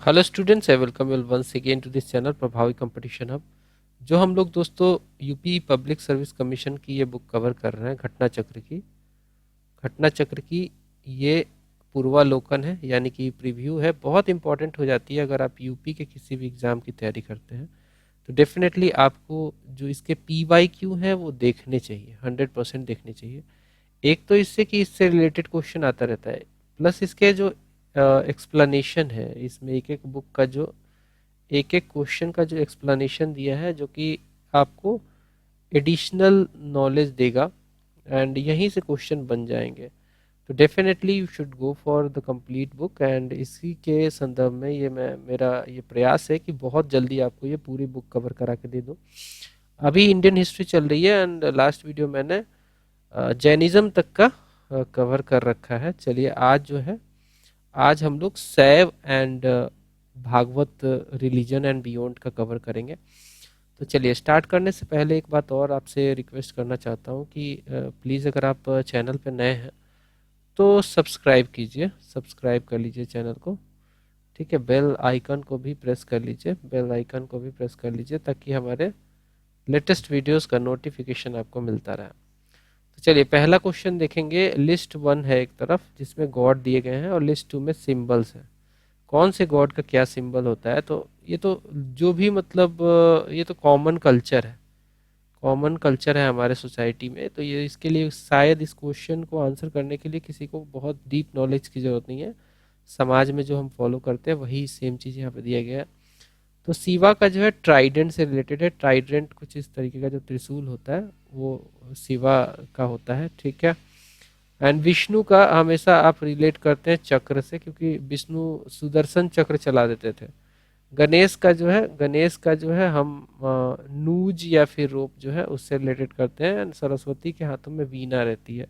Hello students, I welcome you once again to this channel Prabhavi competition hub. जो हम लोग दोस्तों यूपी पब्लिक सर्विस कमीशन की ये बुक कवर कर रहे हैं, घटना चक्र की ये पूर्वालोकन है, यानी कि प्रीव्यू है। बहुत इंपॉर्टेंट हो जाती है अगर आप यूपी के किसी भी एग्ज़ाम की तैयारी करते हैं तो डेफिनेटली आपको जो इसके पी वाई क्यू हैं वो देखने चाहिए, 100% देखने चाहिए। एक तो इससे कि इससे रिलेटेड क्वेश्चन आता रहता है, प्लस इसके जो एक्सप्लेनेशन है, इसमें एक एक बुक का जो एक एक क्वेश्चन का जो एक्सप्लेनेशन दिया है, जो कि आपको एडिशनल नॉलेज देगा एंड यहीं से क्वेश्चन बन जाएंगे। तो definitely you should go for the complete book, and इसी के संदर्भ में ये मैं मेरा ये प्रयास है कि बहुत जल्दी आपको ये पूरी बुक कवर करा के दे दूँ। अभी इंडियन हिस्ट्री चल रही है एंड लास्ट वीडियो मैंने जैनिज्म तक का कवर कर रखा है। चलिए आज जो है, आज हम लोग Shaiva and Bhagavata religion and beyond का कवर करेंगे। तो चलिए स्टार्ट करने से पहले एक बात और आपसे रिक्वेस्ट करना चाहता हूँ कि प्लीज़ अगर आप चैनल पर नए हैं तो सब्सक्राइब कीजिए, सब्सक्राइब कर लीजिए चैनल को। ठीक है, बेल आइकन को भी प्रेस कर लीजिए, बेल आइकन को भी प्रेस कर लीजिए ताकि हमारे लेटेस्ट वीडियोस का नोटिफिकेशन आपको मिलता रहे। तो चलिए पहला क्वेश्चन देखेंगे। लिस्ट वन है एक तरफ जिसमें गॉड दिए गए हैं और लिस्ट टू में सिंबल्स हैं। कौन से गॉड का क्या सिंबल होता है, तो ये तो जो भी मतलब ये तो कॉमन कल्चर है, कॉमन कल्चर है हमारे सोसाइटी में। तो ये इसके लिए शायद इस क्वेश्चन को आंसर करने के लिए किसी को बहुत डीप नॉलेज की ज़रूरत नहीं है। समाज में जो हम फॉलो करते हैं वही सेम चीज़ यहाँ पे दिया गया है। तो शिवा का जो है ट्राइडेंट से रिलेटेड है। ट्राइडेंट कुछ इस तरीके का जो त्रिशूल होता है वो शिवा का होता है। ठीक है, एंड विष्णु का हमेशा आप रिलेट करते हैं चक्र से, क्योंकि विष्णु सुदर्शन चक्र चला देते थे। गणेश का जो है हम नूज या फिर रोप जो है उससे रिलेटेड करते हैं, एंड सरस्वती के हाथों में वीणा रहती है।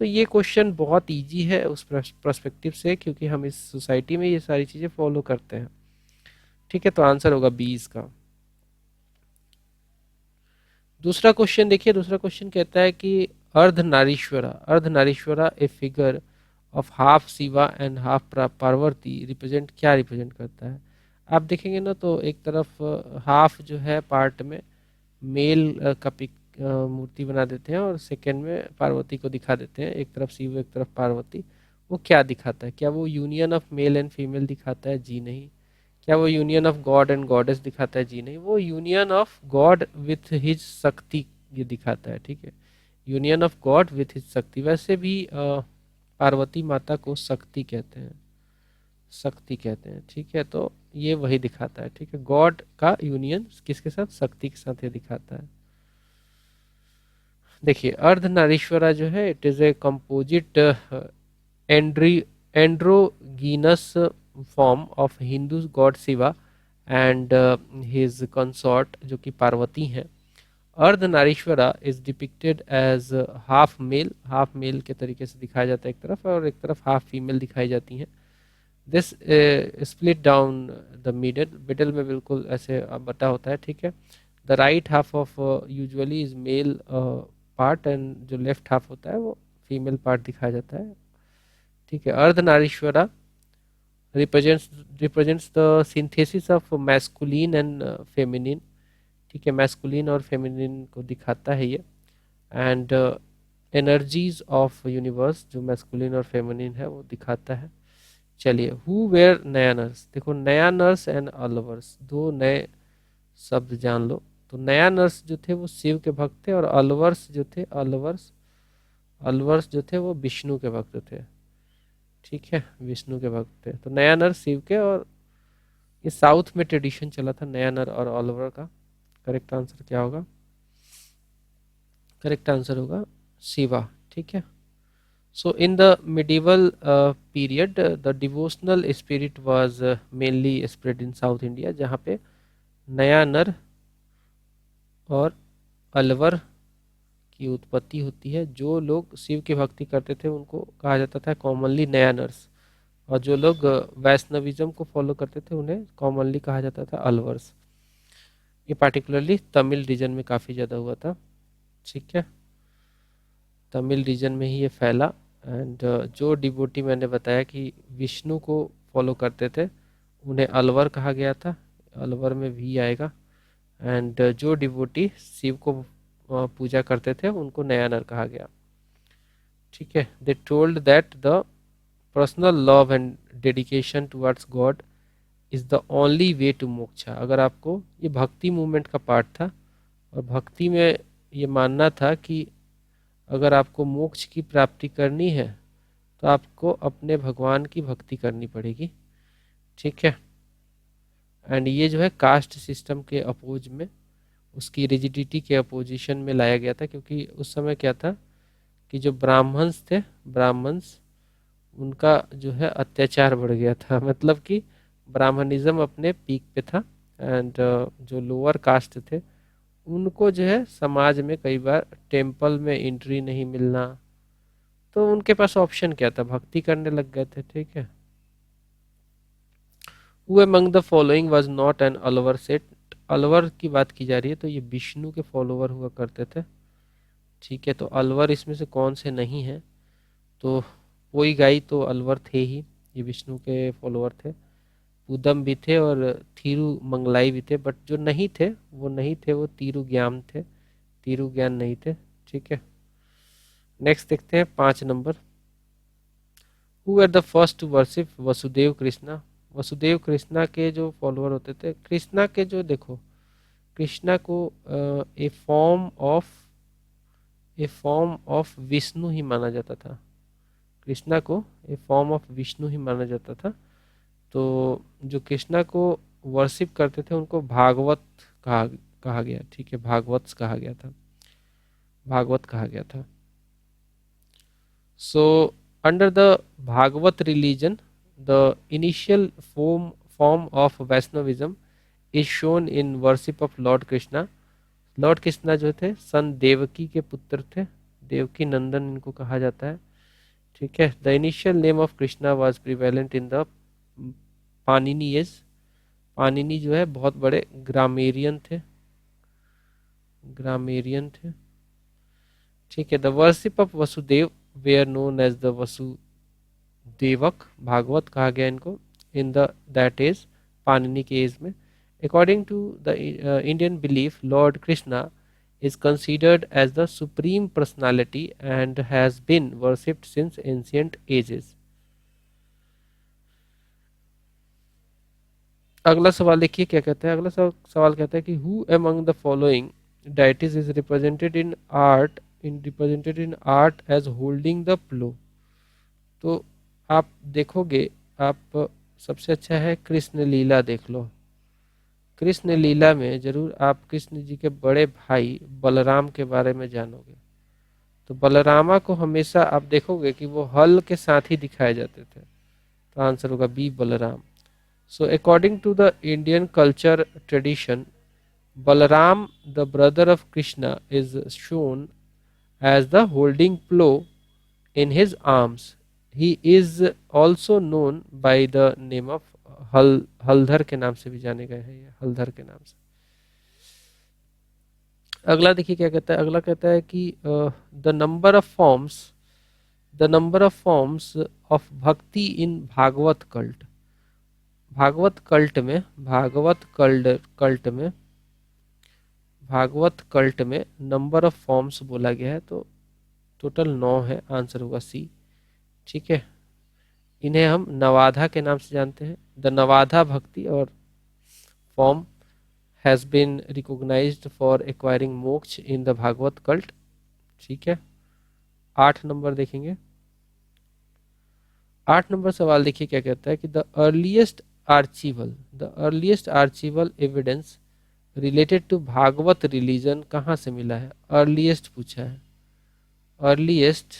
तो ये क्वेश्चन बहुत इजी है उस पर्सपेक्टिव से, क्योंकि हम इस सोसाइटी में ये सारी चीज़ें फॉलो करते हैं। ठीक है, तो आंसर होगा 20 का। दूसरा क्वेश्चन देखिए, दूसरा क्वेश्चन कहता है कि Ardhanarishvara a figure of half Shiva and half Parvati represent, क्या रिप्रेजेंट करता है। आप देखेंगे ना तो एक तरफ हाफ जो है पार्ट में मेल का पिक मूर्ति बना देते हैं और सेकंड में पार्वती को दिखा देते हैं, एक तरफ शिव एक तरफ पार्वती। वो क्या दिखाता है? क्या वो union of male and female दिखाता है? जी नहीं। क्या वो union of God and goddess दिखाता है? जी नहीं। वो union of God with his शक्ति ये दिखाता है। ठीक है, union of God with his शक्ति। वैसे भी पार्वती माता को शक्ति कहते हैं, शक्ति कहते हैं। ठीक है, तो ये वही दिखाता है। ठीक है, गॉड का यूनियन किसके साथ? शक्ति के साथ ये दिखाता है। देखिए अर्धनारीश्वरा जो है it is a composite andro androgynous form of Hindu god Shiva and his consort जो कि पार्वती हैं। Ardhanarishvara is depicted as half male के तरीके से दिखाया जाता है एक तरफ, और एक तरफ हाफ फीमेल दिखाई जाती हैं। This split down the middle, middle में बिल्कुल ऐसे बटा होता है। ठीक है, the right half of usually is male part and जो लेफ्ट हाफ होता है वो फीमेल पार्ट दिखाया जाता है। ठीक है, Ardhanarishvara represents represents the synthesis of masculine and feminine. ठीक है, मैस्कुलिन और फेमिनिन को दिखाता है ये। एंड एनर्जीज ऑफ यूनिवर्स जो मैस्कुलिन और फेमिनिन है वो दिखाता है। चलिए, हु वेयर नया नर्स, देखो नया नर्स एंड अलवर्स दो नए शब्द जान लो। तो नया नर्स जो थे वो शिव के भक्त थे, और अलवर्स जो थे अलवर्स अलवर्स जो थे वो विष्णु के भक्त थे। ठीक है, विष्णु के भक्त थे। तो नया नर शिव के, और ये साउथ में ट्रेडिशन चला था नया नर और अलवर का। करेक्ट आंसर क्या होगा? करेक्ट आंसर होगा शिवा। ठीक है, so in the medieval period the devotional spirit was mainly spread in South India, जहाँ पे नया नर और अलवर की उत्पत्ति होती है। जो लोग शिव की भक्ति करते थे उनको कहा जाता था कॉमनली नया नर्स, और जो लोग वैष्णविज्म को फॉलो करते थे उन्हें कॉमनली कहा जाता था अलवर्स। ये पार्टिकुलरली तमिल रीजन में काफ़ी ज़्यादा हुआ था। ठीक है, तमिल रीजन में ही ये फैला। एंड जो डिवोटी मैंने बताया कि विष्णु को फॉलो करते थे उन्हें अलवर कहा गया था, अलवर में भी आएगा। एंड जो डिवोटी शिव को पूजा करते थे उनको नयानर कहा गया। ठीक है, they told that the personal love and dedication towards god is the only way to moksha. अगर आपको, ये भक्ति मूवमेंट का पार्ट था, और भक्ति में ये मानना था कि अगर आपको मोक्ष की प्राप्ति करनी है तो आपको अपने भगवान की भक्ति करनी पड़ेगी। ठीक है, एंड ये जो है कास्ट सिस्टम के अपोज में, उसकी रिजिडिटी के अपोजिशन में लाया गया था, क्योंकि उस समय क्या था कि जो ब्राह्मण्स थे, ब्राह्मण्स, उनका जो है अत्याचार बढ़ गया था मतलब कि ब्राह्मणिज्म अपने पीक पे था। एंड जो लोअर कास्ट थे उनको जो है समाज में कई बार टेम्पल में एंट्री नहीं मिलना, तो उनके पास ऑप्शन क्या था, भक्ति करने लग गए थे। ठीक है, who among the following was not an Alwar set. Alwar की बात की जा रही है तो ये विष्णु के फॉलोवर हुआ करते थे। ठीक है, तो अलवर इसमें से कौन से नहीं है, तो कोई गाई तो अलवर थे ही, ये विष्णु के फॉलोवर थे। उदम भी थे और थीरु मंगलाई भी थे, बट जो नहीं थे वो तीरु ज्ञान थे, तीरु ज्ञान नहीं थे। ठीक है, नेक्स्ट देखते हैं 5 number. Who are the first to worship Vasudeva Krishna. Vasudeva Krishna के जो फॉलोअर होते थे, कृष्णा के जो, देखो कृष्णा को ए फॉर्म ऑफ विष्णु ही माना जाता था, कृष्णा को ए फॉर्म ऑफ विष्णु ही माना जाता था। तो जो कृष्णा को वर्शिप करते थे उनको भागवत कहा कहा गया। ठीक है, भागवत कहा गया था, भागवत कहा गया था। So, under the Bhagavat religion, the initial form of Vaishnavism is shown in worship of Lord Krishna. Lord Krishna जो थे सन देवकी के पुत्र थे, देवकी नंदन इनको कहा जाता है। ठीक है, the initial name of Krishna was prevalent in the Panini age. Panini जो है बहुत बड़े ग्रामेरियन थे, ग्रामेरियन थे। ठीक है, the worship of Vasudeva were known as the Vasudevaka, Bhagavata कहा गया इनको in the that age, Panini के एज में। According to the Indian belief, lord Krishna is considered as the supreme personality and has been worshipped since ancient ages. अगला सवाल देखिए क्या कहता है। अगला सवाल कहता है कि who among the following deities is represented in art as holding the plow। तो आप देखोगे, आप सबसे अच्छा है कृष्ण लीला देख लो। कृष्ण लीला में जरूर आप कृष्ण जी के बड़े भाई बलराम के बारे में जानोगे। तो बलरामा को हमेशा आप देखोगे कि वो हल के साथ ही दिखाए जाते थे, तो आंसर होगा B, Balram. So according to the Indian culture tradition, Balram the brother of Krishna is shown as the holding plough in his arms. He is also known by the name of हलधर के नाम से भी जाने गए हैं, ये हलधर के नाम से। अगला देखिए क्या कहता है। अगला कहता है कि the number of forms of भक्ति इन भागवत कल्ट। भागवत कल्ट में नंबर ऑफ फॉर्म्स बोला गया है, तो टोटल 9 है, आंसर होगा सी। ठीक है, इन्हें हम नवाधा के नाम से जानते हैं। The Navadha bhakti or form has been recognised for acquiring moksha in the Bhagavat cult. ठीक है, 8 नंबर देखेंगे। 8 नंबर सवाल देखिए क्या कहता है कि the earliest archival evidence related to Bhagavata religion कहाँ से मिला है। अर्लीस्ट पूछा है, अर्लीस्ट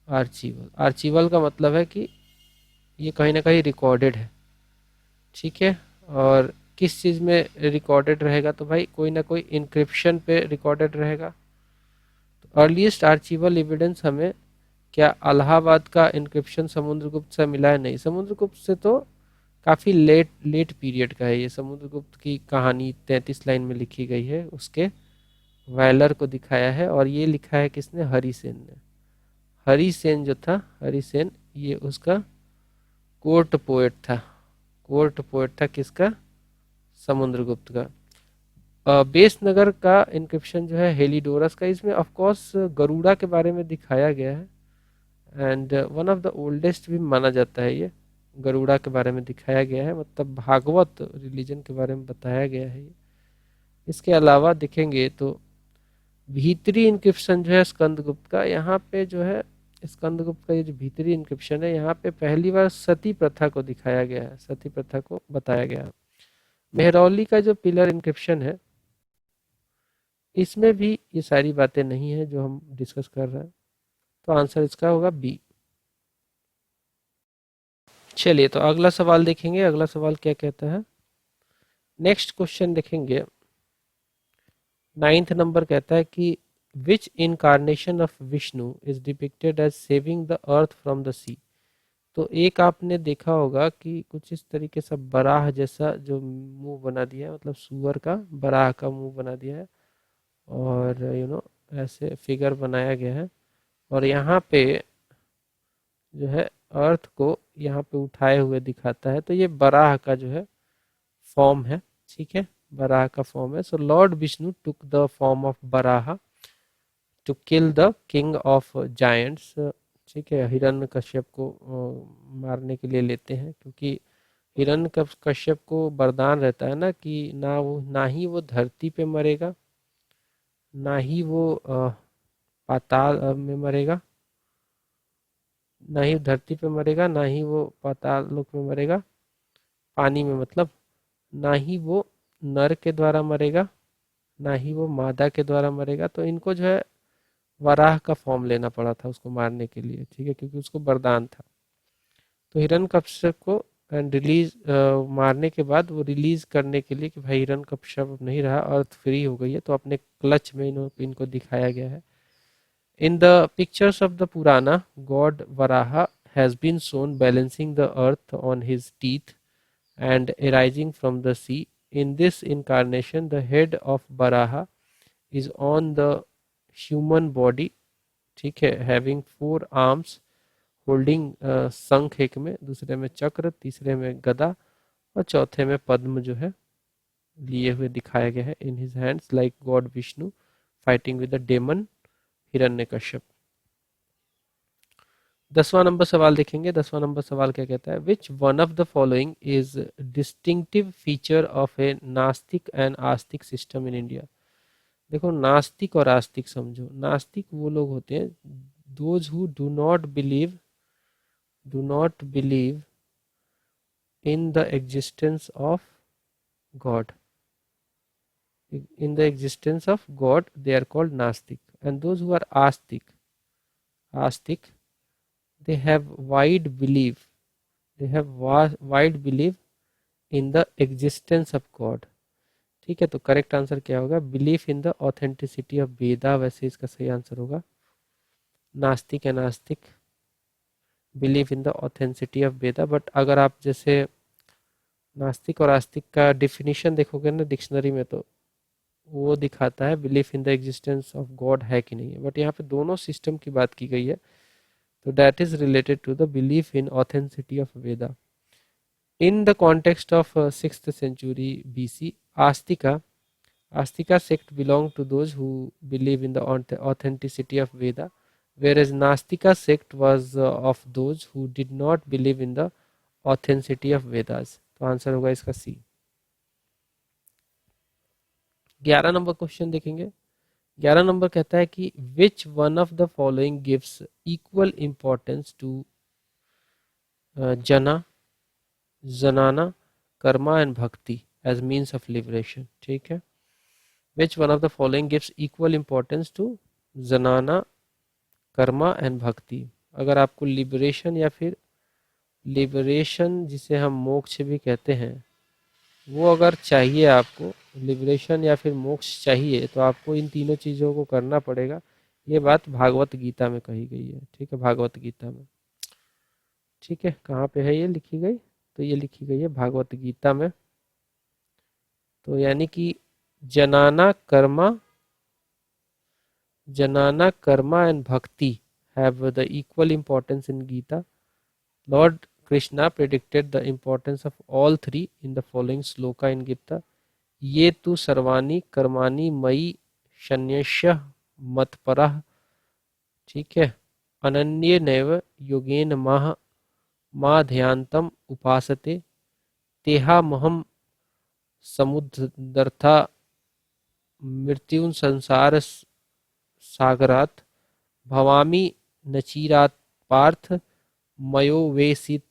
आर्चीवल का मतलब है कि ये कहीं ना कहीं रिकॉर्डेड है। ठीक है, और किस चीज़ में रिकॉर्डेड रहेगा, तो भाई कोई ना कोई इंक्रिप्शन पे रिकॉर्डेड रहेगा। तो अर्लीस्ट आर्चीवल एविडेंस हमें क्या इलाहाबाद का इंक्रिप्शन समुद्रगुप्त से मिला है, नहीं, समुद्रगुप्त से तो काफ़ी लेट पीरियड का है ये। समुद्रगुप्त की कहानी 33 लाइन में लिखी गई है, उसके वैलर को दिखाया है, और ये लिखा है किसने, हरिसेन ने। हरिसेन जो था, हरिसेन ये उसका कोर्ट पोएट था, कोर्ट पोएट था किसका? समुद्रगुप्त का। बेस नगर का इंक्रिप्शन जो है हेलिडोरस का, इसमें ऑफ कोर्स गरुड़ा के बारे में दिखाया गया है and one of the oldest भी माना जाता है ये। गरुड़ा के बारे में दिखाया गया है, मतलब भागवत रिलीजन के बारे में बताया गया है ये। इसके अलावा देखेंगे तो भीतरी इंक्रिप्शन जो है स्कंदगुप्त का, यहाँ पे जो है स्कंदगुप्त का ये जो भीतरी इंक्रिप्शन है, यहाँ पे पहली बार सती प्रथा को दिखाया गया है, सती प्रथा को बताया गया है। मेहरौली का जो पिलर इंक्रिप्शन है, इसमें भी ये सारी बातें नहीं है जो हम डिस्कस कर रहे हैं, तो आंसर इसका होगा बी। चलिए तो अगला सवाल देखेंगे, अगला सवाल क्या कहता है। नेक्स्ट क्वेश्चन देखेंगे, 9th नंबर कहता है कि which incarnation of Vishnu is depicted as saving the earth from the sea. तो एक आपने देखा होगा कि कुछ इस तरीके से बराह जैसा जो मुंह बना दिया है, मतलब सुअर का बराह का मुंह बना दिया है और ऐसे फिगर बनाया गया है, और यहाँ पे जो है अर्थ को यहाँ पे उठाए हुए दिखाता है, तो ये बराह का जो है फॉर्म है, ठीक है, बराह का फॉर्म है। So lord Vishnu took the form of Varaha to kill the king of giants, ठीक है, हिरण्यकश्यप को मारने के लिए लेते हैं, क्योंकि हिरण्यकश्यप को वरदान रहता है ना कि ना ही वो धरती पे मरेगा, ना ही वो पाताल में मरेगा, ना ही धरती पे मरेगा, ना ही वो पाताल लोक में मरेगा, पानी में मतलब, ना ही वो नर के द्वारा मरेगा, ना ही वो मादा के द्वारा मरेगा। तो इनको जो है वराह का फॉर्म लेना पड़ा था उसको मारने के लिए, ठीक है, क्योंकि उसको वरदान था। तो हिरण्यकश्यप को रिलीज मारने के बाद वो रिलीज करने के लिए कि भाई हिरण्यकश्यप अब नहीं रहा, अर्थ फ्री हो गई है, तो अपने क्लच में इनको दिखाया गया है। In the pictures of the Purana, God Varaha has been shown balancing the earth on his teeth and arising from the sea. In this incarnation, the head of Varaha is on the human body, ठीक है, having 4 arms, holding शंख एक में, दूसरे में चक्र, तीसरे में गदा और चौथे में पद्म जो है लिए हुए दिखाया गया है। In his hands like God Vishnu fighting with the demon Hiranyakashyap. 10वां नंबर सवाल देखेंगे, 10वां नंबर सवाल क्या कहता है, which one of the following is distinctive feature of a nastika and Astik system in India. देखो नास्तिक और आस्तिक समझो, नास्तिक वो लोग होते हैं those who do not believe in the existence of God, in the existence of God, they are called Nastic. And those who are Astic, they have wide belief in the existence of God, ठीक है। तो correct answer क्या होगा, belief in the authenticity of Veda, वैसे इसका सही answer होगा nastika and astika, believe in the authenticity of Veda. But अगर आप जैसे नास्तिक और आस्तिक का डिफिनीशन देखोगे ना डिक्शनरी में, तो वो दिखाता है belief in the existence of God है कि नहीं है, बट यहाँ पे दोनों सिस्टम की बात की गई है, तो that is related to the belief in authenticity of Veda. In the context of 6th century BC, Astika sect belong to those who believe in the authenticity of Veda, whereas Nastika sect was of those who did not believe in the authenticity of Vedas। तो answer होगा इसका सी। 11 number question देखेंगे, 11 number कहता है कि which one of the following gives equal importance to jnana, karma and bhakti as means of liberation, ठीक है। Which one of the following gives equal importance to jnana, karma and भक्ति। अगर आपको लिबरेशन या फिर लिबरेशन जिसे हम मोक्ष भी कहते हैं, वो अगर चाहिए आपको, लिबरेशन या फिर मोक्ष चाहिए, तो आपको इन तीनों चीज़ों को करना पड़ेगा। ये बात भागवत गीता में कही गई है, ठीक है, भागवत गीता में, ठीक है। कहाँ पे है ये लिखी गई, तो ये लिखी गई है भागवत गीता में। तो यानी कि जनाना कर्मा एंड भक्ति have the equal importance in Gita. Lord Krishna predicted the importance of all three in the following sloka in Gita. ये तु सर्वाणि कर्माणि मयि शन्यस्य मत्परः, ठीक है, अनन्येनैव योगेन मां उपासते तेहामहं समुद्धर्ता मृत्युं संसार सागरात् भवामि नचिरात् पार्थ मयो वेसित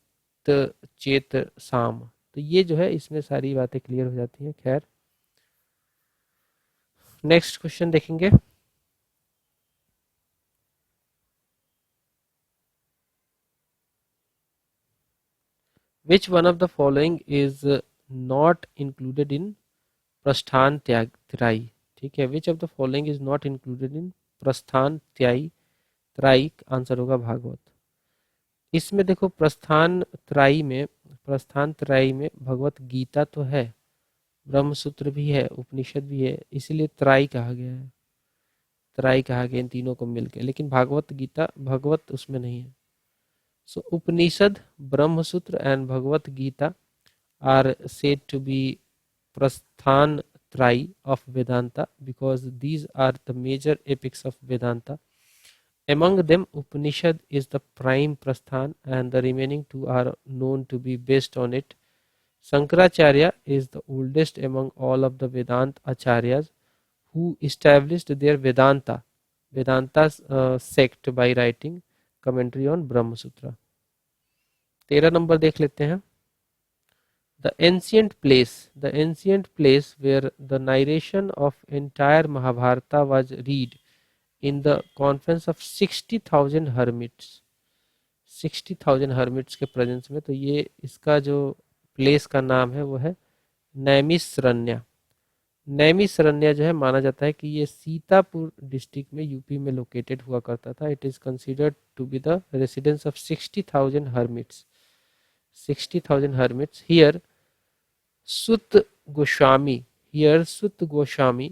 चेत साम। तो ये जो है इसमें सारी बातें क्लियर हो जाती हैं। खैर, नेक्स्ट क्वेश्चन देखेंगे। विच one of the following is not included in प्रस्थान त्याग त्राई, ठीक है, विच of the following is not included in प्रस्थान त्याई त्राई, आंसर होगा भागवत। इसमें देखो प्रस्थान त्राई में भगवत गीता तो है, ब्रह्मसूत्र भी है, उपनिषद भी है, इसीलिए त्राई कहा गया है, त्राई कहा गया इन तीनों को मिलकर, लेकिन भागवत गीता भगवत उसमें नहीं है। So Upanishad, Brahmasutra and Bhagavad Gita are said to be Prasthan Trai of Vedanta because these are the major epics of Vedanta. Among them, Upanishad is the prime Prasthan and the remaining two are known to be based on it. Shankaracharya is the oldest among all of the Vedanta Acharyas who established their Vedanta sect by writing commentary on Brahma Sutra. 13 number देख लेते हैं। The ancient place where the narration of entire Mahabharata was read in the conference of 60,000 hermits, 60,000 hermits के presence में, तो ये इसका जो place का नाम है वो है नैमिषरण्य। नैमिषरण्य जो है माना जाता है कि ये सीतापुर डिस्ट्रिक्ट में यूपी में लोकेटेड हुआ करता था। It is considered to be the residence of 60,000 hermits, 60,000 hermits. Sut Goswami, here Sut Goswami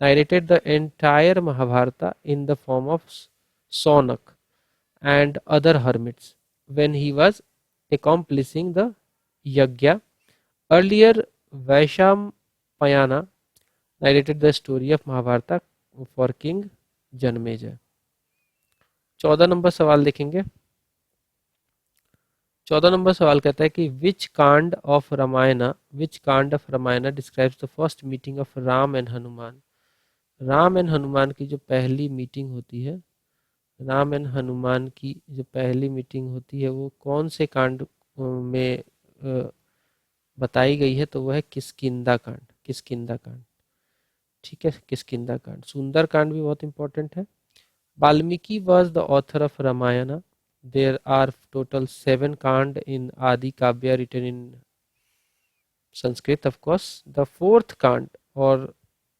narrated the entire Mahabharata in the form of Saunak and other hermits when he was accomplishing the yajna. Earlier, Vaishampayana narrated the story of Mahabharata for King Janmeja. 14 number सवाल देखेंगे। 14 number सवाल कहता है कि which Kanda of Ramayana describes the first meeting of Ram and Hanuman. Ram and Hanuman की जो पहली meeting होती है, राम एंड हनुमान की जो पहली मीटिंग होती है वो कौन से कांड में बताई गई है, तो वह है किष्किंधा कांड, किष्किंधा कांड, ठीक है, किष्किंधा कांड। सुंदर कांड भी बहुत इंपॉर्टेंट है। Valmiki was the author of Ramayana. There are total 7 kand in Adi Kavya written in Sanskrit, of course. The fourth kand, or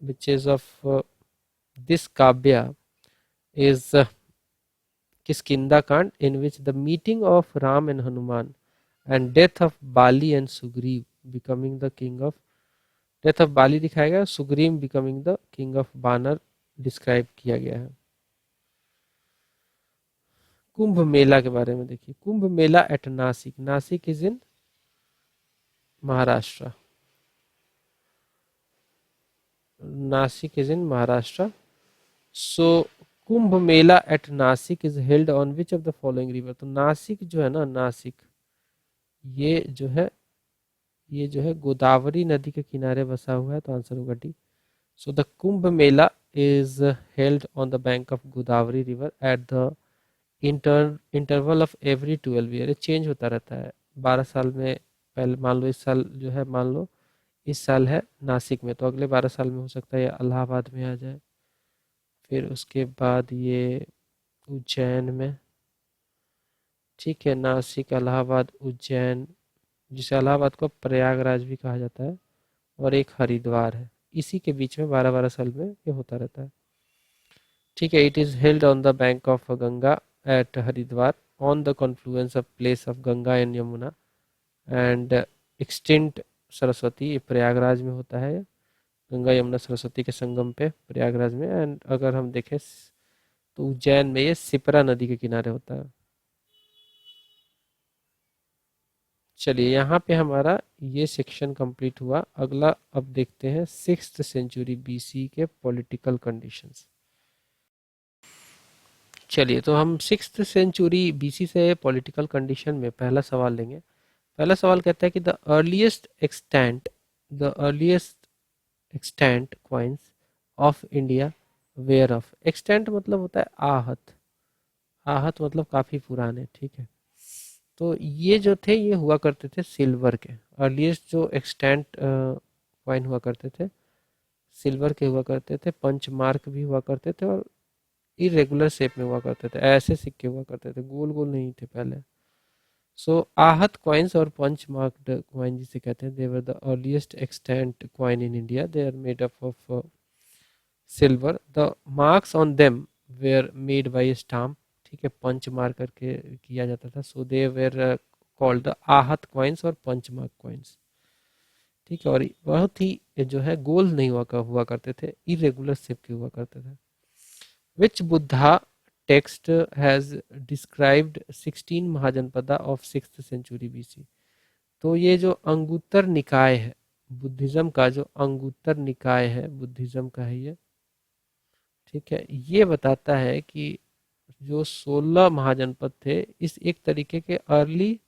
which is of this Kavya, is Kiskindha Kand, in which the meeting of Ram and Hanuman and death of Bali and Sugriv becoming the king of, death of Bali दिखाया गया, Sugriv becoming the king of Banar describe किया गया है। कुंभ मेला के बारे में देखिए, Kumbh Mela at Nashik, Nashik is in Maharashtra, Nashik is in Maharashtra. So Kumbh Mela at Nashik is held on which of the following river. तो नासिक जो है ना, नासिक ये जो है, ये जो है गोदावरी नदी के किनारे बसा हुआ है, तो आंसर होगा D. So the Kumbh Mela is held on the bank of Godavari river at the interval of every 12 year. Change होता रहता है 12 साल में। पहले मान लो इस साल जो है, मान लो इस साल है नासिक में, तो अगले 12 साल में हो सकता है ये इलाहाबाद में आ जाए, फिर उसके बाद ये उज्जैन में, ठीक है, नासिक, इलाहाबाद, उज्जैन, जिसे इलाहाबाद को प्रयागराज भी कहा जाता है, और एक हरिद्वार है। इसी के बीच में 12-12 साल में ये होता रहता है, ठीक है। It is held on the bank of Ganga at Haridwar on the confluence of place of Ganga and Yamuna and extinct Saraswati, ये प्रयागराज में होता है, गंगा यमुना सरस्वती के संगम पे प्रयागराज में। एंड अगर हम देखें तो उज्जैन में ये सिपरा नदी के किनारे होता है। चलिए यहाँ पे हमारा ये सेक्शन कंप्लीट हुआ। अगला अब देखते हैं 6th सेंचुरी बीसी के पॉलिटिकल कंडीशंस। चलिए तो हम 6th सेंचुरी बीसी से पॉलिटिकल कंडीशन में पहला सवाल लेंगे। पहला सवाल कहता है कि the earliest extant coins of India were of. Extant मतलब होता है आहत, आहत मतलब काफ़ी पुराने, ठीक है। तो ये जो थे ये हुआ करते थे सिल्वर के। अर्लीस्ट जो एक्सटेंट कॉइन हुआ करते थे सिल्वर के हुआ करते थे, पंच मार्क भी हुआ करते थे और इरेगुलर शेप में हुआ करते थे, ऐसे सिक्के हुआ करते थे, गोल गोल नहीं थे पहले। सो आहत कॉइन्स और पंच मार्क्ड कॉइन जिसे कहते हैं, they were the earliest extant coin in India. They are made up of silver. The marks on them were made by stamp, ठीक है, पंच मार करके किया जाता था। So they were called the Ahat coins और पंच मार्क कॉइन्स, ठीक है। और बहुत ही जो है गोल नहीं हुआ करते थे, इरेगुलर शेप के हुआ करते थे। Which Buddha text has described 16 Mahajanapada of 6th century BC. तो ये जो अंगुत्तर निकाय है बुद्धिज्म का, जो अंगुत्तर निकाय है बुद्धिज्म का है ये, ठीक है, ये बताता है कि जो 16 महाजनपद थे इस एक तरीके के अर्ली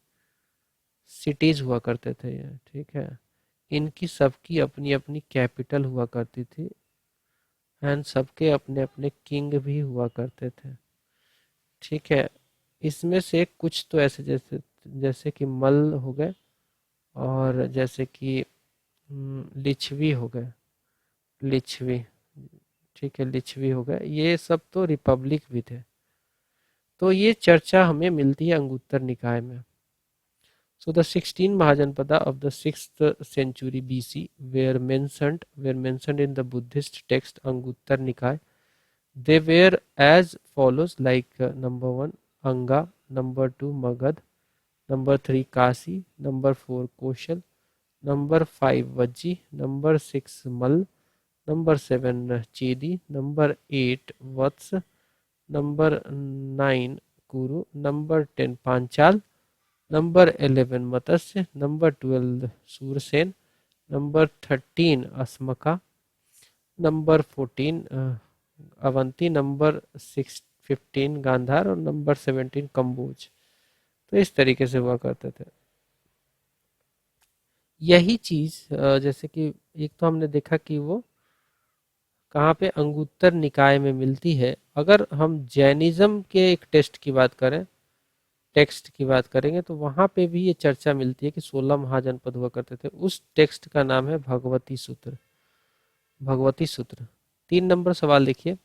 सिटीज हुआ करते थे ये, ठीक है। इनकी सबकी अपनी अपनी कैपिटल हुआ करती थी एंड सबके अपने अपने किंग भी हुआ करते थे, ठीक है। इसमें से कुछ तो ऐसे जैसे जैसे कि मल्ल हो गए और जैसे कि लिच्छवी हो गए, लिच्छवी, ठीक है, लिच्छवी हो गए, ये सब तो रिपब्लिक भी थे। तो ये चर्चा हमें मिलती है अंगुत्तर निकाय में। So the 16 Mahajanpada of the 6th century BC were mentioned in the Buddhist text Anguttar Nikaya. They were as follows, like number 1 Anga, number 2 Magad, number 3 Kasi, number 4 Koshal, number 5 Vajji, number 6 Mal, number 7 Chedi, number 8 Vats, number 9 Kuru, number 10 Panchal, number 11 Matsya, number 12 Surasena, number 13 Ashmaka, number 14 Avanti, number 15 Gandhara और number 17 Kamboj. तो इस तरीके से हुआ करते थे। यही चीज जैसे कि एक तो हमने देखा कि वो कहाँ पे अंगुत्तर निकाय में मिलती है। अगर हम जैनिज्म के एक टेस्ट की बात करें, टेक्स्ट की बात करेंगे, तो वहां पे भी ये चर्चा मिलती है कि 16 महाजनपद हुआ करते थे। उस टेक्स्ट का नाम है भगवती सूत्र, भगवती सूत्र। 3 नंबर सवाल देखिए,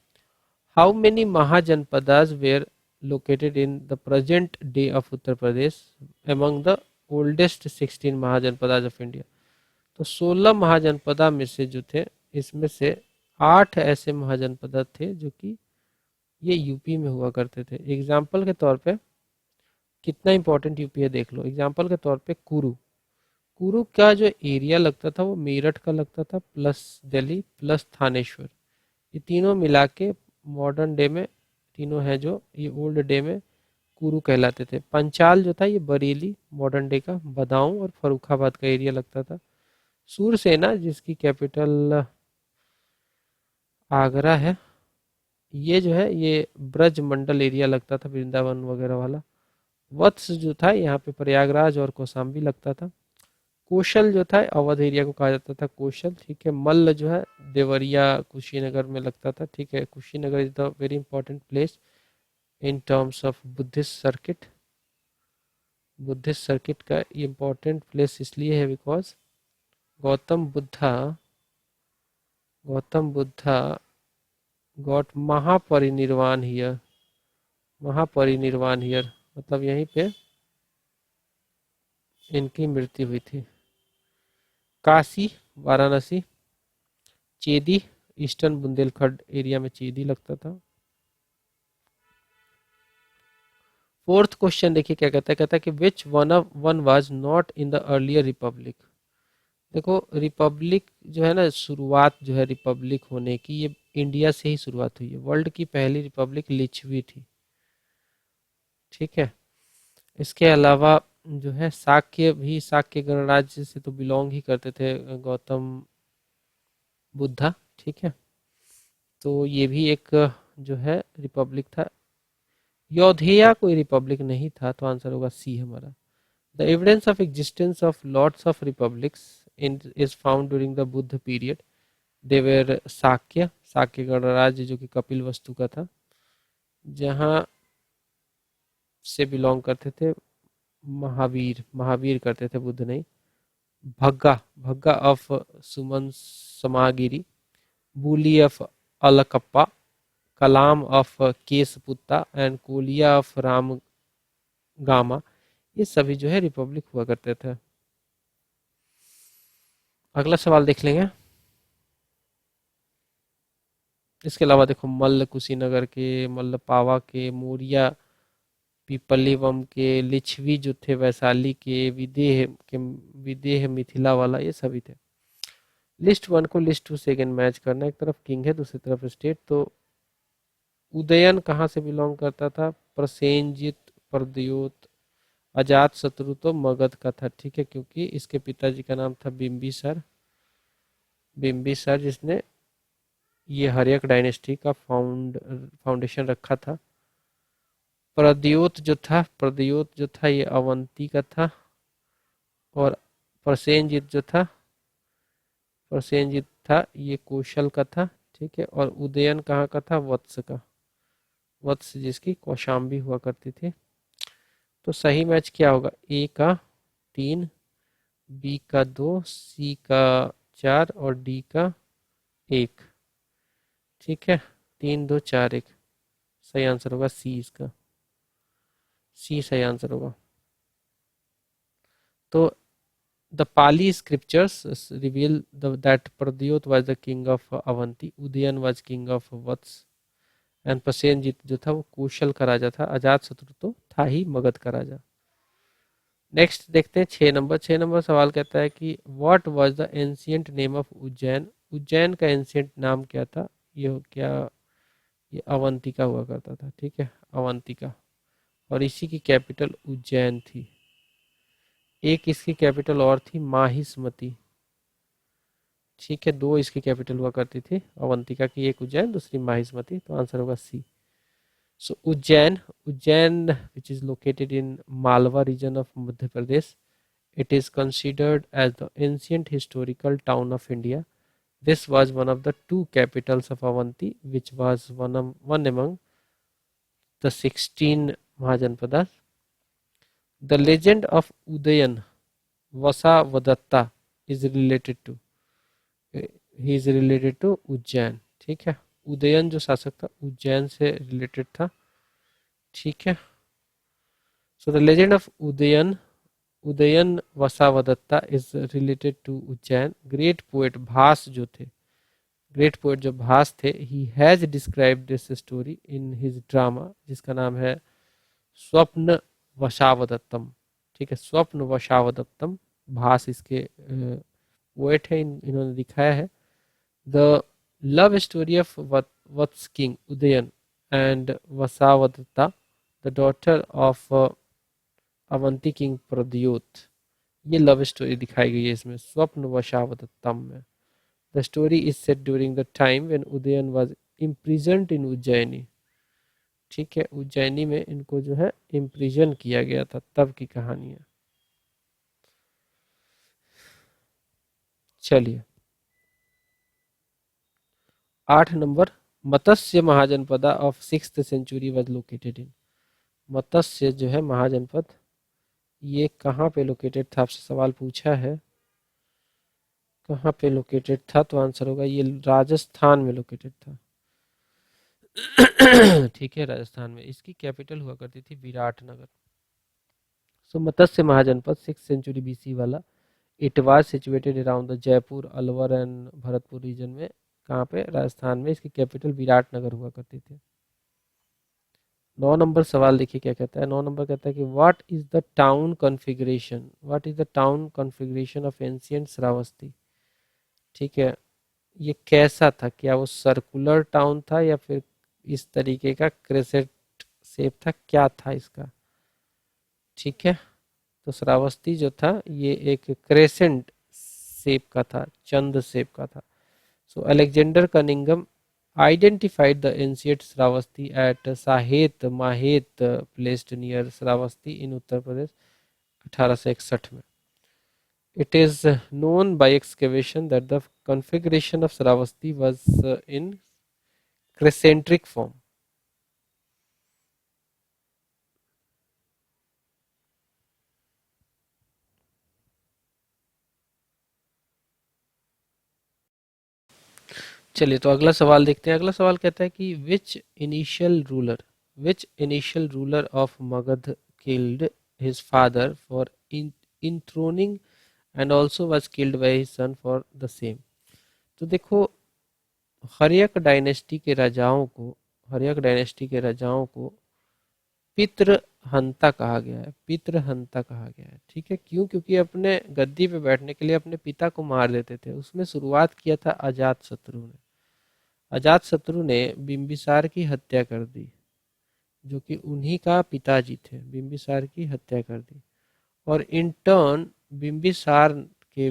how many mahajanapadas were located in the present day of Uttar Pradesh among the oldest 16 mahajanapadas of India. तो 16 महाजनपदा में से जो थे इसमें से 8 ऐसे महाजनपदा थे जो कि ये यूपी में हुआ करते थे। एग्जाम्पल के तौर पे कितना इंपॉर्टेंट यूपी है देख लो। एग्जाम्पल के तौर पे कुरु, कुरु का जो एरिया लगता था वो मेरठ का लगता था प्लस दिल्ली प्लस थानेश्वर, ये तीनों मिला के मॉडर्न डे में तीनों हैं जो ये ओल्ड डे में कुरु कहलाते थे। पंचाल जो था ये बरेली मॉडर्न डे का, बदाऊं और फरुखाबाद का एरिया लगता था। सूरसेना जिसकी कैपिटल आगरा है, ये जो है ये ब्रज मंडल एरिया लगता था, वृंदावन वगैरह वाला। वत्स जो था यहाँ पे प्रयागराज और कौशाम्बी लगता था। कौशल जो था अवध एरिया को कहा जाता था कौशल, ठीक है। मल्ल जो है देवरिया कुशीनगर में लगता था, ठीक है। Kushinagar is the very important place in terms of Buddhist circuit. Buddhist circuit का इम्पोर्टेंट प्लेस इसलिए है because Gautam Buddha Gautam Buddha got Mahaparinirvan here, Mahaparinirvan here मतलब यहीं पे इनकी मृत्यु हुई थी। काशी वाराणसी, चेदी ईस्टर्न बुंदेलखंड एरिया में चेदी लगता था। 4th क्वेश्चन देखिए क्या कहता है कि which one was not in the earlier Republic. देखो रिपब्लिक जो है ना, शुरुआत जो है रिपब्लिक होने की ये इंडिया से ही शुरुआत हुई है। वर्ल्ड की पहली रिपब्लिक लिच्छवी थी, ठीक है। इसके अलावा जो है शाक्य भी, शाक्य गणराज्य से तो बिलोंग ही करते थे गौतम बुद्धा। ठीक है, तो ये भी एक जो है रिपब्लिक था। यौधेया कोई रिपब्लिक नहीं था, तो आंसर होगा सी हमारा। The evidence of existence of lots of republics in is found during the Buddha period. They were Shakya, Shakya गणराज्य जो कि कपिल वस्तु का था, जहाँ से बिलोंग करते थे महावीर, महावीर करते थे बुद्ध नहीं। Bhagga, Bhagga of Sumsumaragiri, Buli of Allakappa, Kalama of Kesaputta and Koliya of Ramagama, ये सभी जो है रिपब्लिक हुआ करते थे। अगला सवाल देख लेंगे। इसके अलावा देखो मल्ल कुशीनगर के, मल्लपावा के, मौर्य पीपलीवम के, लिच्छवी जो थे वैशाली के, विदेह मिथिला वाला, ये सभी थे। लिस्ट वन को लिस्ट टू से अगेन मैच करना, एक तरफ किंग है दूसरी तरफ स्टेट। तो उदयन कहाँ से बिलोंग करता था? प्रसेनजित, प्रद्योत, अजात शत्रु तो मगध का था। ठीक है, क्योंकि इसके पिताजी का नाम था बिंबिसार, बिंबिसार जिसने ये हर्यक डायनेस्टी का फाउंडेशन रखा था। प्रद्योत जो था, प्रद्योत जो था ये अवंती का था। और प्रसेनजित जो था, प्रसेनजित था ये कौशल का था। ठीक है, और उदयन कहाँ का था? वत्स का, वत्स जिसकी कौशाम्बी हुआ करती थी। तो सही मैच क्या होगा? ए का 3, बी का 2, सी का 4 और डी का 1। ठीक है, 3 2 4 1, सही आंसर होगा सी इसका, सी सही आंसर होगा। तो the Pali scriptures reveal that Pradyota was the king of Avanti, Udayan was king of Vatsa and Prasenjit जो था वो कौशल का राजा था, अजात शत्रु तो था ही मगध का राजा। नेक्स्ट देखते हैं 6 नंबर। 6 नंबर सवाल कहता है कि what was the ancient name of Ujjain, Ujjain का एंशियंट नाम क्या था? ये क्या, ये अवंतिका हुआ करता था। ठीक है, अवंतिका, और इसी की कैपिटल उज्जैन थी। एक इसकी कैपिटल और थी माहिष्मति। ठीक है, 2 इसकी कैपिटल हुआ करती थी अवंतिका की, एक उज्जैन दूसरी माहिष्मति, तो आंसर होगा सी। सो Ujjain, Ujjain which is located in Malwa region of Madhya Pradesh, it is considered as the ancient historical town of India. This was one of the 2 capitals of Avanti, which was one among the 16 Mahajanpadas. The legend of Udayan Vasavadatta is related to, he is related to Ujjain. ठीक है, उदयन जो शासक था उज्जैन से related था। ठीक है, so the legend of Udayana, Udayana Vasavadatta is related to Ujjain. Great poet Bhasa जो थे, ग्रेट पोएट जो भास थे, he has describe this story in his drama, जिसका नाम है स्वप्न वशावदत्तम। ठीक है, स्वप्न वशावदत्तम, भास इसके पोएट है, इन्होंने दिखाया है। The love story of Vatsa king Udayana and Vasavadatta, the daughter of Avanti king Pradyota, ये लव स्टोरी दिखाई गई है इसमें स्वप्न वशावदत्तम में। The story is set during the time when Udayan was imprisoned in Ujjaini. ठीक है, उज्जैनी में इनको जो है इम्प्रिजन किया गया था, तब की कहानी है। चलिए 8 number, Matsya Mahajanapada of 6th century was located in, Matsya जो है महाजनपद ये कहाँ पे लोकेटेड था? आपसे सवाल पूछा है कहाँ पे लोकेटेड था, तो आंसर होगा ये राजस्थान में लोकेटेड था। ठीक है, राजस्थान में, इसकी कैपिटल हुआ करती थी Viratnagar. So Matsya mahajanapad 6th century BC वाला, it was situated around the Jaipur, Alwar and Bharatpur region में। कहाँ पे? राजस्थान में, इसकी कैपिटल विराटनगर हुआ करती थी। 9 नंबर सवाल देखिए क्या कहता है। 9 नंबर कहता है कि what is the town configuration, what is the town configuration of ancient Shravasti. ठीक है, ये कैसा था? क्या वो सर्कुलर टाउन था या फिर इस तरीके का क्रेसेंट शेप था? क्या था इसका? ठीक है, तो श्रावस्ती जो था ये एक क्रेसेंट शेप का था, चंद शेप का था। So Alexander Cunningham identified the ancient Shravasti at Sahet Mahet placed near Shravasti in Uttar Pradesh 1861 में। It is known by excavation that the configuration of Shravasti was in crescentric form. चलिए तो अगला सवाल देखते हैं। अगला सवाल कहता है कि which initial ruler of Magadh killed his father for enthroning and also was killed by his son for the same. तो देखो, हर्यक डायनेस्टी के राजाओं को हर्यक डायनेस्टी के राजाओं को पितृहंता कहा गया है। पितृहंता कहा गया है, ठीक है। क्यों? क्योंकि अपने गद्दी पे बैठने के लिए अपने पिता को मार देते थे। उसमें शुरुआत किया था अजात शत्रु ने। अजात शत्रु ने बिंबिसार की हत्या कर दी, जो कि उन्हीं का पिताजी थे। बिंबिसार की हत्या कर दी और इन टर्न बिंबिसार के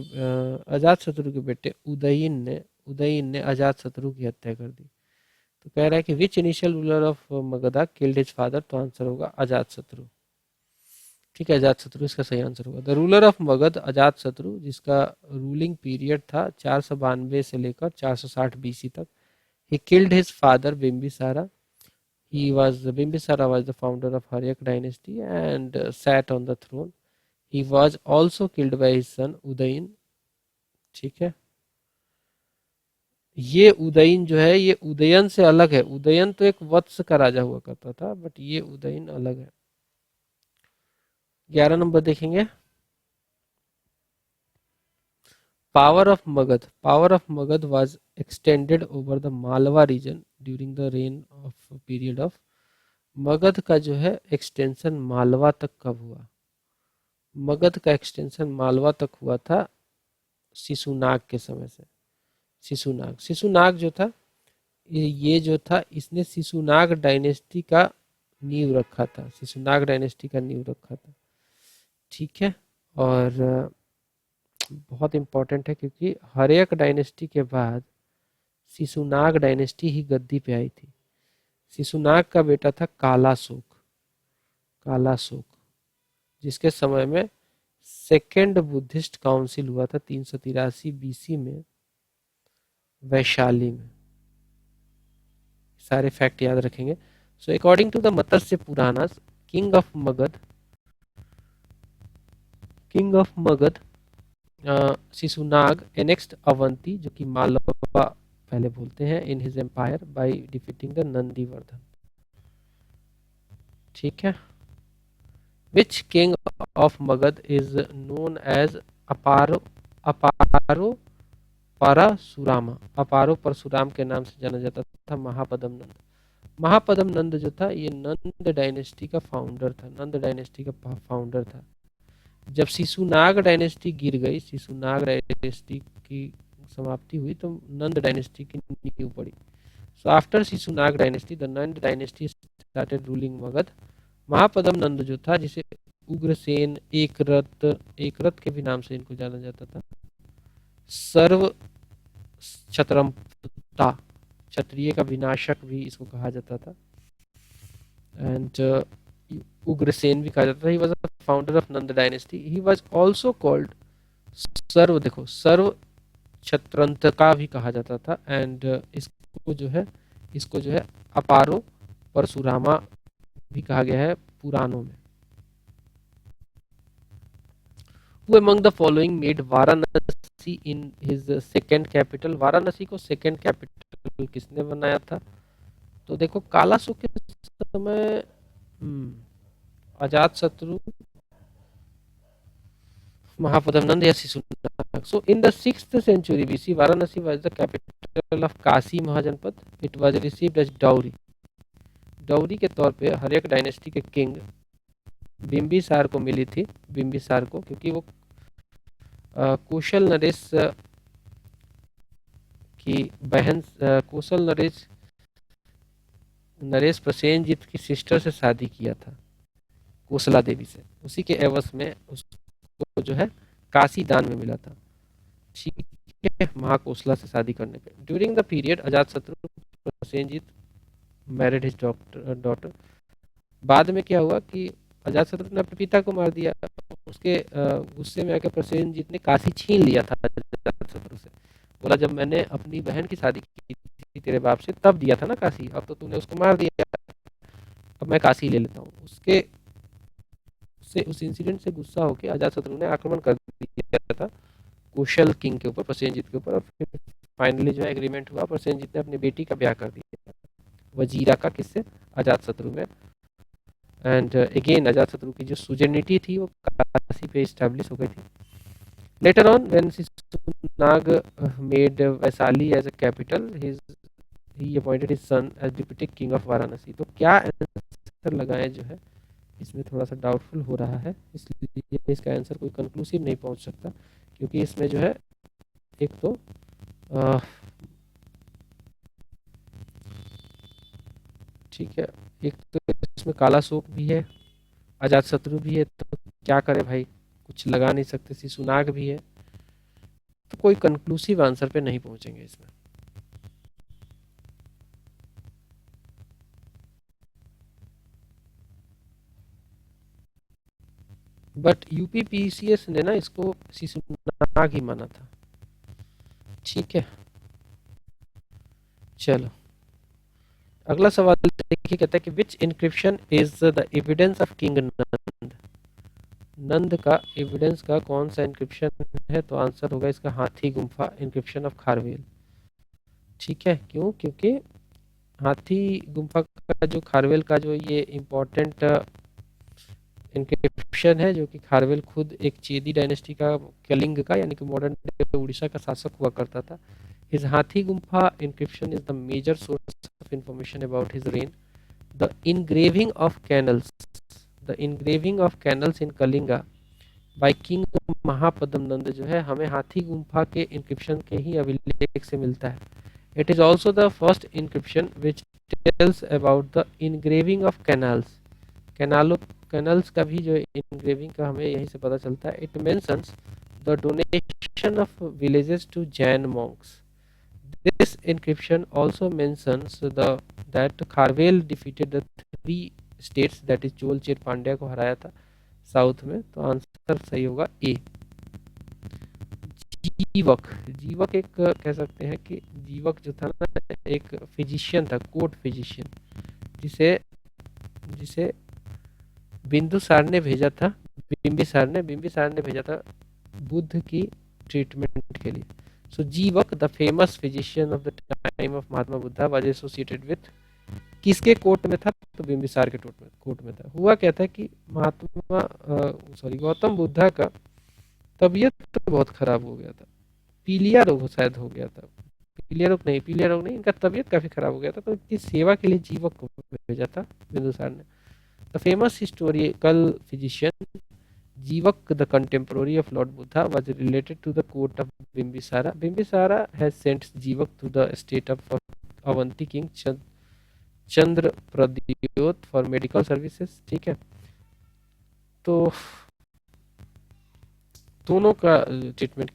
अजात शत्रु के बेटे उदयन ने अजात शत्रु की हत्या कर दी। तो कह रहा है कि which initial ruler of Magadha killed his father. तो आंसर होगा अजात शत्रु, ठीक है। अजात शत्रु इसका सही आंसर होगा। द रूलर ऑफ मगध अजात शत्रु, जिसका रूलिंग पीरियड था 492 से लेकर 460 बीसी तक। He killed his father Bimbisara. Bimbisara was the founder of Haryak dynasty and sat on the throne. He was also killed by his son Udayin, ठीक है। ये उदयन जो है ये उदयन से अलग है। उदयन तो एक वत्स का राजा हुआ करता था, बट ये उदयन अलग है। 11 नंबर देखेंगे। Power of Magad was extended over the Malwa region during the reign of period of। Magadh का जो है एक्सटेंशन मालवा तक कब हुआ? मगध का एक्सटेंशन मालवा तक हुआ था शिशुनाग के समय से। शिशुनाग जो था, ये जो था इसने शिशुनाग डायनेस्टी का नींव रखा था। शिशुनाग डायनेस्टी का नींव रखा था, ठीक है। और बहुत इंपॉर्टेंट है क्योंकि हर्यक डायनेस्टी के बाद शिशुनाग डायनेस्टी ही गद्दी पे आई थी। शिशुनाग का बेटा था कालाशोक, जिसके समय में सेकेंड बुद्धिस्ट काउंसिल हुआ था 383 बीसी में वैशाली में। सारे फैक्ट याद रखेंगे। So according to the Matsya Puranas, king of Magadha Shishunaga annexed Avanti, जो कि मालवा पहले बोलते हैं, in his empire by defeating the Nandivardhana, ठीक है। Which king of Magadha is known as अपारो परशुराम के नाम से जाना जाता था महापदम नंद जो था ये नंद डायनेस्टी का फाउंडर था। जब शिशुनाग डायनेस्टी गिर गई, शिशुनाग डायनेस्टी की समाप्ति हुई, तो नंद डायनेस्टी की नींव पड़ी। So after Shishunaga dynasty the Nanda dynasty started ruling Magadh. Mahapadma Nanda जो था, जिसे उग्रसेन एकरथ के भी नाम से इनको जाना जाता था, सर्व क्षत्रमता, क्षत्रिय का विनाशक भी इसको कहा जाता था, एंड उग्रसेन भी कहा जाता था। He was the founder of Nanda dynasty. He was also called Sarvakshatrantaka भी कहा जाता था। एंड इसको जो है अपारो परशुरामा भी कहा गया है पुराणों में। Who among the following made Varanasi in his second capital? Varanasi को सेकंड कैपिटल किसने बनाया था? तो देखो, कालाशोक के समय अजात शत्रु, महापदम नंद या Shishunaga. So in the 6th century BC Varanasi was the capital of Kashi Mahajanapada. It was received as dowry के तौर पे हर्यक डायनेस्टी के किंग बिंबिसार को मिली थी। बिंबिसार को, क्योंकि वो कौशल नरेश की बहन, कौशल नरेश प्रसेनजीत की सिस्टर से शादी किया था। कोसला देवी से, उसी के एवज में उसको जो है काशी दान में मिला था। ठीक है, महाकोसला से शादी करने पे। ड्यूरिंग द पीरियड अजात शत्रु प्रसेनजीत मैरिड हिज डॉटर। बाद में क्या हुआ कि अजातशत्रु ने अपने पिता को मार दिया। उसके गुस्से में आकर प्रसेनजीत ने काशी छीन लिया था अजातशत्रु से। बोला जब मैंने अपनी बहन की शादी की थी तेरे बाप से तब दिया था ना काशी, अब तो तूने उसको मार दिया, अब मैं काशी ले लेता हूँ। उसके से उस इंसिडेंट से गुस्सा होकर अजातशत्रु ने आक्रमण कर दिया था कुशल किंग के ऊपर, प्रसेनजीत के ऊपर। और फिर फाइनली जो है एग्रीमेंट हुआ, प्रसेनजीत ने अपनी बेटी का ब्याह कर दिया वजीरा का, किससे, अजातशत्रु में। एंड अगेन अजातशत्रु की जो सुजेनिटी थी वो काशी पे स्टैब्लिश हो गई थी। Later on when Shishunaga made Vaishali as a capital, he appointed his son as deputy king of Varanasi. तो क्या आंसर लगाएं जो है इसमें थोड़ा सा डाउटफुल हो रहा है, इसलिए इसका आंसर कोई कंक्लूसिव नहीं पहुंच सकता, क्योंकि इसमें जो है एक तो ठीक है, एक तो इसमें काला शोक भी है, अजातशत्रु भी है, तो क्या करे भाई, कुछ लगा नहीं सकते, शिशुनाग भी है, तो कोई कंक्लूसिव आंसर पे नहीं पहुंचेंगे इसमें। बट यूपीपीसीएस ने ना इसको शिशुनाग ही माना था। ठीक है, चलो अगला सवाल देखिए, कहता है कि which inscription is the evidence of king Nanda. Nanda का एविडेंस का कौन सा इंक्रिप्शन है, तो आंसर होगा इसका हाथी गुम्फा इंक्रिप्शन ऑफ खारवेल। ठीक है, क्यों, क्योंकि हाथी गुम्फा का जो खारवेल का जो ये इम्पोर्टेंट इंक्रिप्शन है, जो कि खारवेल खुद एक चेदी डायनेस्टी का, कलिंग का, यानी कि मॉडर्न उड़ीसा का शासक हुआ करता था। His Hathigumpha inscription is the major source of information about his reign. The engraving of canals, the engraving of canals in Kalinga by king Mahapadma Nanda जो है हमें हाथी गुम्फा के इंक्रिप्शन के ही अभिलेख से मिलता है। It is also the first inscription which tells about the engraving of canals. कैनालों कैनल्स का भी जो इंग्रेविंग का हमें यहीं से पता चलता है। It mentions the donation of villages to Jain monks. This encryption also mentions the that Kharavela defeated the 3 states, that is Chola Chera Pandya को हराया था साउथ में। तो आंसर सही होगा ए। जीवक, जीवक एक कह सकते हैं कि जीवक जो था ना एक फिजिशियन था, कोर्ट फिजिशियन, जिसे जिसे बिंदुसार ने भेजा था, बिंबिसार ने भेजा था बुद्ध की ट्रीटमेंट के लिए। सो जीवक the famous physician of the time of Mahatma Buddha was associated with, किसके कोर्ट में था, तो बिंबिसार के कोर्ट में था। हुआ क्या था कि गौतम बुद्धा का तबीयत तो बहुत खराब हो गया था, पीलिया रोग शायद हो गया था, पीलिया रोग नहीं, इनका तबीयत काफी खराब हो गया था, तो इनकी सेवा के लिए जीवक को भेजा था बिंदुसार ने। द फेमस हिस्टोरिकल फिजिशियन जीवक the contemporary of Lord Buddha was related to the court of Bimbisara. Bimbisara has sent जीवक to the state of Avanti king Chandra Pradyot for medical services. ठीक है, तो दोनों का ट्रीटमेंट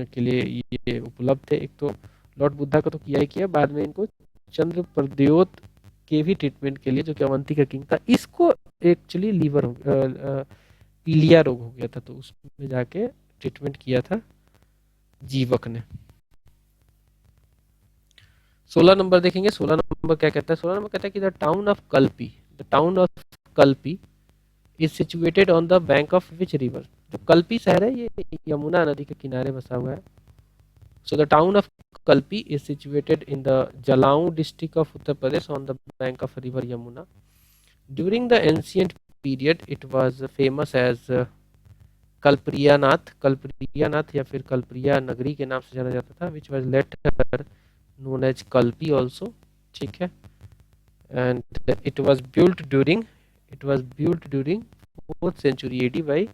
के लिए ये उपलब्ध थे। एक तो लॉर्ड बुद्धा का तो किया ही किया, बाद में इनको चंद्र प्रद्योत के भी ट्रीटमेंट के लिए, जो कि अवंती का किंग था, इसको एक्चुअली लीवर हो पीलिया रोग हो गया था, तो उसमें जाके ट्रीटमेंट किया था जीवक ने। 16 नंबर देखेंगे, 16 नंबर क्या कहता है, 16 नंबर कहता है कि the town of Kalpi is situated on the bank of which river. जो कल्पी शहर है ये यमुना नदी के किनारे बसा हुआ है। So the town of Kalpi is situated in the Jalaun district of Uttar Pradesh on the bank of river Yamuna. During the ancient period it was famous as Kalpriyanath या फिर कल्प्रिया नगरी के नाम से जाना जाता था, which was later known as Kalpi also. ठीक है, and it was built during 4th century AD by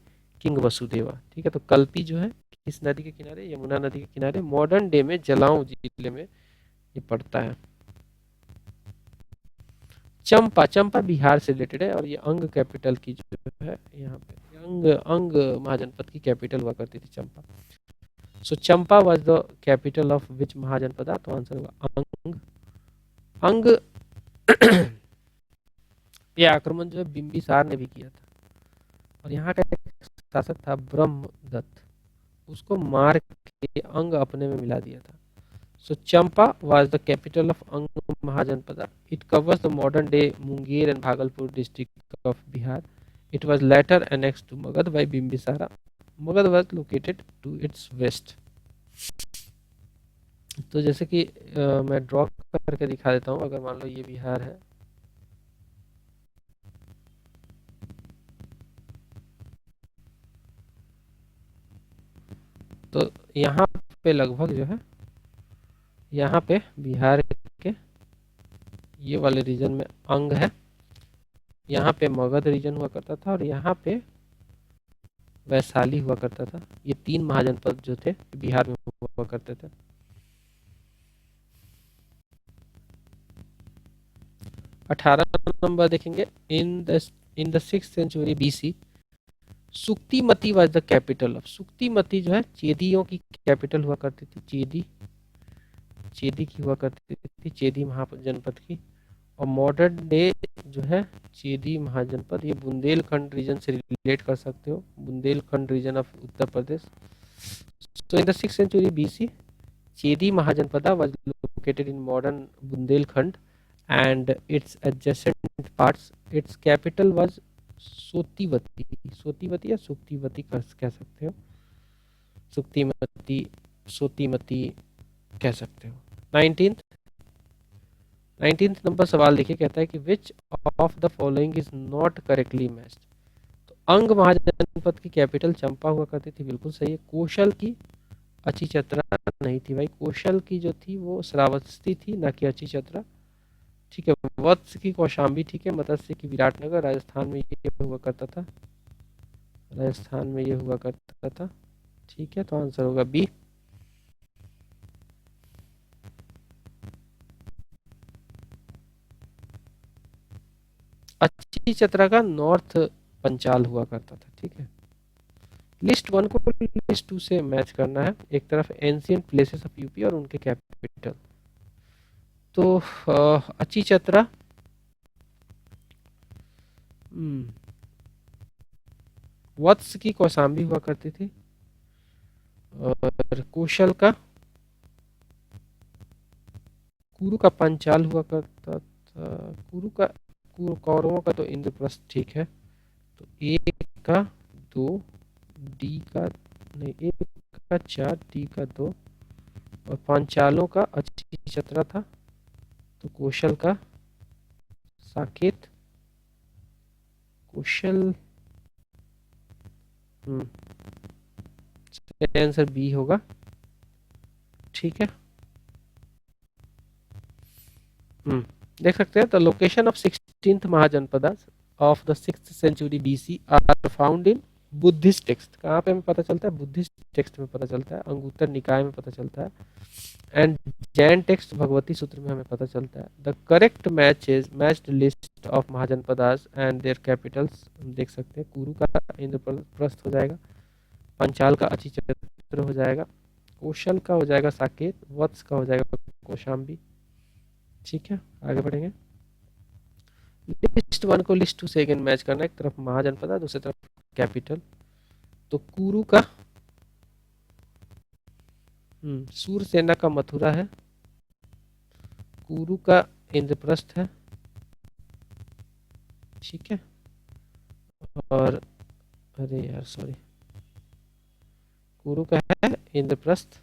king Vasudeva. ठीक है, तो कल्पी जो है किस नदी के किनारे, यमुना नदी के किनारे, मॉडर्न डे में जलाऊ जिले में ये पड़ता है। चंपा, चंपा बिहार से रिलेटेड है और ये अंग कैपिटल की जो है यहाँ पे अंग अंग महाजनपद की कैपिटल हुआ करती थी Champa. So Champa was the capital of which Mahajanapada, तो आंसर होगा अंग। अंग ये आक्रमण जो है बिंबिसार ने भी किया था और यहाँ का एक शासक था ब्रह्मदत्त, उसको मार के अंग अपने में मिला दिया था। So Champa was the capital of Ang Mahajanpada. It covers the modern day Munger and Bhagalpur district of Bihar. It was later annexed to Magad by Bimbisara. Magad was located to its west. तो जैसे कि मैं draw करके दिखा देता हूँ, अगर मान लो ये बिहार है, तो यहाँ पे लगभग जो है, यहाँ पे बिहार के ये वाले रीजन में अंग है, यहाँ पे मगध रीजन हुआ करता था और यहाँ पे वैशाली हुआ करता था। ये तीन महाजनपद जो थे बिहार में हुआ करते थे। 18 नंबर देखेंगे, in the 6th century BC Suktimati was the capital of, Suktimati जो है चेदियों की कैपिटल हुआ करती थी, चेदी की हुआ करती थी, चेदी महाजनपद की। और मॉडर्न डे जो है चेदी महाजनपद, ये बुंदेलखंड रीजन से रिलेट कर सकते हो, Bundelkhand region of Uttar Pradesh. So in the 6th century BC, Chedi Mahajanpada was located in modern Bundelkhand and its adjacent parts. Its capital was सोतीवती, सोतीवती या सुक्तिवती कह सकते हो, सुक्तिमती, सोतीमती कह सकते हो। 19th नंबर सवाल देखिए, कहता है कि which of the following is not correctly matched. तो अंग महाजनपद की कैपिटल चंपा हुआ करती थी, बिल्कुल सही है। कौशल की अची चतरा नहीं थी भाई, कौशल की जो थी वो श्रावस्ती थी, ना कि अची चतरा, ठीक है। वत्स की कौशाम्बी, ठीक है। मत्स्य की विराटनगर, राजस्थान में ये हुआ करता था, राजस्थान में ये हुआ करता था, ठीक है। तो आंसर होगा बी। अच्छी चतरा का नॉर्थ पंचाल हुआ करता था, ठीक है। लिस्ट 1 को लिस्ट 2 से मैच करना है, एक तरफ एंशिएंट प्लेसेस ऑफ यूपी और उनके कैपिटल। तो अच्छी चतरा, वत्स की कौशाम्बी हुआ करती थी और कौशल का कुरु का पंचाल हुआ करता था, कुरु का कौरवों का तो इंद्रप्रस्थ, ठीक है। तो एक का 2, डी का नहीं, एक का 4, डी का 2 और पांचालों का अच्छी चतरा था, तो कौशल का साकेत, कौशल, आंसर बी होगा, ठीक है। देख सकते हैं, the location of 16th Mahajanapada of the 6th century BC are found in Buddhist text. कहाँ पे हमें पता चलता है? बुद्धिस्ट टेक्स्ट में पता चलता है, अंगुत्तर निकाय में पता चलता है, एंड जैन टेक्स्ट भगवती सूत्र में हमें पता चलता है। The correct match is matched list of mahajanapadas and there Capitals. हम देख सकते हैं, कुरु का इंद्रप्रस्थ हो जाएगा, पंचाल का अची चत्र हो जाएगा, कौशल का हो जाएगा साकेत, वत्स का हो जाएगा कौशाम्बी, ठीक है। आगे बढ़ेंगे, लिस्ट 1 को लिस्ट 2 से अगेन मैच करना है, एक तरफ महाजनपद, दूसरी तरफ कैपिटल। तो कुरु का सूरसेना का मथुरा है, कुरु का इंद्रप्रस्थ है, ठीक है। और अरे यार सॉरी, कुरु का है इंद्रप्रस्थ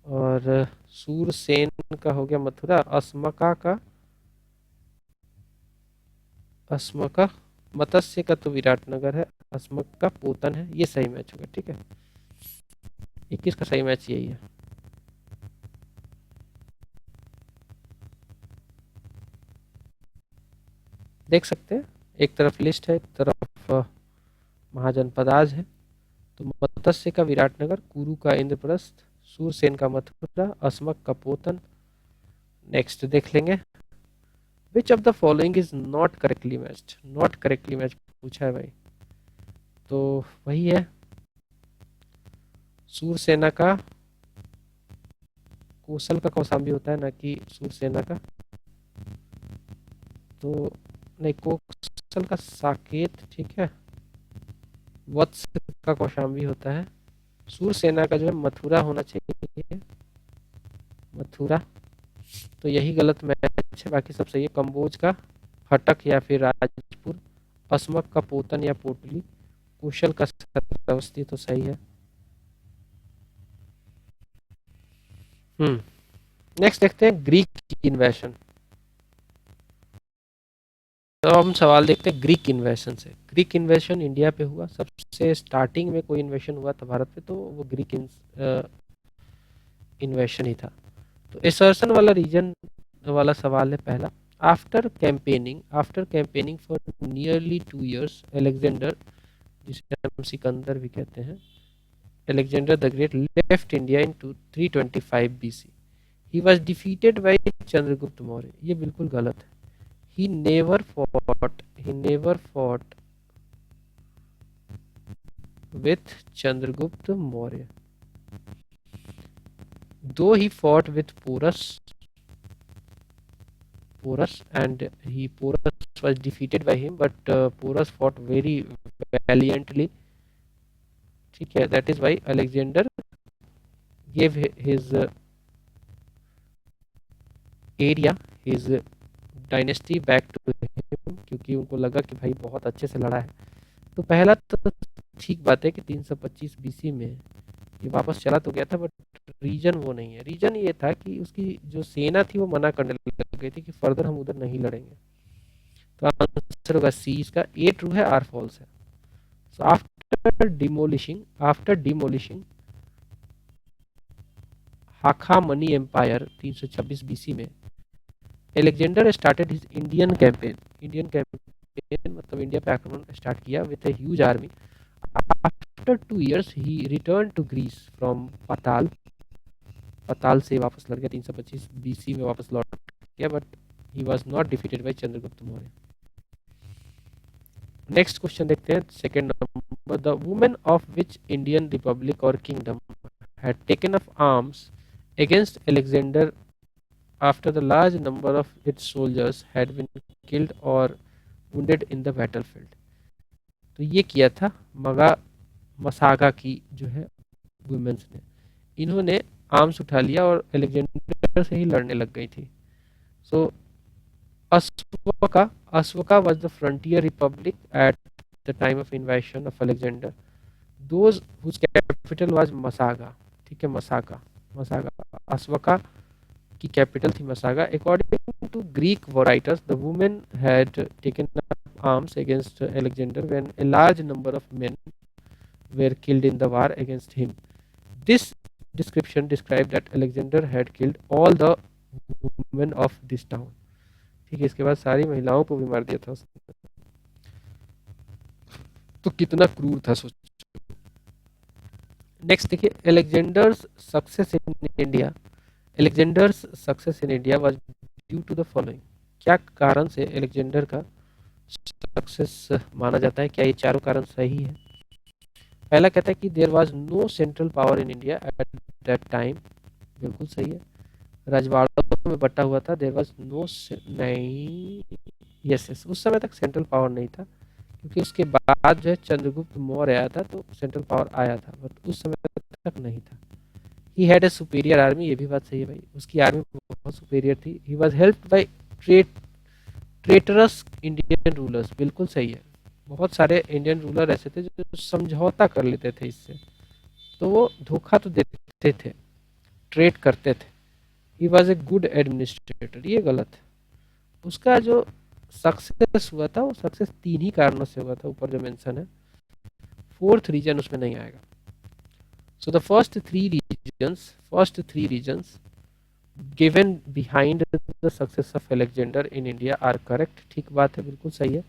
और सूरसेन का हो गया मथुरा, अस्मका मत्स्य का तो विराटनगर है, अस्मक का पोतन है, ये सही मैच होगा, ठीक है। 21 का सही मैच यही है। देख सकते हैं, एक तरफ लिस्ट है, एक तरफ महाजनपदाज है। तो मत्स्य का विराटनगर, कुरु का इंद्रप्रस्थ, सूरसेन का मथुरा, अस्मक का पोतन। नेक्स्ट देख लेंगे, विच of the following is not correctly matched, not correctly match पूछा है भाई, तो वही है सूरसेना का कौशल का कौशाम्बी होता है, ना कि सूरसेना का, तो नहीं, कौशल का साकेत, ठीक है, वत्स का कौशाम्बी होता है, सूरसेना का जो है मथुरा होना चाहिए, मथुरा, तो यही गलत मैच है, बाकी सब सही है। कंबोज का हटक या फिर राजपुर, असमक का पोतन या पोटली, कुशल का श्रावस्ती, तो सही है। नेक्स्ट देखते हैं ग्रीक इन्वेशन। तो हम सवाल देखते हैं ग्रीक इन्वेशन से। ग्रीक इन्वेशन इंडिया पे हुआ, सबसे स्टार्टिंग में कोई इन्वेशन हुआ था भारत पे तो वो ग्रीक इन्वेशन ही था। तो एसर्शन वाला रीजन वाला सवाल है पहला। After campaigning for nearly 2 years, Alexander, जिसे हम सिकंदर भी कहते हैं, Alexander the great left India in 325 BC। He was defeated by Chandragupta Maurya, ये बिल्कुल गलत है। he never fought with Chandragupta Maurya, though he fought with Porus and Porus was defeated by him, but Porus fought very valiantly, ठीक है, that is why Alexander gave his area, his dynasty back to him, क्योंकि उनको लगा कि भाई बहुत अच्छे से लड़ा है। तो पहला तो ठीक बात है कि 325 BC में ये वापस चला तो गया था, बट रीजन वो नहीं है। रीजन ये था कि उसकी जो सेना थी वो मना करने लग गई थी कि फर्दर हम उधर नहीं लड़ेंगे। तो आंसर होगा सी, इसका ए ट्रू है, आर फॉल्स है। सो आफ्टर डिमोलिशिंग हाखामनी एम्पायर 326 BC में, Alexander started his Indian campaign, मतलब इंडिया पे आक्रमण स्टार्ट किया with a huge army. After 2 years he return to Greece from Patala से वापस लड़ गया, 325 BC में वापस लौट गया, but he was not defeated by Chandragupta Maurya. Next question देखते हैं, second number. The women of which Indian republic और kingdom had taken up arms against Alexander after the large number of its soldiers had been killed or wounded in the battlefield। तो ये किया था मसागा की जो है वुमेन्स ने, इन्होंने आर्म्स उठा लिया और एलेक्जेंडर से ही लड़ने लग गई थी। सो अस्वका was the frontier republic at the time of invasion of Alexander, those whose capital was Masaga, ठीक है, मसागा अस्वका की कैपिटल थी Massaga. According to Greek writers, the women had taken up arms against Alexander when a large number of men were killed in the war against him. This description describe that Alexander had killed all the women of this town. ठीक है, इसके बाद सारी महिलाओं को भी मार दिया था उसने, तो कितना क्रूर था सोच। नेक्स्ट देखिए, Alexander's success in India was due to the following. क्या कारण से अलेक्जेंडर का सक्सेस माना जाता है? क्या ये चारों कारण सही है? पहला कहता है कि there was no central power in India at that time, बिल्कुल सही है। रजवाड़ों में बटा हुआ था, देयर वाज नो, नहीं, यस, उस समय तक सेंट्रल पावर नहीं था, क्योंकि उसके बाद जो है चंद्रगुप्त मौर्य आया था तो सेंट्रल पावर आया था, बट उस समय तक नहीं था। He had a superior army, ये भी बात सही है भाई, उसकी आर्मी बहुत सुपीरियर थी। He was helped by traitorous Indian rulers, बिल्कुल सही है। बहुत सारे इंडियन रूलर ऐसे थे जो समझौता कर लेते थे इससे, तो वो धोखा तो देते थे, ट्रेड करते थे। He was a good administrator, ये गलत है। उसका जो सक्सेस हुआ था वो सक्सेस 3 ही कारणों से हुआ था, ऊपर जो मेंशन है, 4th रीजन उसमें नहीं आएगा। So the first three reasons given behind the success of Alexander in India are correct, ठीक बात है, बिल्कुल सही है।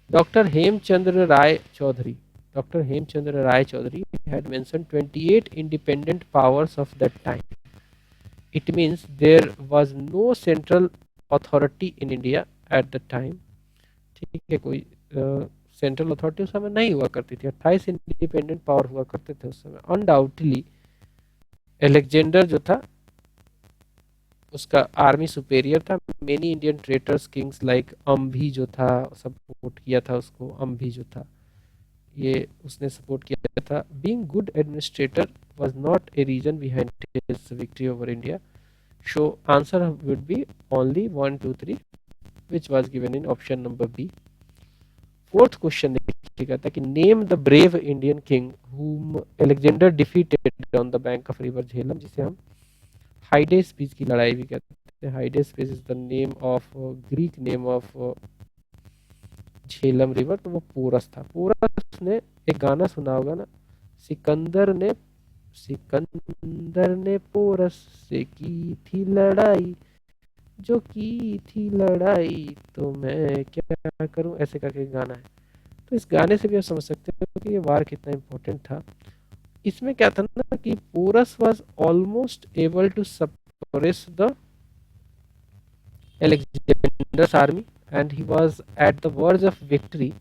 Doctor Hemchandra Ray Chaudhuri had mentioned 28 independent powers of that time. It means there was no central authority in India at the time. ठीक है, कोई central authority उस समय नहीं हुआ करती थी, 28 इंडिपेंडेंट पावर हुआ करते थे उस समय। अनडाउटली एलेक्जेंडर जो था उसका आर्मी सुपेरियर था। Many Indian traitors kings like Ambhi जो था सपोर्ट किया था उसको। अम्भी जो था ये उसने सपोर्ट किया था। Being good administrator was not a reason behind his victory over India. So answer would be only 1 2 3 which was given in option number B. Fourth question देखिए, कहता है कि name the brave Indian king whom Alexander defeated on the bank of river Jhelum, जिसे हम Hydaspes की लड़ाई भी कहते हैं। Hydaspes is the name of Greek name of Jhelum river. तो वो पोरस था। पोरस ने एक गाना सुना होगा ना, सिकंदर ने पोरस से की थी लड़ाई, जो की थी लड़ाई तो मैं क्या करूं, ऐसे करके एक गाना है। तो इस गाने से भी आप समझ सकते हो कि ये वार कितना इंपॉर्टेंट था। इसमें क्या था ना कि Porus was almost able to suppress the Alexander's army and he was at the verge of victory,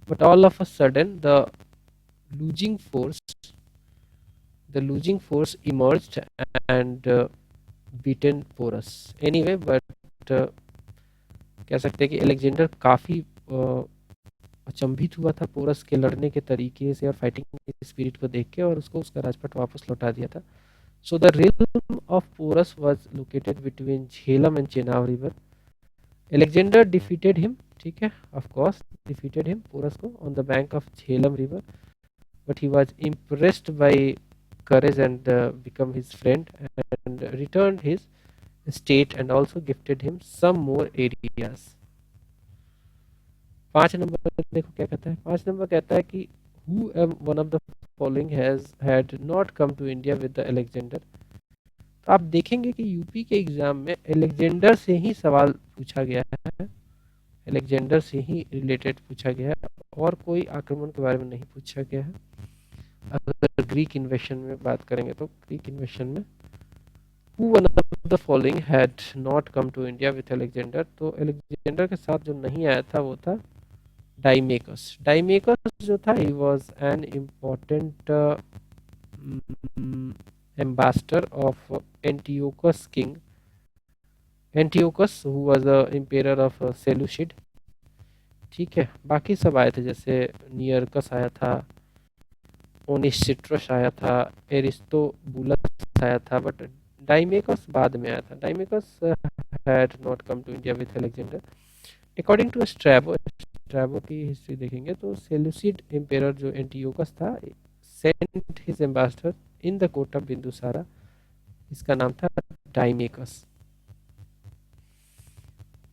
but all of a sudden losing force the losing force emerged and beaten Porus anyway। but uh, कह सकते हैं कि Alexander काफ़ी अचंभित हुआ था porous के लड़ने के तरीके से और फाइटिंग स्पिरिट को देख के, और उसको उसका राजपट वापस लौटा दिया था। So the realm of Porus was located between Jhelum and Chenab river. Alexander defeated him, ठीक है, of course defeated him Porus को on the bank of Jhelum river, but he was impressed by courage and become his friend and returned his state and also gifted him some more areas। 5 number देखो क्या कहता है। 5 number कहता है कि who one of the following has had not come to India with the Alexander। तो आप देखेंगे कि यूपी के एग्जाम में एलेक्जेंडर से ही सवाल पूछा गया है, एलेक्जेंडर से ही रिलेटेड पूछा गया है, और कोई आक्रमण के बारे में नहीं पूछा गया है। अगर ग्रीक इन्वेशन में बात करेंगे तो ग्रीक इन्वेशन में who one of the following had not come to India with Alexander. तो एलेक्जेंडर के साथ जो नहीं आया था वो था डाइमेकस। डाइमेकस जो था he was an important ambassador of Antiochus king Antiochus who was the emperor of Seleucid. ठीक है, बाकी सब आए थे, जैसे नियरकस आया था, ओनिसिट्रस आया था, एरिस्टोबुलस आया था, बट डाइमेकस बाद में आया था। Deimachus had not come to India with Alexander. According to Strabo, Strabo की हिस्ट्री देखेंगे तो सेलूसिड एम्पेरर जो एंटियोकस था sent his ambassador in the court of Bindusara. इसका नाम था डाइमेकस।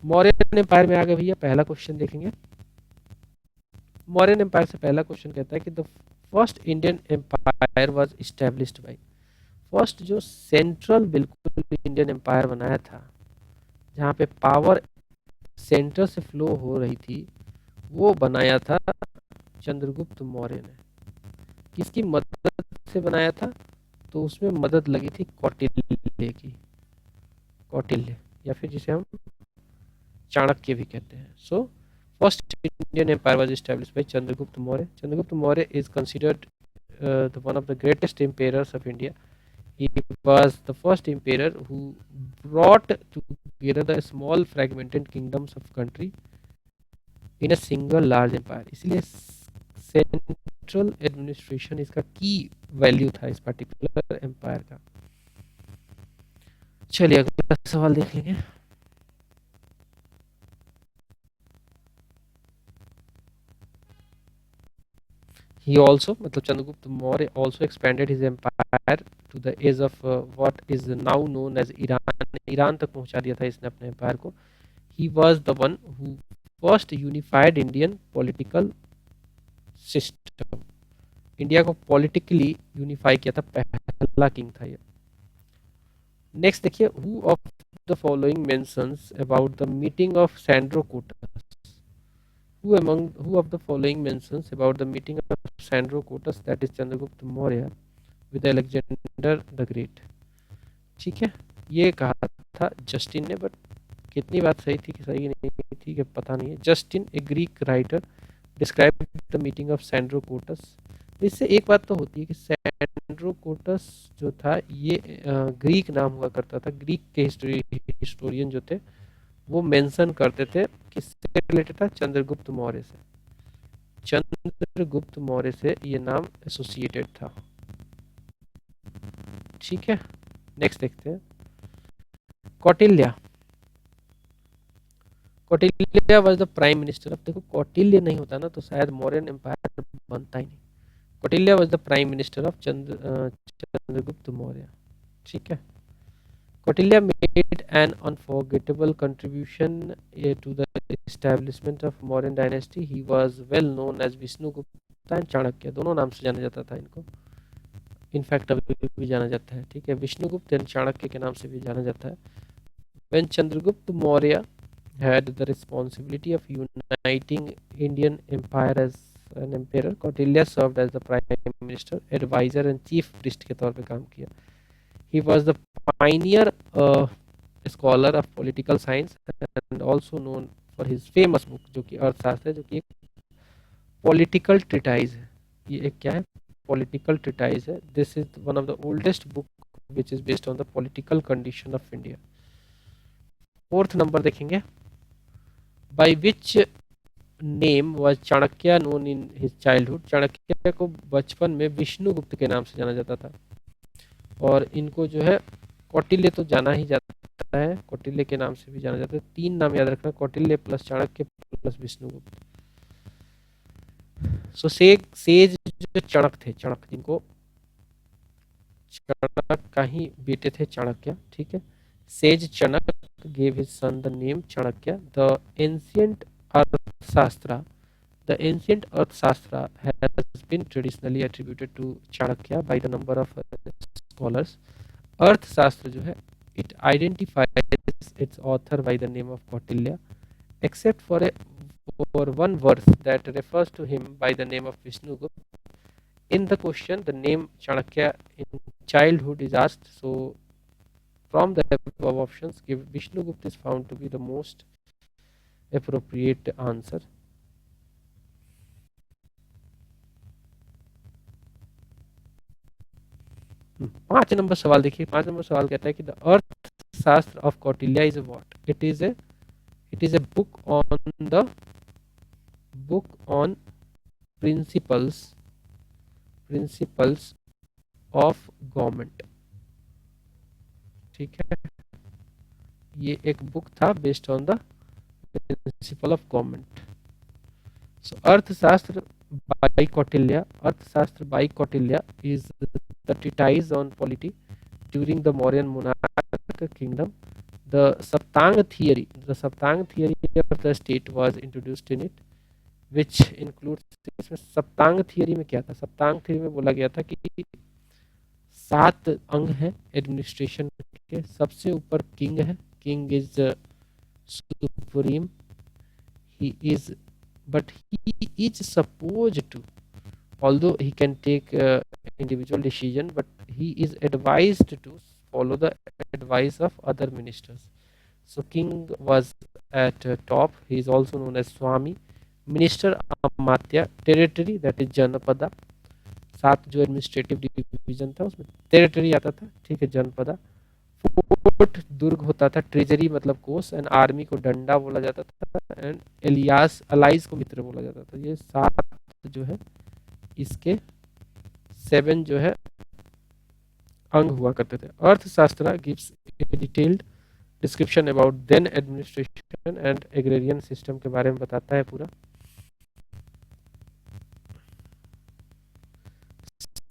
मौर्यन एम्पायर में आ गए भैया। पहला क्वेश्चन देखेंगे। मौर्यन एम्पायर से पहला क्वेश्चन कहता है कि the first Indian empire was established by. First जो सेंट्रल बिल्कुल इंडियन एम्पायर बनाया था, जहाँ पे पावर सेंटर से फ्लो हो रही थी, वो बनाया था चंद्रगुप्त मौर्य ने। किसकी मदद से बनाया था? तो उसमें मदद लगी थी कौटिल्य की। कौटिल्य या फिर जिसे हम चाणक्य भी कहते हैं। So first Indian empire was established by Chandragupta Maurya. Chandragupta Maurya is considered one of the greatest emperors of India. He was the first emperor who brought together the small fragmented kingdoms of country in a single large empire। इसलिए central administration इसका की value था इस particular empire का। चलिए अगला सवाल देख लेंगे। He also, मतलब Chandragupta Maurya also expanded his empire to the age of what is now known as Iran. Iran तक पहुंचा दिया था इसने अपने एम्पायर को। He was the one who first unified Indian political system। India को पॉलिटिकली यूनिफाई किया था, पहला किंग था ये। नेक्स्ट देखिए, who of the following mentions about the meeting of Sandrocottus. who of the following mentions about the meeting of Sandrocotus, that is Chandragupta Maurya, with Alexander the Great। ठीक है, ये कहा था जस्टिन ने, but कितनी बात सही थी कि सही नहीं थी कि पता नहीं है। Justin A Greek writer describe the meeting of Sandrocottus. इससे एक बात तो होती है कि सैंड्रोकोटस जो था ये ग्रीक नाम हुआ करता था। ग्रीक के हिस्टोरियन जो थे वो मेंशन करते थे, किससे रिलेटेड था? चंद्रगुप्त मौर्य से। चंद्रगुप्त मौर्य से ये नाम एसोसिएटेड था। ठीक है, नेक्स्ट देखते हैं। Kautilya. Kautilya was the prime minister. अब देखो कौटिल्य नहीं होता ना तो शायद मौर्यन एम्पायर बनता ही नहीं। Kautilya was the prime minister of Chandragupta Maurya. ठीक है। Kautilya made an unforgettable contribution to the establishment of Mauryan dynasty. He was well known as Vishnugupta and Chanakya, दोनों नाम से जाना जाता था इनको। इनफैक्ट अभी भी जाना जाता है। ठीक है, विष्णुगुप्त एंड चाणक्य के नाम से भी जाना जाता है। When Chandragupta Maurya had the responsibility of uniting Indian empire as an emperor, Kautilya served as the prime minister, advisor and chief priest के तौर पे काम किया। He was the pioneer scholar of political science and also known for his famous book जो कि अर्थशास्त्र है, जो कि एक पॉलिटिकल ट्रिटाइज है। ये एक क्या है? पॉलिटिकल ट्रिटाइज है। This is one of the oldest book which is based on the political condition of India. Fourth number देखेंगे। By which name was Chanakya known in his childhood. Chanakya को बचपन में विष्णुगुप्त के नाम से जाना जाता था। और इनको जो है कौटिल्य तो जाना ही जाता है, कौटिल्य के नाम से भी जाना जाता है। तीन नाम याद रखना, कौटिल्य प्लस चाणक्य प्लस विष्णुगुप्त। सो सेज जो चाणक्य थे, चाणक्य जिनको चाणक्य का ही बेटे थे चाणक्य। ठीक है, says Chanakya gave his son the name Chanakya. The ancient Arthashastra has been traditionally attributed to Chanakya by the number of scholars. अर्थशास्त्र जो है it identifies its author by the name of Kautilya, except for one verse that refers to him by the name of Vishnugupta. In the question, the name Chanakya in childhood is asked. So, from the above options, Vishnugupta is found to be the most appropriate answer. पांच number सवाल देखिए। पांच number सवाल कहता है कि the Arthashastra of Kautilya is what? It is a book on principles of government. ठीक है, ये एक बुक था based on the principle of government. So Arthashastra by Kautilya is the treatise on polity during the Mauryan monarch kingdom. The Saptang theory of the state was introduced in it, which includes, इसमें सप्तांग theory में क्या था? सप्तांग theory में बोला गया था कि 7 अंग हैं एडमिनिस्ट्रेशन के। सबसे ऊपर किंग है, king is supreme, he is supposed to, although he can take individual decision, but he is advised to follow the advice of other ministers. So king was at top. He is also known as Swami. Minister Amatya, territory that is Janapada। 7 जो administrative division था उसमें territory आता था। ठीक है, जनपदा। Fort दुर्ग होता था, treasury मतलब कोष, एंड आर्मी को डंडा बोला जाता था, एंड अलाइज को मित्र बोला जाता था। ये 7 जो है इसके 7 जो है अंग हुआ करते थे। Arthashastra gives a detailed description about then administration and agrarian system के बारे में बताता है पूरा।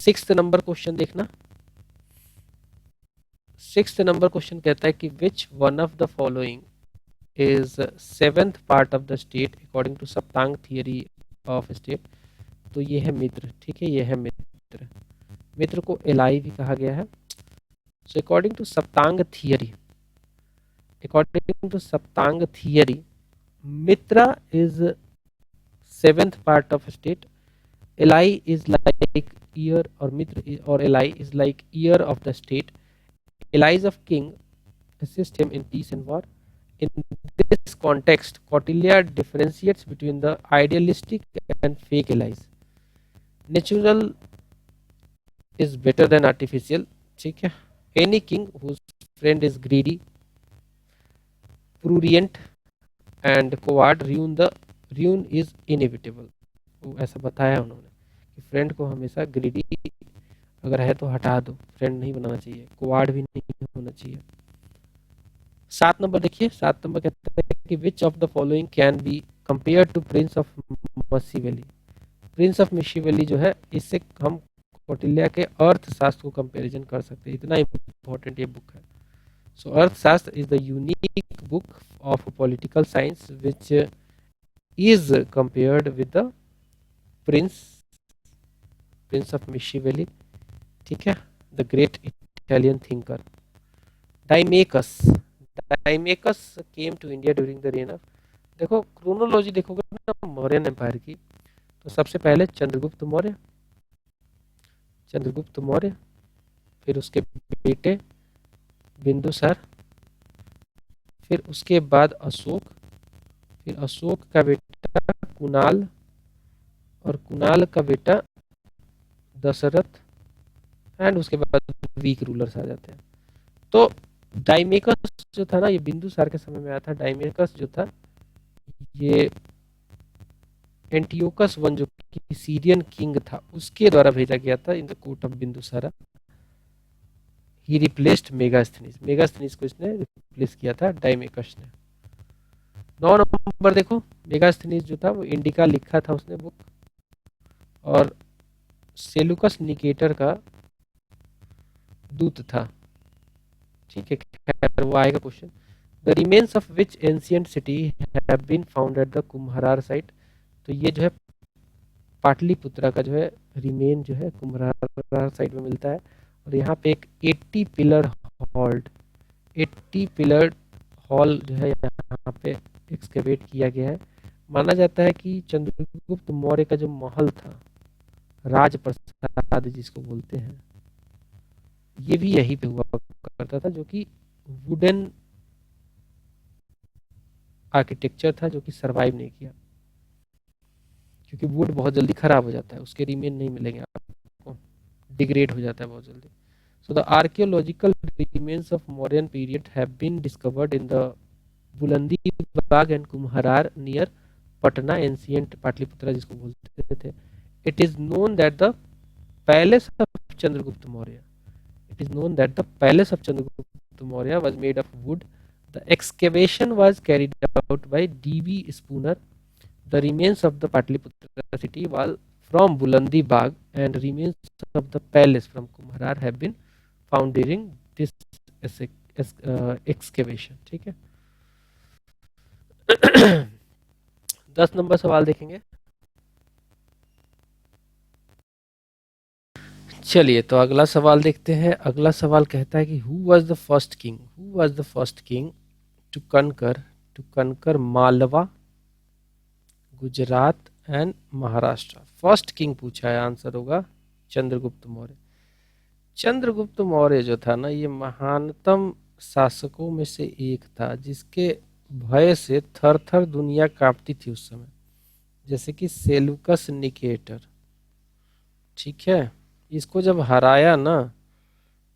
6th नंबर क्वेश्चन देखना। 6th नंबर क्वेश्चन कहता है कि which one of the following is 7th part of the state according to Saptanga theory of state. तो ये है मित्र। ठीक है, ये है मित्र। मित्र को एलाई भी कहा गया है। So according to Saptanga theory Mitra is 7th part of state. Ally is like ear, और मित्र और ally is like ear of the state. Allies of king assist him in peace and war. In this context, Kautilya differentiates between the idealistic and fake allies. Natural is better than artificial. ठीक है. Any king whose friend is greedy, prurient and coward, ruin is inevitable. वो ऐसा बताया उन्होंने कि friend को हमेशा greedy अगर है तो हटा दो, फ्रेंड नहीं बनाना चाहिए, कोवार्ड भी नहीं होना चाहिए. 7 नंबर देखिए. 7 नंबर कहता है कि which of the following can be compare to prince of Machiavelli. Prince of Machiavelli जो है, इससे हम कौटिल्य के अर्थशास्त्र को कंपैरिजन कर सकते हैं. इतना इंपॉर्टेंट ये बुक है. So Arthashastra is the unique book of political science which is compared with the prince of Machiavelli. ठीक है. The great Italian thinker Deimachus. Deimachus came to India during the reign of, देखो chronology देखोगे ना Mauryan empire की, तो सबसे पहले चंद्रगुप्त मौर्य, फिर उसके बेटे बिंदुसार, फिर उसके बाद अशोक, फिर अशोक का बेटा कुणाल, और कुणाल का बेटा दशरथ, एंड उसके बाद वीक रूलर्स आ जाते हैं. तो डाइमेकस जो था ना, ये बिंदुसार के समय में आया था. डाइमेकस जो था ये एंटियोकस वन जो कि सीरियन किंग था उसके द्वारा भेजा गया था इन the court of Bindusara. He replaced Megasthenes. Megasthenes को इसने रिप्लेस किया था डाइमेकस ने. 9 नंबर देखो. मेगास्थनीज जो था वो इंडिका लिखा था उसने बुक, और सेलुकस निकेटर का दूत था. ठीक है, खैर वो आएगा question. The remains of which ancient city have been found at the Kumhrar site. तो ये जो है पाटलिपुत्रा का जो है रिमेन जो है कुम्हरार साइट में मिलता है. और यहाँ पे एक 80 पिलर हॉल जो है यहाँ पे एक्सकेवेट किया गया है. माना जाता है कि चंद्रगुप्त मौर्य का जो महल था, राजप्रसाद जिसको बोलते हैं, ये भी यहीं पे हुआ करता था, जो कि वुडन आर्किटेक्चर था जो कि सरवाइव नहीं किया, क्योंकि वुड बहुत जल्दी खराब हो जाता है, उसके रिमेन नहीं मिलेंगे आपको, डिग्रेड हो जाता है बहुत जल्दी. So the archaeological remains of Mauryan period have been discovered in the Bulandi Bagh and Kumhrar near Patna, ancient Pataliputra जिसको बोलते थे. It is known that the palace of Chandragupta Maurya was made of wood. The excavation was carried out by D.B. Spooner. The remains of the Patliputra city was from Bulandi Bagh, and remains of the palace from Kumharar have been found during this excavation. ठीक है. 10 number सवाल देखेंगे. चलिए तो अगला सवाल देखते हैं. अगला सवाल कहता है कि who was the first king to conquer Malwa, Gujarat and Maharashtra. First king पूछा है, आंसर होगा चंद्रगुप्त मौर्य. चंद्रगुप्त मौर्य जो था ना, ये महानतम शासकों में से एक था जिसके भय से थर थर दुनिया कांपती थी उस समय, जैसे कि सेलुकस निकेटर. ठीक है. इसको जब हराया ना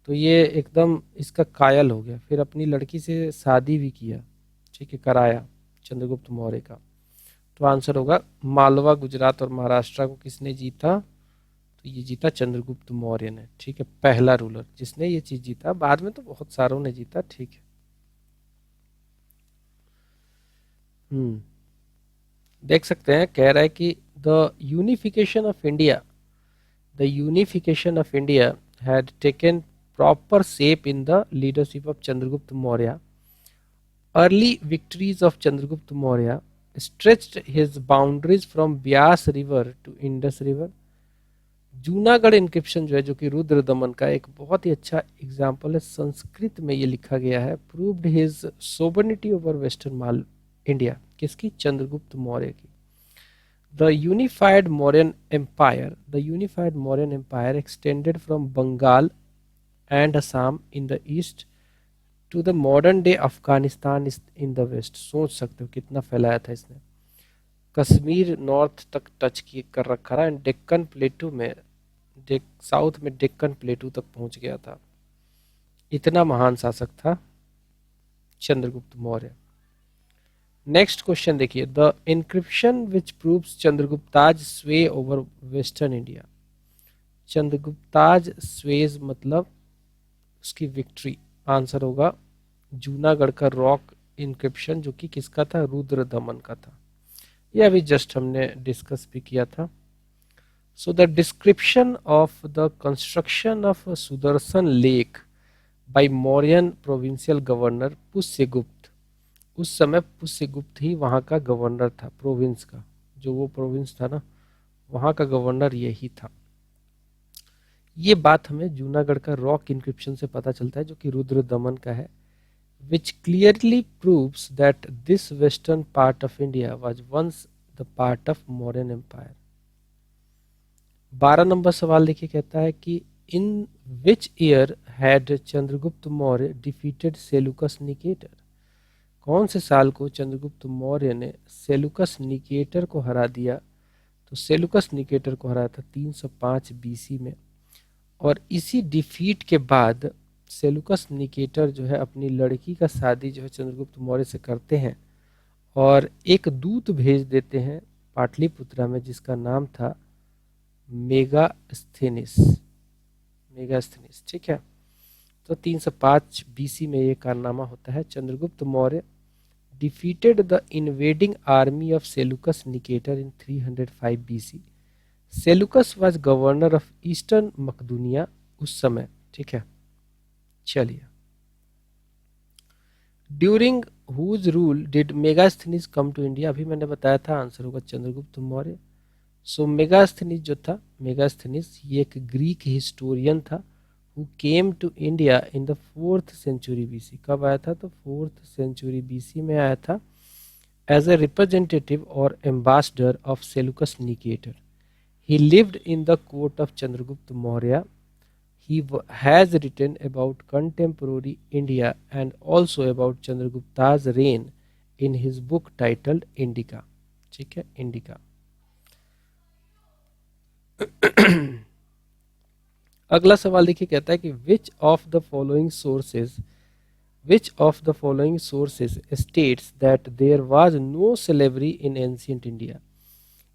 तो ये एकदम इसका कायल हो गया, फिर अपनी लड़की से शादी भी किया. ठीक है, कराया चंद्रगुप्त मौर्य का. तो आंसर होगा मालवा, गुजरात और महाराष्ट्र को किसने जीता? तो ये जीता चंद्रगुप्त मौर्य ने. ठीक है, पहला रूलर जिसने ये चीज जीता. बाद में तो बहुत सारों ने जीता. ठीक है. देख सकते हैं, कह रहा है कि the unification of India had taken proper shape in the leadership of Chandragupta Maurya. Early victories of Chandragupta Maurya stretched his boundaries from Byas River to Indus River. Junagadh encryption जो है, जो कि रुद्र दमन का एक बहुत ही अच्छा एग्जाम्पल है, संस्कृत में ये लिखा गया है. Proved his sovereignty over western India. किसकी? चंद्रगुप्त मौर्य की. The unified Mauryan Empire extended from Bengal and Assam in the east to the modern day Afghanistan in the west. सोच सकते हो कितना फैलाया था इसने। कश्मीर नॉर्थ तक टच कर रखा था, एंड डेक्कन प्लेटू में साउथ में डेक्कन प्लेटू तक पहुंच गया था। इतना महान शासक था चंद्रगुप्त मौर्य। नेक्स्ट क्वेश्चन देखिए, द इंक्रिप्शन विच प्रूव्स चंद्रगुप्ताज स्वे ओवर वेस्टर्न इंडिया। चंद्रगुप्ताज स्वेज मतलब उसकी विक्ट्री। आंसर होगा जूनागढ़ का रॉक इंक्रिप्शन, जो कि किसका था, रुद्र दमन का था। यह अभी जस्ट हमने डिस्कस भी किया था। So the description of the construction of Sudarshan lake bye Mauryan provincial governor Pushyagupta. उस समय पुष्यगुप्त ही वहाँ का गवर्नर था, प्रोविंस का, जो वो प्रोविंस था ना, वहाँ का गवर्नर यही था। ये बात हमें जूनागढ़ का रॉक इंक्रिप्शन से पता चलता है, जो कि रुद्र दमन का है, which clearly proves that this western part of India was once the part of Mauryan Empire। 12 number सवाल देखिए, कहता है कि in which year had Chandragupta Maurya defeated Seleucus Nicator. कौन से साल को चंद्रगुप्त मौर्य ने सेलुकस निकेटर को हरा दिया? तो सेलुकस निकेटर को हराया था 305 बीसी में। और इसी डिफीट के बाद सेलुकस निकेटर जो है अपनी लड़की का शादी जो है चंद्रगुप्त मौर्य से करते हैं, और एक दूत भेज देते हैं पाटलिपुत्रा में, जिसका नाम था मेगास्थेनिस। मेगास्थेनिस, ठीक है। तो 305 बीसी में ये कारनामा होता है। Chandragupta Maurya defeated the invading army of Seleucus Nicator in 305 BC. Seleucus was governor of eastern मकदूनिया उस समय, ठीक है। चलिए, during whose rule did Megasthenes come to India. अभी मैंने बताया था, आंसर होगा चंद्रगुप्त मौर्य। सो मेगास्थनीज जो था, मेगास्थनीज ये एक ग्रीक हिस्टोरियन था who came to India in the 4th century BC. कब आया था? तो 4th सेंचुरी बीसी में आया था एज ए रिप्रेजेंटेटिव और ambassador of Seleucus Nicator. He lived in the court of Chandragupta Maurya. He has written about contemporary India and also about Chandragupta's reign in his book titled Indica। ठीक है, Indica। अगला सवाल देखिए, कहता है कि which of the following sources states that there was no slavery in ancient India।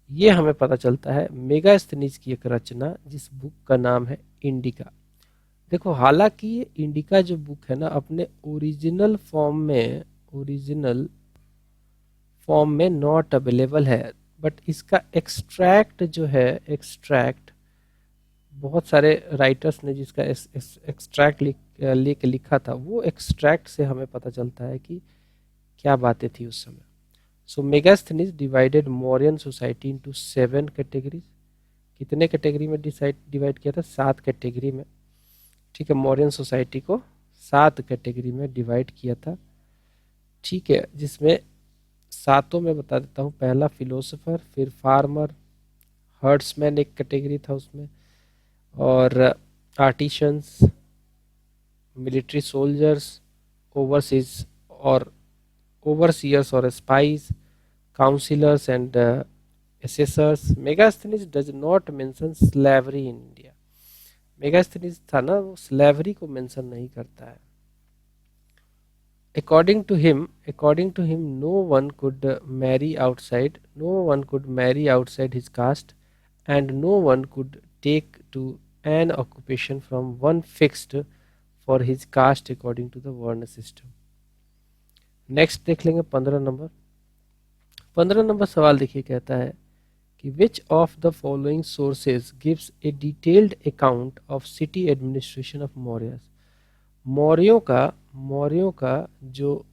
ये हमें पता चलता है मेगास्थनीज की एक रचना, जिस बुक का नाम है इंडिका। देखो, हालांकि ये इंडिका जो बुक है ना, अपने ओरिजिनल फॉर्म में नॉट अवेलेबल है, बट इसका एक्सट्रैक्ट जो है, एक्सट्रैक्ट बहुत सारे राइटर्स ने जिसका एक्सट्रैक्ट लेके लिखा था, वो एक्सट्रैक्ट से हमें पता चलता है कि क्या बातें थी उस समय। So Megasthenes divided Mauryan society into 7 categories. कितने कैटेगरी में डिवाइड किया था? 7 कैटेगरी में, ठीक है। मौर्यन सोसाइटी को 7 कैटेगरी में डिवाइड किया था, ठीक है, जिसमें 7 में बता देता हूँ। पहला फिलोसोफर, फिर फार्मर, हर्ड्समैन एक कैटेगरी था उसमें, और आर्टिशंस, मिलिट्री सोल्जर्स, ओवरसीयर्स और spice, councillors and assessors। Megasthenes does not mention slavery in India. Megasthenes था ना, वो स्लेवरी को मेंशन नहीं करता है। According to him, no one could marry outside his caste, and no one could take to an occupation from one fixed for his caste according to the Varna system। Next देख लेंगे 15 number सवाल देखिए, कहता है कि which of the following sources gives a detailed account of city administration of Mauryas. मौर्यों का जो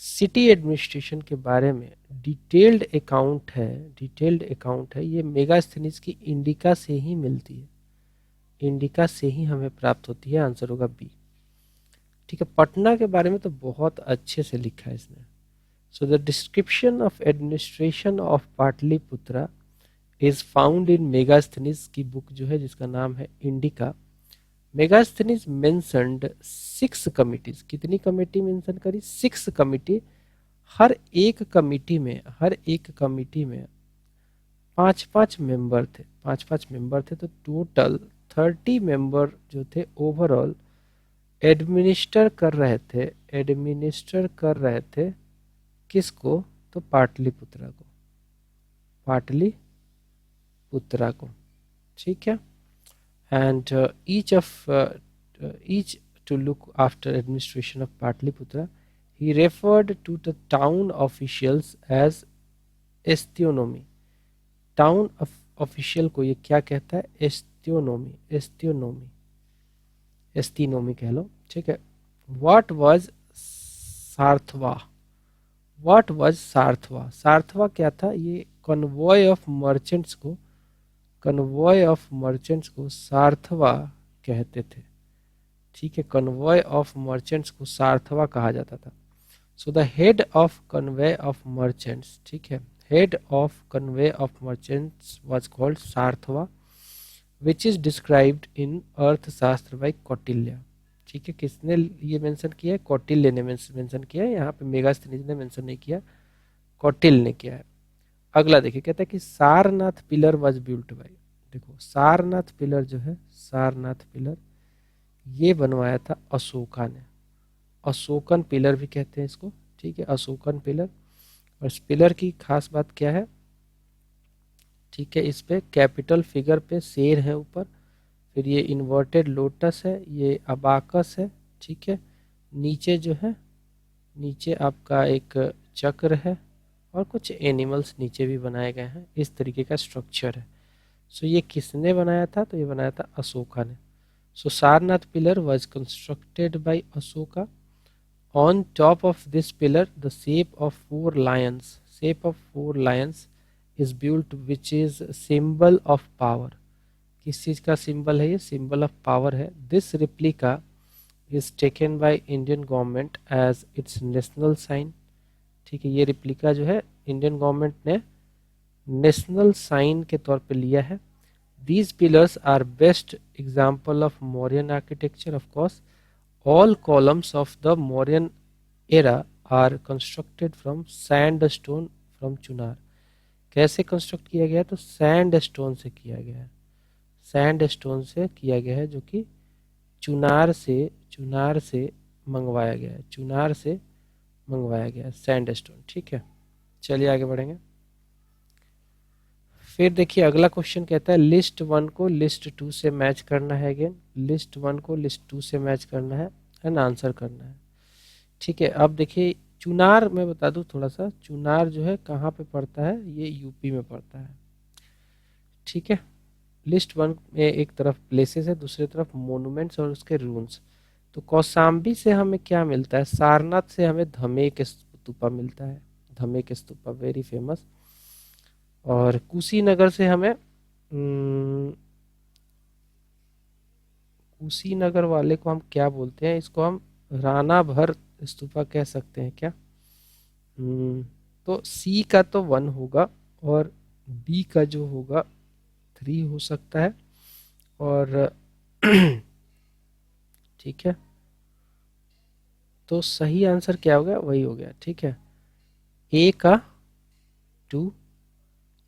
सिटी एडमिनिस्ट्रेशन के बारे में डिटेल्ड अकाउंट है, ये मेगास्थनीज की इंडिका से ही मिलती है, इंडिका से ही हमें प्राप्त होती है। आंसर होगा बी, ठीक है। पटना के बारे में तो बहुत अच्छे से लिखा है इसने। So the description of administration of Pataliputra is found in Megasthenes की बुक जो है, जिसका नाम है इंडिका। मेगास्थनीज मेंशनड 6 कमिटीज, कितनी कमेटी मेंशन करी? 6 कमिटी। हर एक कमिटी में 5 5 मेंबर थे, तो टोटल 30 मेंबर जो थे ओवरऑल एडमिनिस्टर कर रहे थे किसको? तो पाटलिपुत्रा को, ठीक है। And each to look after administration of Patliputra, he referred to the town officials as astynomoi. Town official को ये क्या कहता है? एस्टिनोमी कह लो, ठीक है। What was सार्थवा? सार्थवा क्या था? ये कन्वॉय ऑफ मर्चेंट्स को सार्थवा कहते थे, ठीक है। कन्वॉय ऑफ मर्चेंट्स को सार्थवा कहा जाता था। So the head of convoy of merchants, ठीक है, head of convoy of merchants was called Sarthava, which is described in Arthashastra by Kautilya, ठीक है। किसने ये मेंशन किया है? कौटिल्य ने मेंशन किया है, यहाँ पे मेगास्थनीज ने मेंशन नहीं किया, कौटिल्य ने किया है। अगला देखिए, कहता है कि Sarnath pillar was built by, देखो सारनाथ पिलर जो है, सारनाथ पिलर ये बनवाया था अशोका ने। अशोकन पिलर भी कहते हैं इसको, ठीक है, अशोकन पिलर। और इस पिलर की खास बात क्या है? ठीक है, इस पे कैपिटल फिगर पे शेर है ऊपर, फिर ये इन्वर्टेड लोटस है, ये अबाकस है, ठीक है। नीचे जो है, नीचे आपका एक चक्र है और कुछ एनिमल्स नीचे भी बनाए गए हैं, इस तरीके का स्ट्रक्चर है। सो ये किसने बनाया था? तो ये बनाया था अशोका ने। So Sarnath pillar was constructed by Ashoka. On top of this pillar, the shape of four lions is built, which is symbol of power. किस चीज का सिंबल है? ये सिंबल ऑफ पावर है। This replica is taken by Indian government as its national sign, ठीक है। ये replica जो है इंडियन गवर्नमेंट ने नेशनल साइन के तौर पे लिया है। These pillars are best example of Mauryan architecture. Of course all columns of the Mauryan era are constructed from sandstone from Chunar. कैसे कंस्ट्रक्ट किया गया है? तो सैंडस्टोन से किया गया है, सैंडस्टोन से किया गया है, जो कि चुनार से मंगवाया गया है, चुनार से मंगवाया गया है सैंडस्टोन, ठीक है। चलिए आगे बढ़ेंगे। फिर देखिए अगला क्वेश्चन कहता है लिस्ट 1 को लिस्ट 2 से मैच करना है। अगेन लिस्ट 1 को लिस्ट 2 से मैच करना है एंड आंसर करना है, ठीक है। अब देखिए चुनार, मैं बता दूं थोड़ा सा, चुनार जो है कहाँ पे पड़ता है? ये यूपी में पड़ता है, ठीक है। लिस्ट 1 में एक तरफ प्लेसेस है, दूसरी तरफ मोनूमेंट्स और उसके रून्स। तो कौसाम्बी से हमें क्या मिलता है? सारनाथ से हमें धमेक स्तूपा मिलता है, धमेक स्तूपा वेरी फेमस। और कुशीनगर से हमें कुशीनगर वाले को हम क्या बोलते हैं? इसको हम राणा भर स्तूपा कह सकते हैं क्या? तो सी का तो 1 होगा और बी का जो होगा 3 हो सकता है, और ठीक है, तो सही आंसर क्या हो गया? वही हो गया, ठीक है, ए का 2।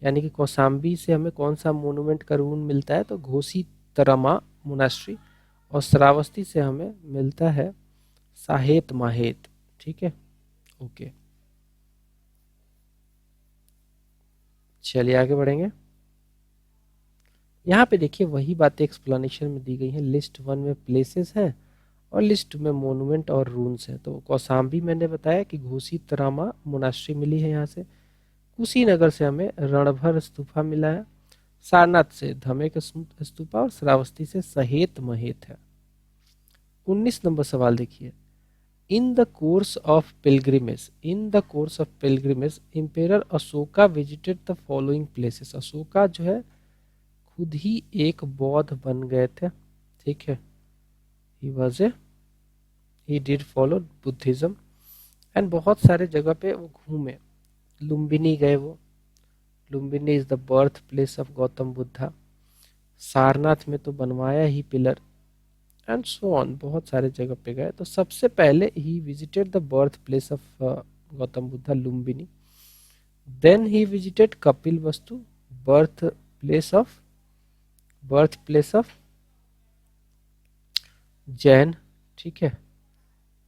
यानी कि कौसाम्बी से हमें कौन सा मोनूमेंट का रून मिलता है? तो घोसी तरमा मोनास्ट्री। और श्रावस्ती से हमें मिलता है साहेत माहेत, ठीक है, ओके। चलिए आगे बढ़ेंगे। यहाँ पे देखिए वही बातें एक्सप्लेनेशन में दी गई हैं। लिस्ट 1 में प्लेसेस हैं और लिस्ट 2 में मोनूमेंट और रून्स हैं। तो कौसाम्बी मैंने बताया कि घोसी तरामा मोनास्ट्री मिली है यहाँ से, कुशीनगर से हमें रणभर स्तूपा मिला है, सारनाथ से धमेक स्तूपा और श्रावस्ती से सहेत महेत है। 19 नंबर सवाल देखिए, in the course of pilgrimage emperor Ashoka visited the following places. Ashoka जो है खुद ही एक बौद्ध बन गए थे, ठीक है, he did follow Buddhism and बहुत सारे जगह पे वो घूमे। लुम्बिनी गए वो, Lumbini is the birth place of Gautam Buddha. Sarnath में तो बनवाया ही पिलर, एंड सो ऑन, बहुत सारे जगह पे गए। तो सबसे पहले he visited the birth place of Gautam Buddha, Lumbini. Then he visited Kapilvastu, birth place of birth place of Jain, ठीक है,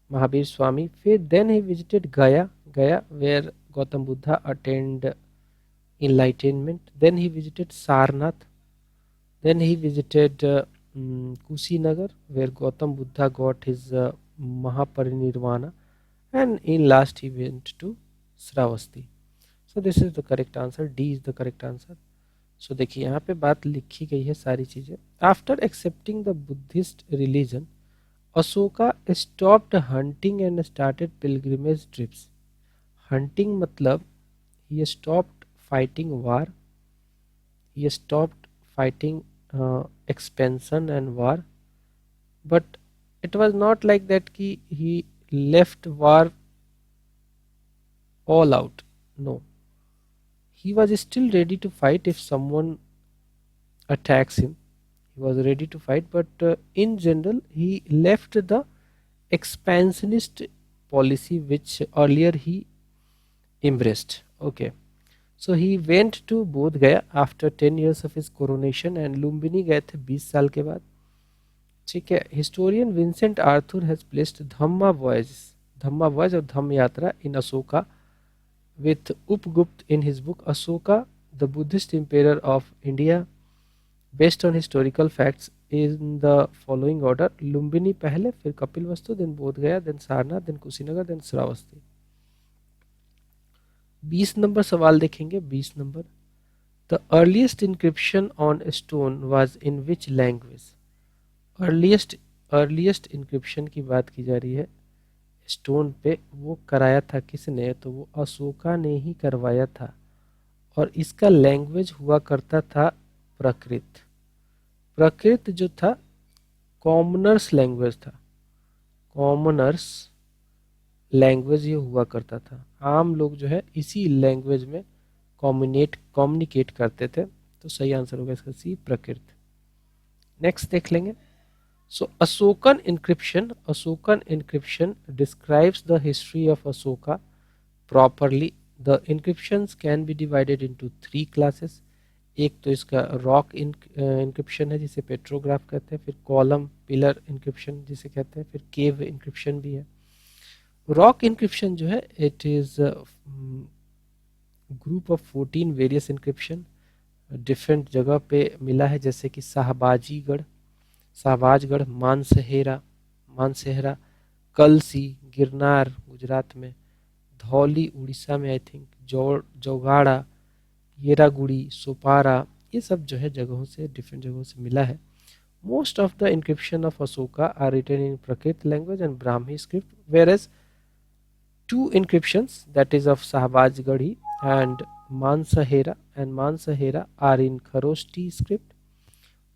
महावीर स्वामी। फिर देन ही विजिटेड गया, गया where Gautam Buddha attend enlightenment. Then he visited Sarnath. Then he visited Kushinagar, where Gautam Buddha got his Mahaparinirvana. And in last he went to Sravasti. So this is the correct answer. D is the correct answer. So देखिए यहाँ पे बात लिखी गई है सारी चीज़ें। After accepting the Buddhist religion, Ashoka stopped hunting and started pilgrimage trips. Hunting मतलब he stopped fighting war, he stopped fighting expansion and war, but it was not like that कि he left war all out. No, he was still ready to fight if someone attacks him. He was ready to fight, but in general he left the expansionist policy which earlier he embraced. Okay. So he went to बोध गया after 10 years of his coronation and Lumbini गए थे 20 साल के बाद, ठीक है। Historian Vincent Arthur has placed Dhamma voyage और धम्म यात्रा इन Ashoka with Upgupta in his book Ashoka, the Buddhist emperor of India, based on historical facts in the following order: Lumbini पहले, फिर Kapilvastu, then Bodh Gaya, then Sarnath, then Kushinagar, then Shravasti. 20 number सवाल देखेंगे। 20 number, the earliest encryption on stone was in which language. Earliest encryption की बात की जा रही है स्टोन पे, वो कराया था किसने, तो वो अशोका ने ही करवाया था। और इसका लैंग्वेज हुआ करता था प्रकृत। प्रकृत जो था कॉमनर्स लैंग्वेज था, कॉमनर्स लैंग्वेज ये हुआ करता था। आम लोग जो है इसी लैंग्वेज में कम्युनिकेट करते थे। तो सही आंसर होगा इसका सी, प्रकृत। नेक्स्ट देख लेंगे। So Ashokan encryption describes the history of Ashoka properly. The encryptions can be divided into 3 classes. एक तो इसका रॉक इंक्रिप्शन है जिसे पेट्रोग्राफ कहते हैं, फिर कॉलम पिलर इंक्रिप्शन जिसे कहते हैं, फिर केव इंक्रिप्शन भी है। रॉक इंक्रिप्शन जो है it is group of 14 various encryption different जगह पे मिला है, जैसे कि शाहबाजगढ़, मानसेहरा, कलसी, गिरनार गुजरात में, धौली उड़ीसा में, आई थिंक जौगाड़ा, येरागुड़ी, सोपारा, ये सब जो है जगहों से, डिफरेंट जगहों से मिला है। Most of the encryption of Ashoka are written in Prakrit language and Brahmi script, whereas as 2 encryptions, that is of Shahbazgari and Mansehra are in Kharoshti script.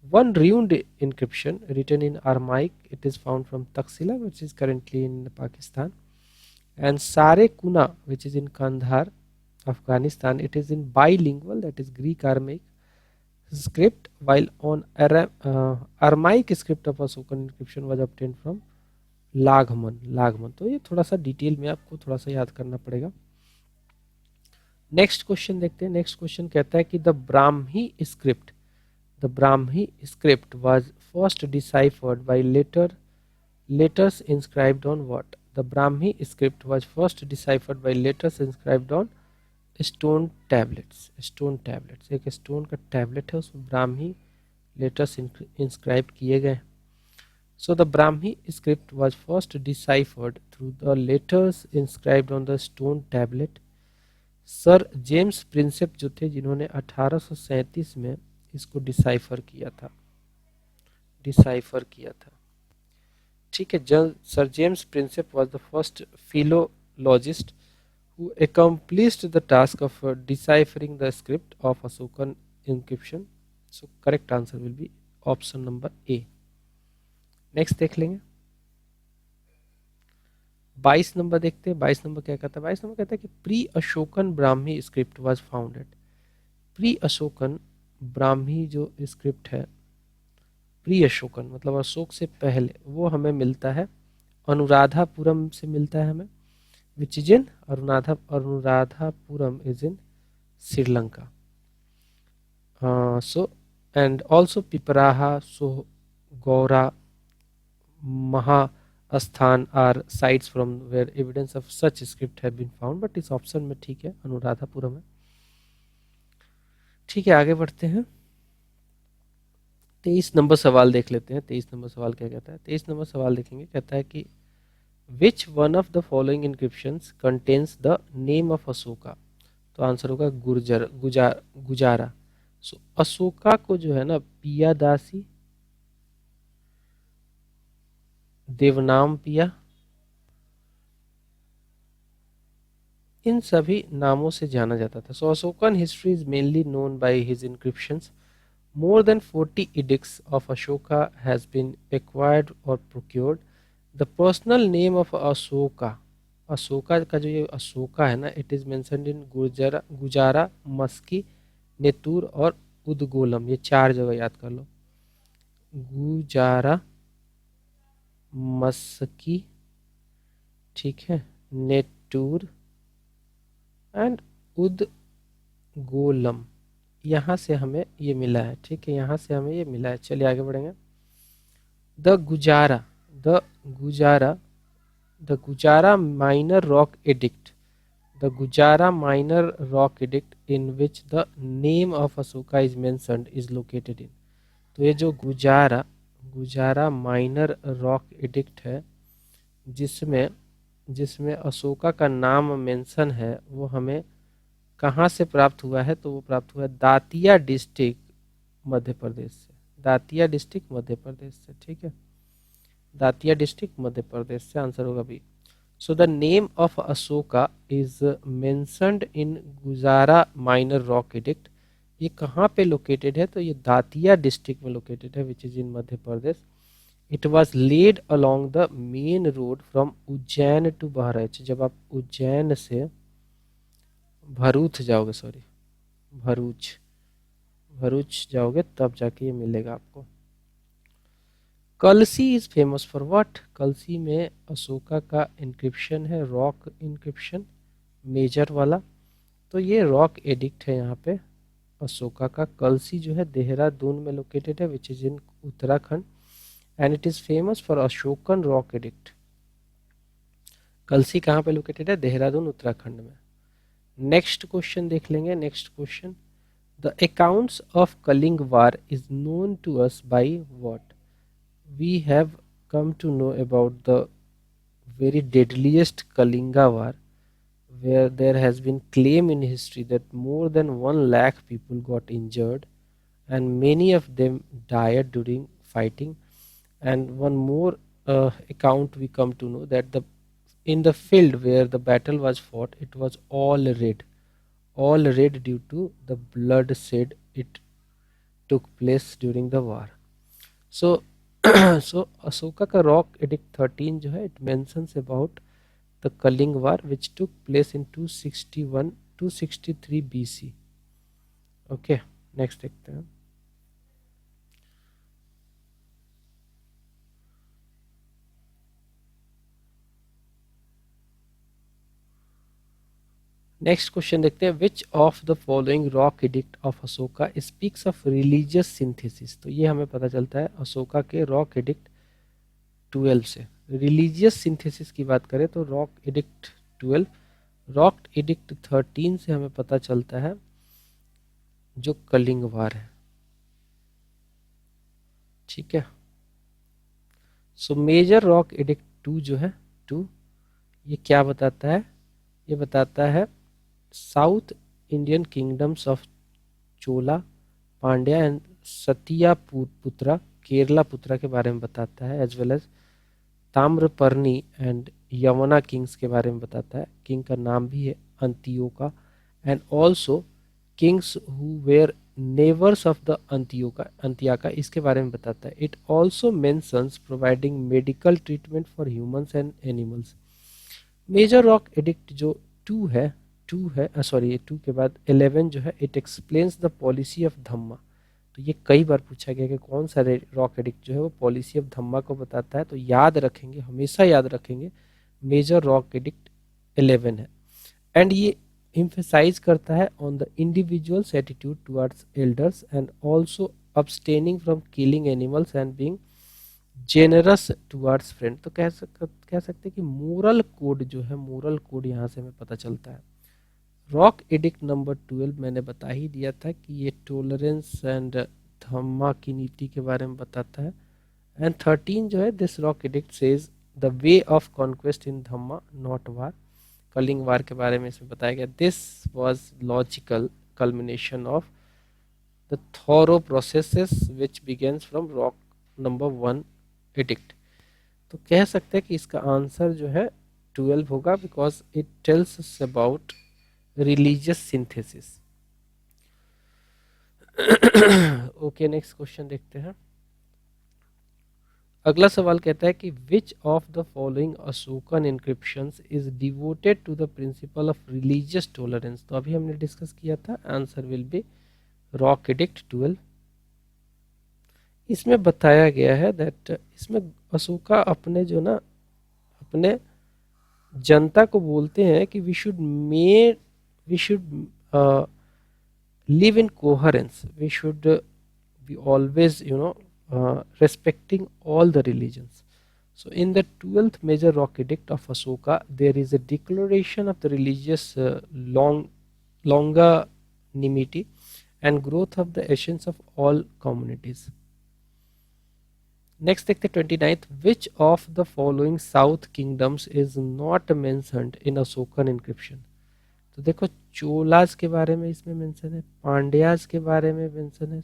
One runed encryption written in Aramaic, it is found from Taxila, which is currently in Pakistan, and Sare Kuna, which is in Kandahar, Afghanistan. It is in bilingual, that is Greek Aramaic script, while on Aramaic script of Ashokan encryption was obtained from लाघमन। तो ये थोड़ा सा detail में आपको थोड़ा सा याद करना पड़ेगा। नेक्स्ट क्वेश्चन देखते हैं। नेक्स्ट क्वेश्चन कहता है कि the Brahmi script was first deciphered by letters inscribed on what. The Brahmi script was first deciphered by letters inscribed on stone tablets. एक स्टोन का टैबलेट है, उसमें ब्राह्मी लेटर्स इंस्क्राइब किए गए। So the Brahmi script was first deciphered through the letters inscribed on the stone tablet. Sir James Prinsep जो थे, जिन्होंने 1837 में इसको डिसाइफर किया था, ठीक है। Sir James Prinsep was the first philologist who accomplished the task of deciphering the script of Ashokan encryption. So correct answer will be option number A. Next देख लेंगे। 22 नंबर देखते हैं। 22 नंबर क्या कहता है? 22 नंबर कहता है कि pre Ashokan Brahmi script was founded. Pre Ashokan Brahmi जो स्क्रिप्ट है प्री अशोकन मतलब अशोक से पहले, वो हमें मिलता है अनुराधापुरम से मिलता है हमें, which is in Anuradhapuram is in Sri Lanka. So and also Piparaha, so Gaura, Mahasthan are sites from where evidence of such script have been found, but इस ऑप्शन में ठीक है अनुराधापुरम है. ठीक है, आगे बढ़ते हैं. 23 नंबर सवाल देख लेते हैं. 23 नंबर सवाल क्या कहता है? 23 नंबर सवाल देखेंगे, कहता है कि which one of the following inscriptions contains the name of Ashoka. तो आंसर होगा गुजारा. सो अशोका को जो है ना पियादासी, देवनाम पिया, इन सभी नामों से जाना जाता था. So Ashokan history is mainly known by his inscriptions. More than 40 edicts of Ashoka has been acquired or procured. The personal name of Ashoka, Ashoka का जो ये अशोका है ना, इट इज मेंशन्ड इन गुजारा, मस्की, नेतुर और उदगोलम. ये 4 जगह याद कर लो. गुजारा, मस्की, ठीक है, नेतुर एंड उदगोलम. यहाँ से हमें ये मिला है. ठीक है, यहाँ से हमें ये मिला है. चलिए आगे बढ़ेंगे. द गुजारा द गुजारा द गुजारा माइनर रॉक एडिक्ट द गुजारा minor rock edict in which the name of Ashoka is mentioned is located इन. तो ये जो गुजारा गुजारा माइनर रॉक एडिक्ट है, जिसमें जिसमें अशोका का नाम मेंशन है, वो हमें कहाँ से प्राप्त हुआ है? तो वो प्राप्त हुआ है दातिया डिस्ट्रिक्ट मध्य प्रदेश से. दातिया डिस्ट्रिक्ट मध्य प्रदेश से. ठीक है, दातिया डिस्ट्रिक्ट मध्य प्रदेश से. आंसर होगा B. So the name of Ashoka is mentioned in Gujarra minor rock edict. ये कहाँ पे लोकेटेड है? तो ये दातिया डिस्ट्रिक्ट में लोकेटेड है, which is in Madhya Pradesh. It was laid along the main road from Ujjain to Bahraich. जब आप उज्जैन से भरूच जाओगे, सॉरी भरूच भरूच जाओगे तब जाके ये मिलेगा आपको. कलसी इज फेमस फॉर व्हाट? कलसी में अशोका का इंक्रिप्शन है, रॉक इंक्रिप्शन मेजर वाला. तो ये रॉक एडिक्ट है यहाँ पे अशोका का. कलसी जो है देहरादून में लोकेटेड है, which is in Uttarakhand, and it is famous for Ashokan rock edict. Kalsi कहाँ पे लोकेटेड है? देहरादून उत्तराखंड में. नेक्स्ट क्वेश्चन देख लेंगे. Next question, the accounts of Kalinga war is known to us by what? We have come to know about the very deadliest Kalinga war, where there has been claim in history that more than 1 lakh people got injured and many of them died during fighting. And one more account we come to know that the in the field where the battle was fought, it was all red due to the blood shed it took place during the war. So so Ashoka का rock edict 13 जो है, it mentions about the Kalinga war which took place in 263 BC. Okay, next देखते हैं. Next question देखते हैं. Which of the following rock edict of Ashoka speaks of religious synthesis. तो ये हमें पता चलता है अशोका के रॉक एडिक्ट 12 से. रिलीजियस सिंथेसिस की बात करें तो रॉक एडिक्ट 12, रॉक एडिक्ट 13 से हमें पता चलता है जो कलिंग वार है. ठीक है, सो मेजर रॉक एडिक्ट 2 जो है 2, ये क्या बताता है? ये बताता है south Indian kingdoms of Chola, Pandya and Satiya Putra, Kerala Putra के बारे में बताता है, as well as Tamraparni and Yamuna kings के बारे में बताता है. किंग का नाम भी है Antiyoka, and also kings who were neighbours of the Antiyaka, इसके बारे में बताता है. It also mentions providing medical treatment for humans and animals. Major rock edict जो 2 है सॉरी 2 के बाद 11 जो है, it explains the policy of Dhamma. तो ये कई बार पूछा गया कि कौन सा रॉक एडिक्ट जो है वो पॉलिसी ऑफ धम्मा को बताता है, तो याद रखेंगे, हमेशा याद रखेंगे, मेजर रॉक एडिक्ट 11 है। एंड ये emphasize करता है on the individual's attitude towards elders and also abstaining from killing animals and being generous towards friend। तो कह सकते हैं कि मोरल कोड जो है, मोरल कोड यहाँ से हमें पता चलता है। रॉक एडिक्ट नंबर 12 मैंने बता ही दिया था कि ये टॉलरेंस एंड धम्मा की नीति के बारे में बताता है। एंड 13 जो है, this rock edict says the way of conquest in Dhamma not war. Kalinga war के बारे में इसमें बताया गया। This was logical culmination of the thorough processes which begins from rock number 1 edict. तो कह सकते हैं कि इसका आंसर जो है 12 होगा, because it tells us about religious synthesis. Okay, next question देखते हैं। अगला सवाल कहता है कि which of the following Ashokan inscriptions is devoted to the principle of religious tolerance. तो अभी हमने डिस्कस किया था, answer will be rock edict 12। इसमें बताया गया है दैट इसमें अशोका अपने जो ना अपने जनता को बोलते हैं कि we should live in coherence, we should be always respecting all the religions. So in the 12th major rock edict of Ashoka there is a declaration of the religious longanimity and growth of the essence of all communities. Next देखते 29th, which of the following south kingdoms is not mentioned in Ashokan inscription। तो देखो, चोलास के बारे में इसमें mention है, पांड्यास के बारे में मेंशन है,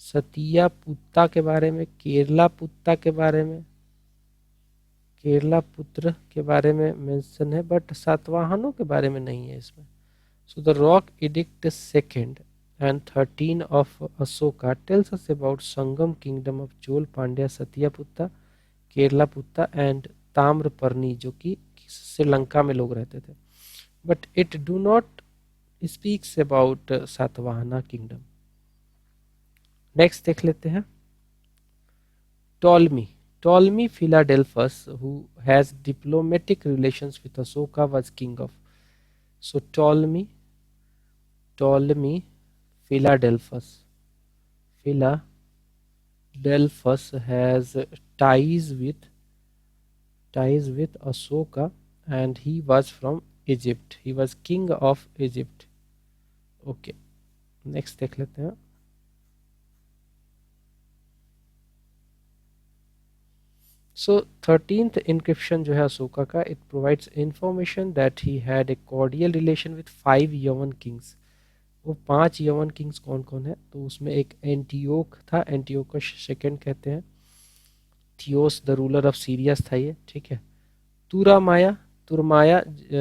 सतिया पुत्ता के बारे में, केरला पुत्ता के बारे में, केरला पुत्र के बारे में मेंशन है, बट सातवाहनों के बारे में नहीं है इसमें। So the rock edict second and 13 of Ashoka tells us about Sangam kingdom of Chol, Pandya, Satyaputta, Keralaputta and Tamraparni, जो कि श्रीलंका में लोग रहते थे, but it do not speaks about Satavahana kingdom. Next देख लेते हैं, Ptolemy Philadelphus who has diplomatic relations with Ashoka was king of. So Ptolemy Philadelphus has ties with Ashoka, and he was from Egypt. He was king of Egypt. Okay, next देख लेते हैं। So 13th inscription जो है अशोका का, it provides information that he had a cordial relation with 5 Yavan kings। वो 5 यवन Kings कौन कौन है, तो उसमें एक एंटियोक था, एंटियोकस सेकंड कहते हैं, theos the ruler of serious था ये, ठीक है। तुरमाया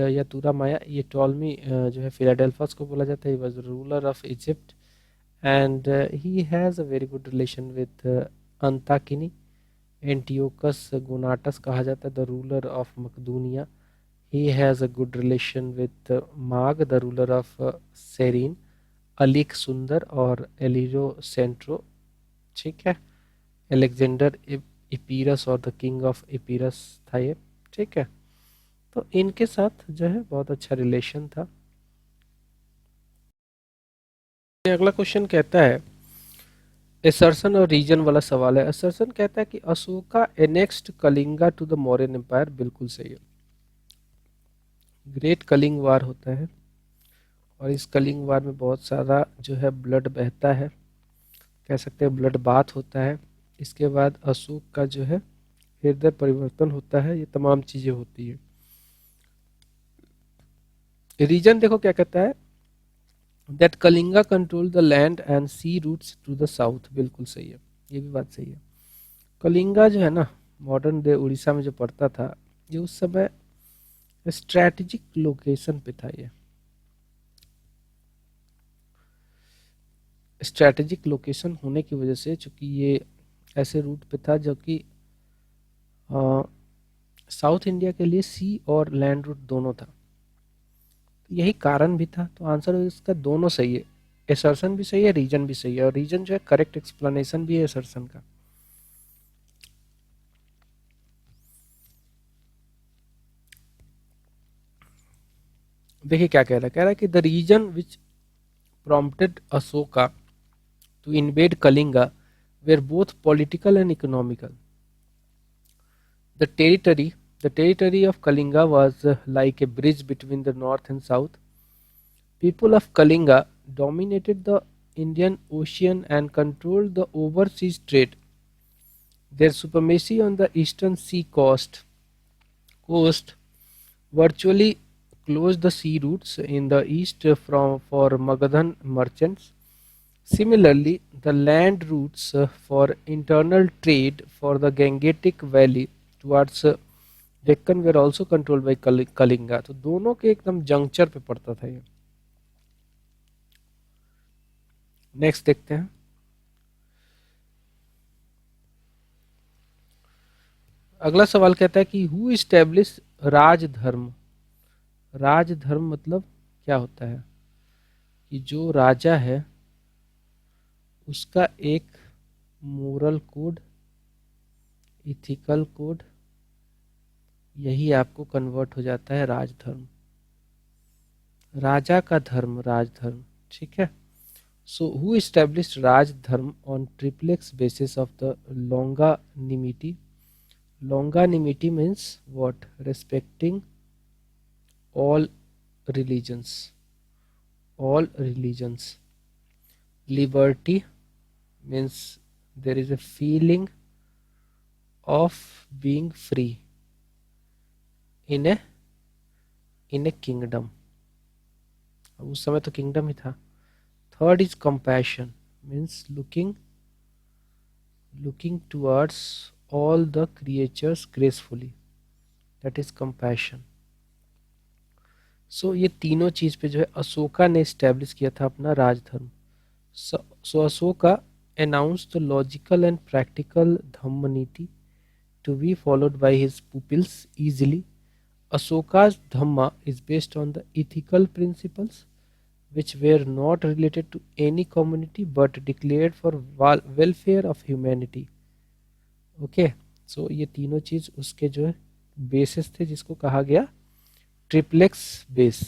या तुरामाया, ये टॉलमी जो है फिलाडेल्फस को बोला जाता है, he was ruler of Egypt and he has a very good relation with अंताकिनी। एंटियोकस गोनाटस कहा जाता है, द रूलर ऑफ मकदूनिया। He has a good relation with Magas, the ruler of Cyrene. अलिक सुंदर और एलिरो सेंट्रो, ठीक है। एलेक्जेंडर इपीरस और द किंग ऑफ इपीरस था ये, ठीक है। तो इनके साथ जो है बहुत अच्छा रिलेशन था। अगला क्वेश्चन कहता है, असर्शन और रीजन वाला सवाल है। असर्शन कहता है कि Ashoka annexed Kalinga to the Mauryan empire. बिल्कुल सही है, ग्रेट कलिंग वार होता है और इस कलिंग वार में बहुत सारा जो है ब्लड बहता है, कह सकते हैं ब्लड बाथ होता है। इसके बाद अशोक का जो है हृदय परिवर्तन होता है, ये तमाम चीज़ें होती है। रीजन देखो क्या कहता है, that Kalinga control the land and sea routes to the south. बिल्कुल सही है, ये भी बात सही है। कलिंगा जो है ना, मॉडर्न डे उड़ीसा में जो पड़ता था, ये उस समय स्ट्रैटेजिक लोकेशन पे था। ये स्ट्रैटेजिक लोकेशन होने की वजह से, चूंकि ये ऐसे रूट पे था जो कि साउथ इंडिया के लिए सी और लैंड रूट दोनों था, तो यही कारण भी था। तो आंसर इसका दोनों सही है, एसर्शन भी सही है, रीजन भी सही है, और रीजन जो है करेक्ट एक्सप्लेनेशन भी है एसर्शन का। देखिए क्या कह रहा है कि the reason which prompted Ashoka to invade Kalinga were both political and economical. The territory the territory of Kalinga was like a bridge between the north and south. People of Kalinga dominated the Indian Ocean and controlled the overseas trade. Their supremacy on the eastern sea coast virtually closed the sea routes in the east for Magadhan merchants. Similarly, the land routes for internal trade for the Gangetic Valley towards Deccan were also controlled by Kalinga. तो दोनों के एकदम juncture पे पड़ता था ये। Next देखते हैं। अगला सवाल कहता है कि हु इस्टेब्लिश राजधर्म। राजधर्म मतलब क्या होता है कि जो राजा है उसका एक मोरल कोड, इथिकल कोड, यही आपको कन्वर्ट हो जाता है राजधर्म। राजा का धर्म राजधर्म, ठीक है। सो हु इस्टेब्लिश्ड राजधर्म on triplex basis of the longanimity. Longanimity means what? Respecting all religions. All religions. Liberty means there is a feeling of being free in a kingdom. उस समय तो किंगडम ही था। Third is compassion means looking towards all the creatures gracefully, that is compassion. सो ये तीनों चीज पे जो है अशोका ने स्टैब्लिश किया था अपना राजधर्म। सो Ashoka announced the logical and practical Dhamma Niti to be followed by his pupils easily. Ashoka's Dhamma is based on the ethical principles which were not related to any community but declared for welfare of humanity. Okay, so ये तीनों चीज उसके जो है basis थे जिसको कहा गया ट्रिप्लेक्स बेस।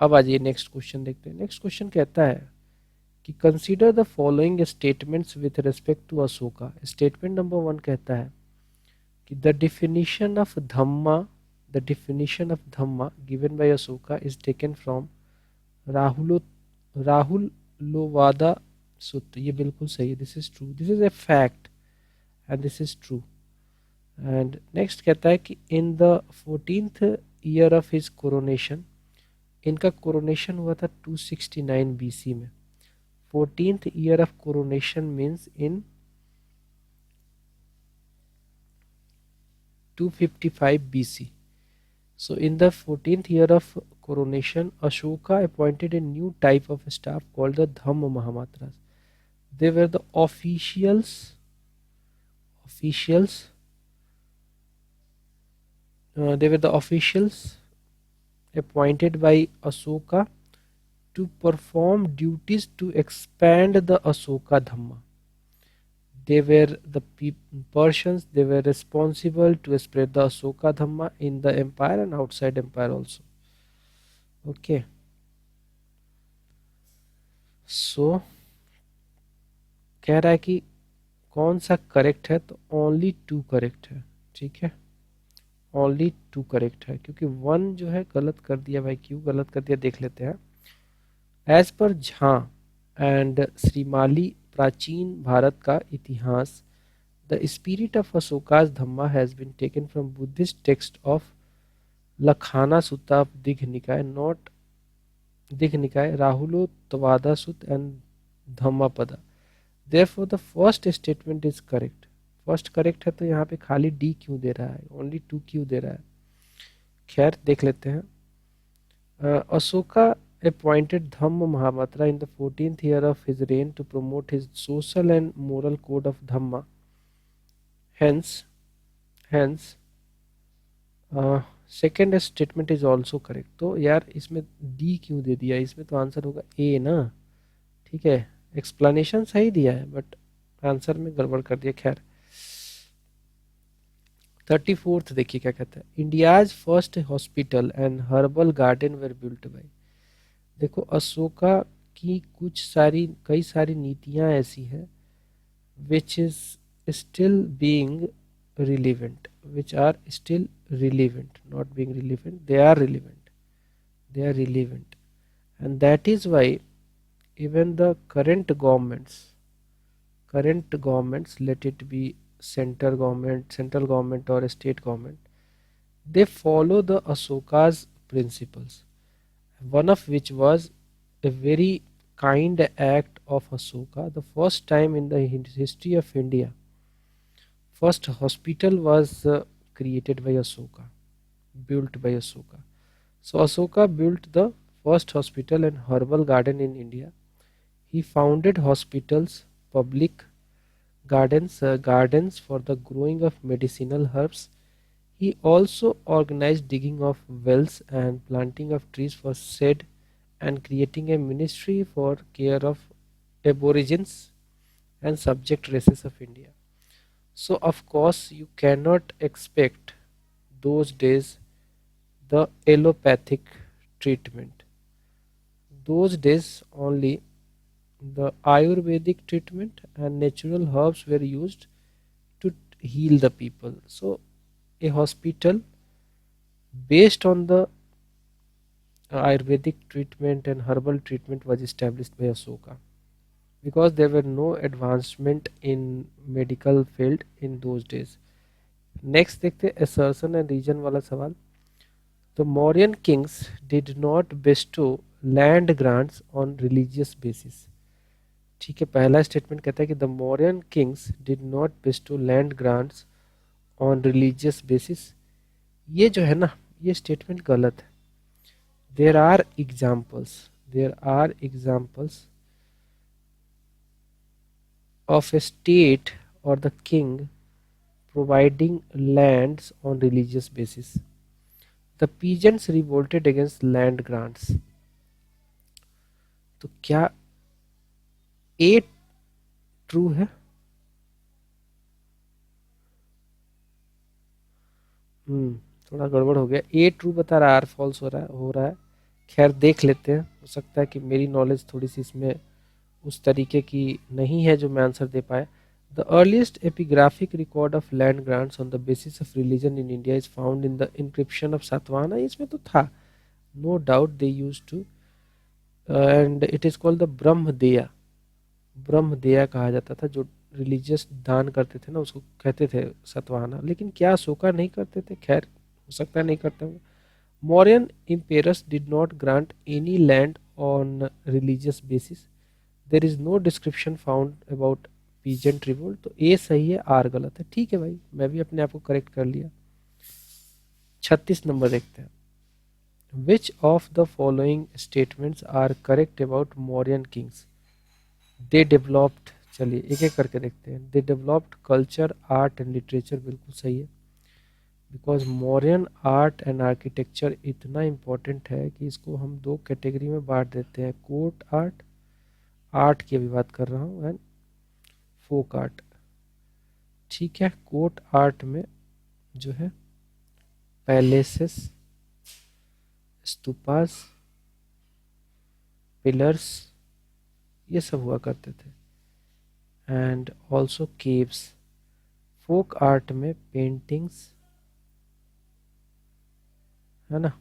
अब आ जाइए नेक्स्ट क्वेश्चन देखते हैं। नेक्स्ट क्वेश्चन कहता है कि consider the following statements with respect to Ashoka. Statement number 1 कहता है कि the definition of Dhamma given by Ashoka is taken from Rahulovada Sutra. ये बिल्कुल सही है, this is true, this is a fact and this is true. And next कहता है कि in the 14th year of his coronation, इनका कोरोनेशन हुआ था 269 BC में। 14th year of coronation means in 255 BC. So in the 14th year of coronation, Ashoka appointed a new type of staff called the Dhamma Mahamatras. They were the officials appointed by Ashoka to perform duties to expand the Ashoka Dhamma. They were the Persians. They were responsible to spread the Ashoka Dhamma in the empire and outside empire also. Okay. So कह रहा है कि कौन सा correct है, तो only 2 correct है, ठीक है। ओनली 2 करेक्ट है क्योंकि 1 जो है गलत कर दिया भाई। क्यों गलत कर दिया देख लेते हैं। As per Jha and Shrimali प्राचीन भारत का इतिहास, the spirit of Ashoka's Dhamma has been taken from Buddhist text of Lakkhana Sutta of Digha Nikaya, not Digha Nikaya, Rahulovada Sutta and Dhammapada. Therefore the first statement is correct. First correct है तो यहाँ पे खाली डी क्यों दे रहा है, ओनली 2 क्यों दे रहा है। खैर देख लेते हैं। Ashoka appointed Dhamma Mahamatra in the 14th year of his reign to promote his social and moral code of Dhamma. Hence, second statement is also correct. तो यार इसमें डी क्यों दे दिया, इसमें तो आंसर होगा ए ना। ठीक है, एक्सप्लेनेशन सही दिया है बट आंसर में गड़बड़ कर दिया। खैर 34th देखिए क्या कहता है, India's first hospital and herbal garden were built by. देखो अशोका की कुछ सारी कई सारी नीतियां ऐसी हैं which is still being relevant, which are still relevant, not being relevant, they are relevant, they are relevant, and that is why even the current governments, let it be central government or state government, they follow the Ashoka's principles, one of which was a very kind act of Ashoka. The first time in the history of India, first hospital was created by Ashoka, built by Ashoka. So Ashoka built the first hospital and herbal garden in India. He founded hospitals, public gardens for the growing of medicinal herbs. He also organized digging of wells and planting of trees for shade and creating a ministry for care of aborigines and subject races of India. So of course you cannot expect those days the allopathic treatment. Those days only the Ayurvedic treatment and natural herbs were used to heal the people. So a hospital based on the Ayurvedic treatment and herbal treatment was established by Ashoka because there were no advancement in medical field in those days. Next देखते हैं assertion and reason वाला सवाल। The Mauryan kings did not bestow land grants on religious basis। ठीक है, पहला statement कहता है कि the Mauryan kings did not bestow land grants on religious basis। ये जो है ना, ये स्टेटमेंट गलत है। There are examples of a state or the king providing lands on religious basis। The peasants revolted against land grants। तो क्या ए true है? थोड़ा गड़बड़ हो गया, ए ट्रू बता रहा है, आर फॉल्स हो रहा है। खैर देख लेते हैं, हो सकता है कि मेरी नॉलेज थोड़ी सी इसमें उस तरीके की नहीं है जो मैं आंसर दे पाया। The earliest epigraphic record of land grants on the basis of religion in India is found in the encryption of Satavahana. इसमें तो था, no doubt they use to, and it is called the Brahmadeya. Brahmadeya कहा जाता था, जो religious दान करते थे ना उसको कहते थे सतवाहना। लेकिन क्या अशोका नहीं करते थे? खैर हो सकता है नहीं करते होंगे। Mauryan emperors did not grant any land on religious basis. There is no description found about peasant revolt. तो ए सही है, आर गलत है। ठीक है भाई, मैं भी अपने आप को करेक्ट कर लिया। 36 नंबर देखते हैं। Which of the following statements are correct about Mauryan kings? They developed, चलिए एक एक करके देखते हैं। They developed culture, art and literature, बिल्कुल सही है। Because Mauryan art and architecture इतना इम्पोर्टेंट है कि इसको हम दो कैटेगरी में बांट देते हैं, कोर्ट आर्ट, आर्ट की अभी बात कर रहा हूँ, एंड फोक आर्ट। ठीक है, कोर्ट आर्ट में जो है पैलेसेस, स्तूपास, पिलर्स, ये सब हुआ करते थे, and also caves. Folk art में पेंटिंग्स, है ना,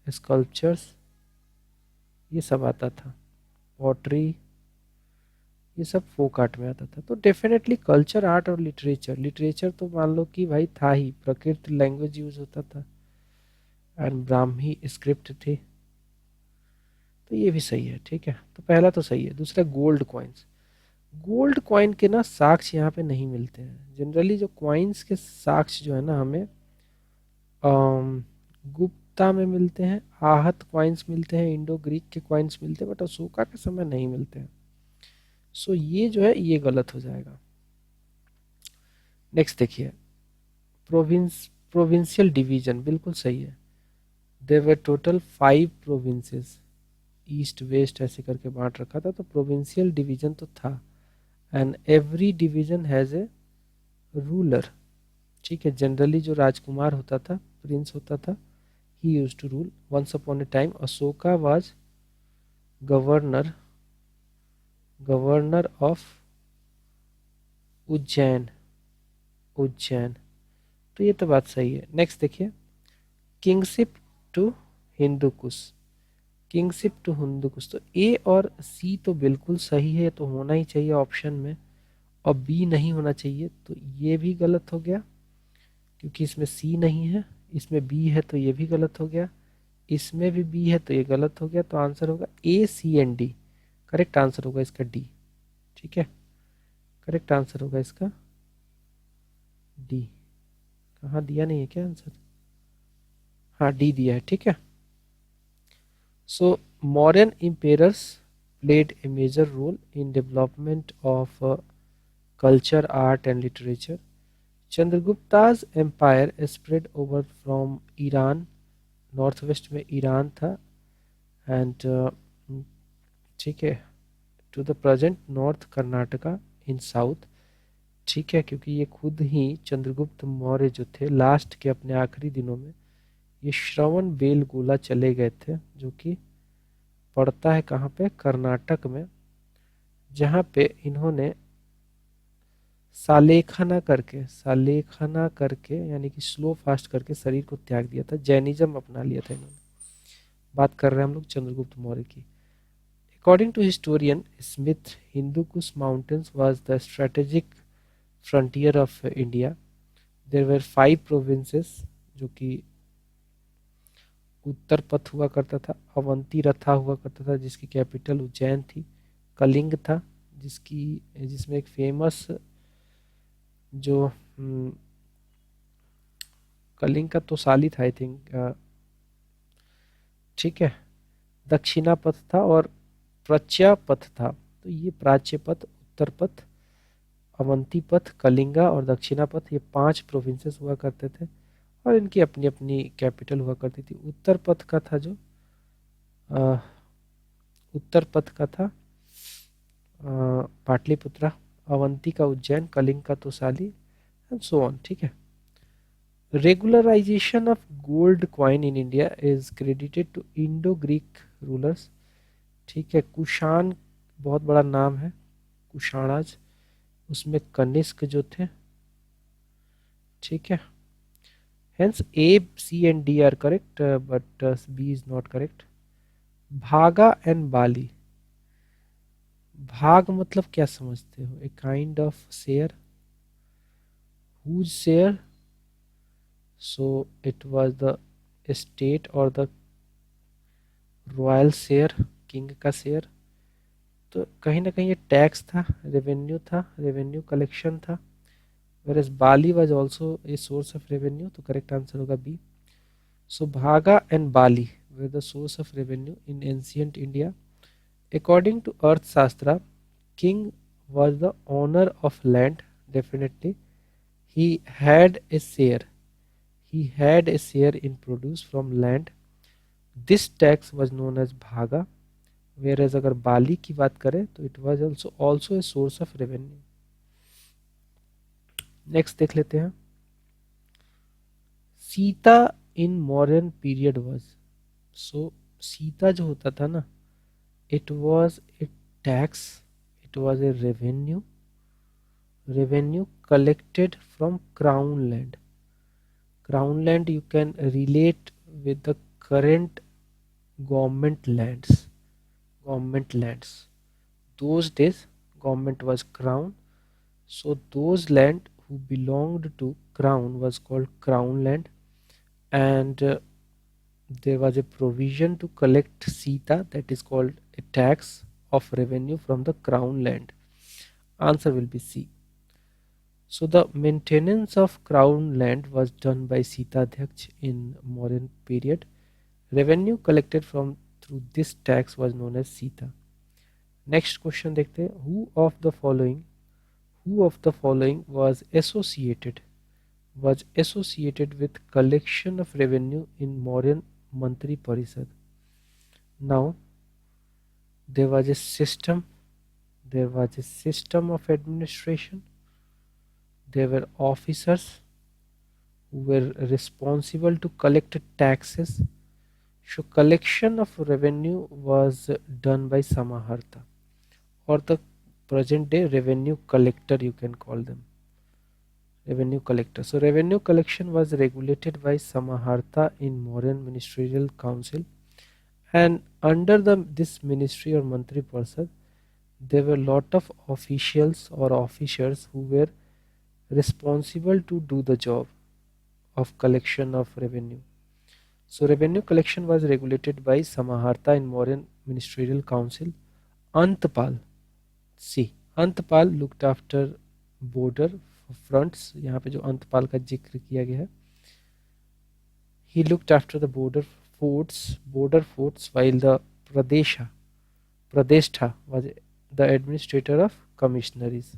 स्कल्पचर्स, ये सब आता था, पॉटरी, ये सब फोक आर्ट में आता था। तो डेफिनेटली कल्चर, आर्ट और लिटरेचर, लिटरेचर तो मान लो कि भाई था ही, प्राकृत लैंग्वेज यूज होता था एंड ब्राह्मी स्क्रिप्ट थी। तो ये भी सही है। ठीक है, तो पहला तो सही है। दूसरा गोल्ड कॉइन्स। गोल्ड कॉइन के ना साक्ष्य यहाँ पे नहीं मिलते हैं। जनरली जो कॉइन्स के साक्ष्य जो है ना हमें गुप्ता में मिलते हैं, आहत कॉइन्स मिलते हैं, इंडो ग्रीक के कॉइन्स मिलते हैं, बट अशोका के समय नहीं मिलते हैं। सो ये जो है ये गलत हो जाएगा। नेक्स्ट देखिए, प्रोविंस प्रोविंशियल डिवीजन बिल्कुल सही है। There were total 5 provinces, east west ऐसे करके बांट रखा था, तो प्रोविंशियल डिवीजन तो था। And every division has a ruler. ठीक है, जनरली जो राजकुमार होता था, प्रिंस होता था, he used to rule. Once upon a time Ashoka was governor, governor of Ujjain, Ujjain. तो ये तो बात सही है। नेक्स्ट देखिए, kingship to Hindu Kush, kingship to Hindu Kush. तो ए और सी तो बिल्कुल सही है, तो होना ही चाहिए ऑप्शन में, और बी नहीं होना चाहिए, तो ये भी गलत हो गया क्योंकि इसमें सी नहीं है। इसमें बी है तो ये भी गलत हो गया, इसमें भी बी है तो ये गलत हो गया। तो आंसर होगा ए सी एंड डी। करेक्ट आंसर होगा इसका डी। ठीक है, करेक्ट आंसर होगा इसका डी। कहाँ दिया नहीं है क्या आंसर? हाँ डी दिया है। ठीक है, सो Mauryan emperors played a major role in development of culture, art and literature. Chandragupta's empire spread over from Iran, north west में ईरान था, एंड ठीक है, to the present north Karnataka in south. ठीक है, क्योंकि ये खुद ही चंद्रगुप्त मौर्य जो थे लास्ट के अपने आखिरी दिनों में ये श्रवण बेलगोला चले गए थे, जो कि पड़ता है कहाँ पे, कर्नाटक में, जहाँ पे इन्होंने सालेखना करके यानी कि स्लो फास्ट करके शरीर को त्याग दिया था, जैनिज्म अपना लिया था इन्होंने। बात कर रहे हैं हम लोग चंद्रगुप्त मौर्य की। According to historian Smith, Hindu Kush mountains was the strategic frontier of India. There were 5 provinces, जो कि उत्तर पथ हुआ करता था, अवंती रथा हुआ करता था जिसकी कैपिटल उज्जैन थी, कलिंग था जिसकी जिसमें एक फेमस जो कलिंग का तो साली था आई थिंक। ठीक है, दक्षिणा पथ था और प्रच्या पथ था। तो ये प्राच्य पथ, उत्तर पथ, अवंती पथ, कलिंगा और दक्षिणा पथ, ये 5 प्रोविंसेस हुआ करते थे और इनकी अपनी अपनी कैपिटल हुआ करती थी। उत्तर पथ का था जो अ, उत्तर पथ का था पाटलिपुत्रा, अवंती का उज्जैन, कलिंग का तोसाली एंड सो ऑन। ठीक है, regularization of gold coin in India is credited to Indo-Greek rulers। ठीक है, कुषाण बहुत बड़ा नाम है, कुषाणाज, उसमें कनिष्क जो थे। ठीक है, hence A, C and D are correct, but B is not correct। Bhaga and bali, भाग मतलब क्या समझते हो? A kind of share, whose share? So it was the state और द रॉयल शेयर, किंग का शेयर। तो कहीं ना कहीं ये टैक्स था, रेवेन्यू था, रेवेन्यू कलेक्शन था। whereas bali was also a source of revenue, तो करेक्ट आंसर होगा B. So bhaga and bali were the source of revenue in ancient India. According to Arthashastra, king was the owner of land, definitely. He had a share, he had a share in produce from land। this tax was known as bhaga। whereas अगर बाली की बात करें तो it was also a source of revenue। Next देख लेते हैं, Sita in modern period was. So Sita जो होता था ना, it was a tax, it was a revenue collected from crown land। crown land you can relate with the current government lands, government lands। those days government was crown, so those land who belonged to crown was called crown land। And there was a provision to collect sita, that is called a tax of revenue from the crown land। answer will be C। So the maintenance of crown land was done by Sita Dhyaksh in Mauryan period। Revenue collected from through this tax was known as Sita। Next question देखते हैं, who of the following was associated was associated with collection of revenue in Mauryan Mantri Parishad. Now there was a system, there was a system of administration. There were officers who were responsible to collect taxes. So collection of revenue was done by Samaharta, or the present day revenue collector, you can call them revenue collector. So revenue collection was regulated by Samaharta in Mauryan Ministerial Council, and under this ministry or Mantri Parishad, there were lot of officials or officers who were responsible to do the job of collection of revenue. So revenue collection was regulated by Samaharta in Mauryan Ministerial Council. Antpal, see, Antpal looked after border fronts. यहाँ पे जो अंतपाल का जिक्र किया गया है, he looked after the border forts, while the Pradeshtha was the administrator of commissaries.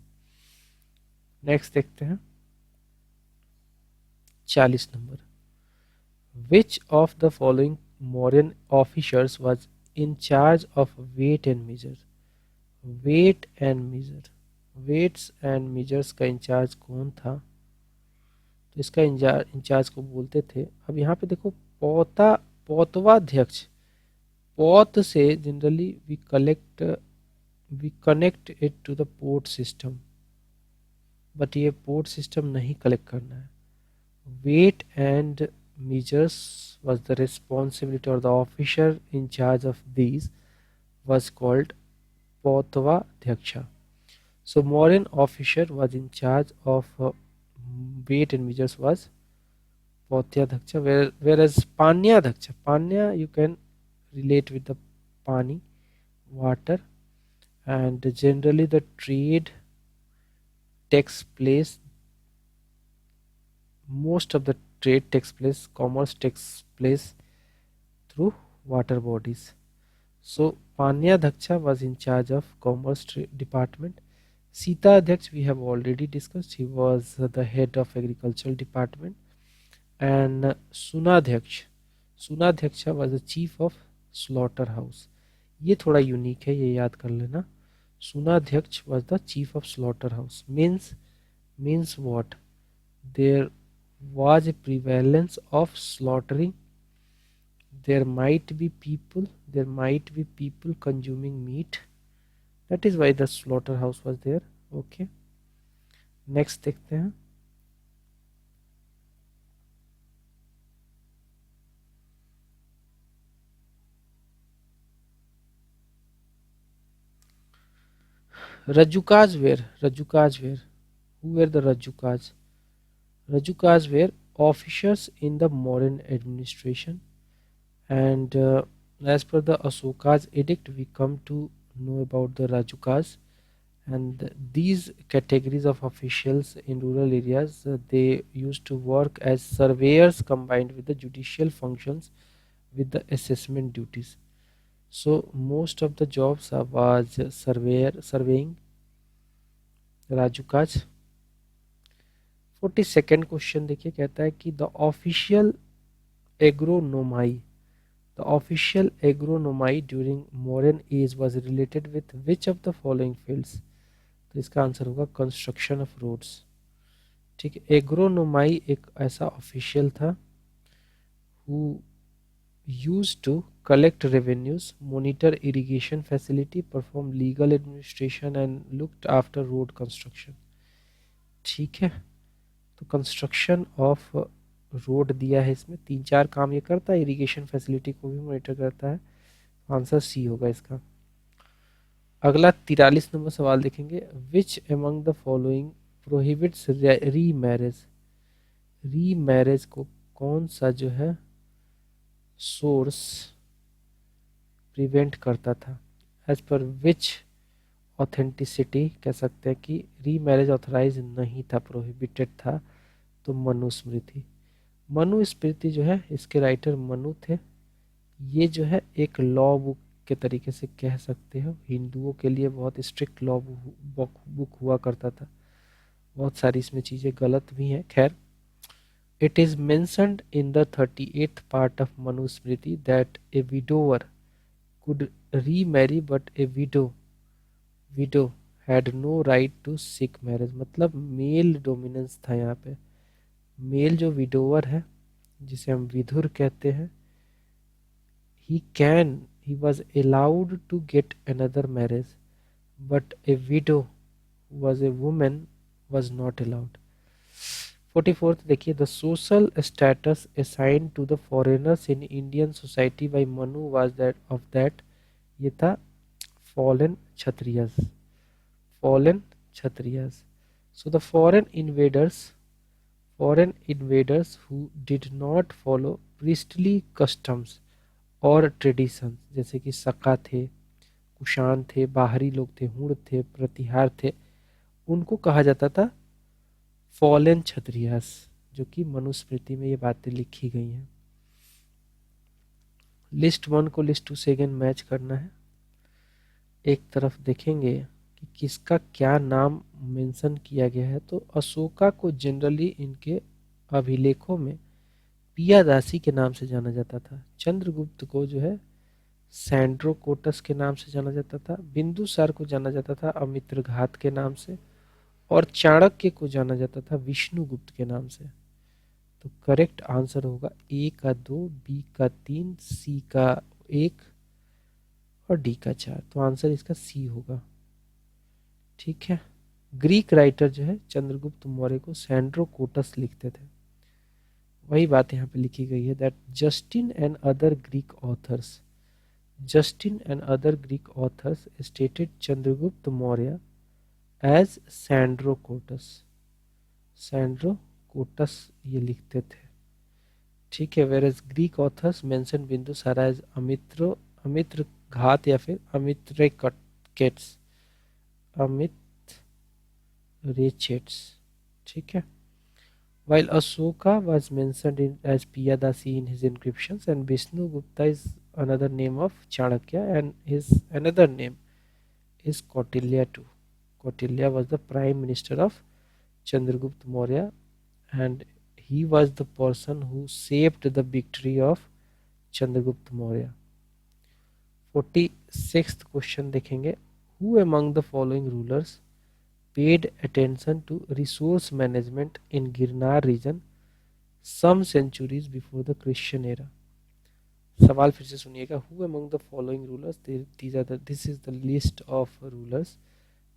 Next देखते हैं 40 number. Which of the following Mauryan officers was in charge of weight and measure? Weight and measure, weights and measures का incharge कौन था? तो इसका in charge को बोलते थे, अब यहाँ पे देखो पौतवाध्यक्ष, पौत से generally we connect it to the port system, but ये पोर्ट सिस्टम नहीं कलेक्ट करना है. Weight and measures was the responsibility, or the officer in charge of these was called Pautavadhyaksha. So Mauryan officer was in charge of weight and measures was Pautavadhyaksha, whereas Panyadhyaksha, Panya you can relate with the Pani, water, and generally the trade takes place, most of the trade takes place, commerce takes place through water bodies. So Panyadhyaksha was in charge of commerce department. Sitadhyaksh we have already discussed, he was the head of agricultural department. And Sunadhyaksha was the chief of slaughterhouse. ये थोड़ा unique है, ये याद कर लेना. Sunadhyaksh was the chief of slaughterhouse. Means what? There was a prevalence of slaughtering. There might be people consuming meat. That is why the slaughterhouse was there. Okay. Next देखते हैं. Rajukas were. Who were the Rajukas? Rajukas were officers in the Mauryan administration, and as per the Asoka's edict we come to know about the Rajukas, and these categories of officials in rural areas, they used to work as surveyors combined with the judicial functions with the assessment duties. So most of the jobs was surveying. Rajukas. 42nd question देखिए, कहता है कि the official agronomoi during modern age was related with which of the following fields? तो इसका answer होगा construction of roads. ठीक है, एग्रोनोमाई एक ऐसा ऑफिशियल था who used to collect revenues, monitor irrigation facility, perform legal administration and looked after road construction. ठीक है, तो कंस्ट्रक्शन ऑफ रोड दिया है, इसमें 3-4 काम ये करता है, इरिगेशन फैसिलिटी को भी मॉनिटर करता है. आंसर सी होगा इसका. अगला 43 नंबर सवाल देखेंगे. Which among the following prohibits remarriage को कौन सा जो है सोर्स प्रिवेंट करता था? एज पर विच ऑथेंटिसिटी कह सकते हैं कि रीमैरेज ऑथराइज नहीं था, प्रोहिबिटेड था? तो मनुस्मृति जो है, इसके राइटर मनु थे. ये जो है एक लॉ बुक के तरीके से कह सकते हो, हिंदुओं के लिए बहुत स्ट्रिक्ट लॉ बुक हुआ करता था. बहुत सारी इसमें चीज़ें गलत भी हैं, खैर. It is mentioned in the 38th part of Manusmriti that a widower could remarry, but a widow had no right to seek marriage. मतलब मेल डोमिनेंस था यहाँ पे। मेल जो विडोवर है, जिसे हम विधुर कहते हैं, he was allowed to get another marriage, but a widow who was a woman was not allowed. 44th देखिए, the social status assigned to the foreigners in Indian society by Manu was that of that, ये था fallen Kshatriyas. Fallen Kshatriyas. So the foreign invaders who did not follow priestly customs और traditions, जैसे कि सका थे, कुषाण थे, बाहरी लोग थे, हुण थे, प्रतिहार थे, उनको कहा जाता था फॉलन क्षत्रियास, जो कि मनुस्मृति में ये बातें लिखी गई हैं। लिस्ट 1 को लिस्ट 2 से अगेन मैच करना है। एक तरफ देखेंगे कि किसका क्या नाम मेंशन किया गया है, तो अशोका को जनरली इनके अभिलेखों में पियादासी के नाम से जाना जाता था। चंद्रगुप्त को जो है सैंड्रोकोटस के नाम से जाना जाता था। बिंदुसार को जाना जाता था अमित्रघात के नाम से, और चाणक्य को जाना जाता था विष्णुगुप्त के नाम से। तो करेक्ट आंसर होगा ए का 2, बी का 3, सी का 1 और डी का 4। तो आंसर इसका सी होगा। ठीक है। ग्रीक राइटर जो है चंद्रगुप्त मौर्य को सैंड्रोकोटस लिखते थे। वही बात यहाँ पे लिखी गई है that Justin and other Greek authors stated Chandragupta Maurya as Sandrocottus ये लिखते थे। ठीक है। Where as Greek authors mention Bindusara as Amitraghata या फिर अमित्रेचेट्स। ठीक है। While Ashoka was mentioned as Piyadasi in his inscriptions, and Vishnugupta is another name of Chanakya, and his another name is Kautilya too. Kautilya was the prime minister of Chandragupta Maurya, and he was the person who shaped the victory of Chandragupta Maurya. 46th question देखेंगे, who among the following rulers paid attention to resource management in Girnar region some centuries before the Christian era? सवाल फिर से सुनिएगा, who among the following rulers, this is the list of rulers,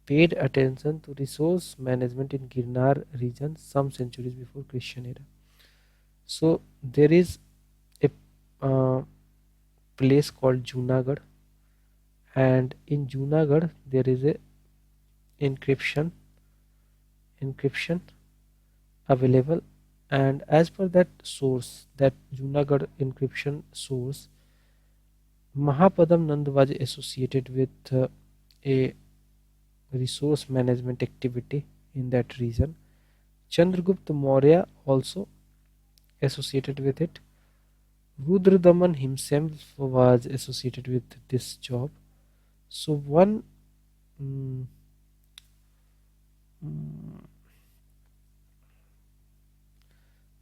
paid attention to resource management in Girnar region some centuries before Christian era? So there is a place called Junagadh, and in Junagadh there is a inscription available, and as per that source, that Junagadh inscription source, Mahapadam Nand was associated with a resource management activity in that region. Chandragupta Maurya also associated with it. Rudradaman himself was associated with this job. So one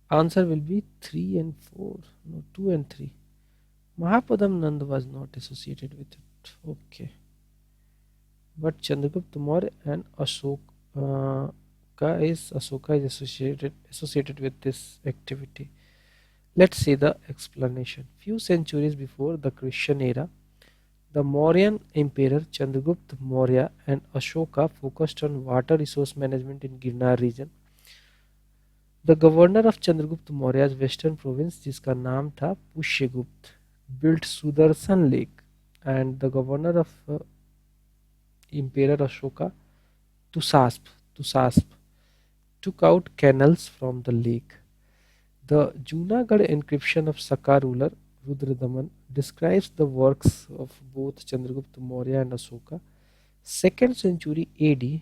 answer will be 3 and 4. No, 2 and 3. Mahapadam Nand was not associated with it. Okay. But Chandragupta Maurya and Ashoka is associated with this activity. Let's see the explanation. Few centuries before the Christian era, the Mauryan emperor Chandragupta Maurya and Ashoka focused on water resource management in Girnar region. The governor of Chandragupta Maurya's western province, जिसका नाम था Pushyagupta, built Sudarshan Lake, and the governor of Emperor Ashoka, Tusasp, took out canals from the lake. The Junagadh inscription of Saka ruler Rudradaman describes the works of both Chandragupta Maurya and Ashoka. 2nd century AD,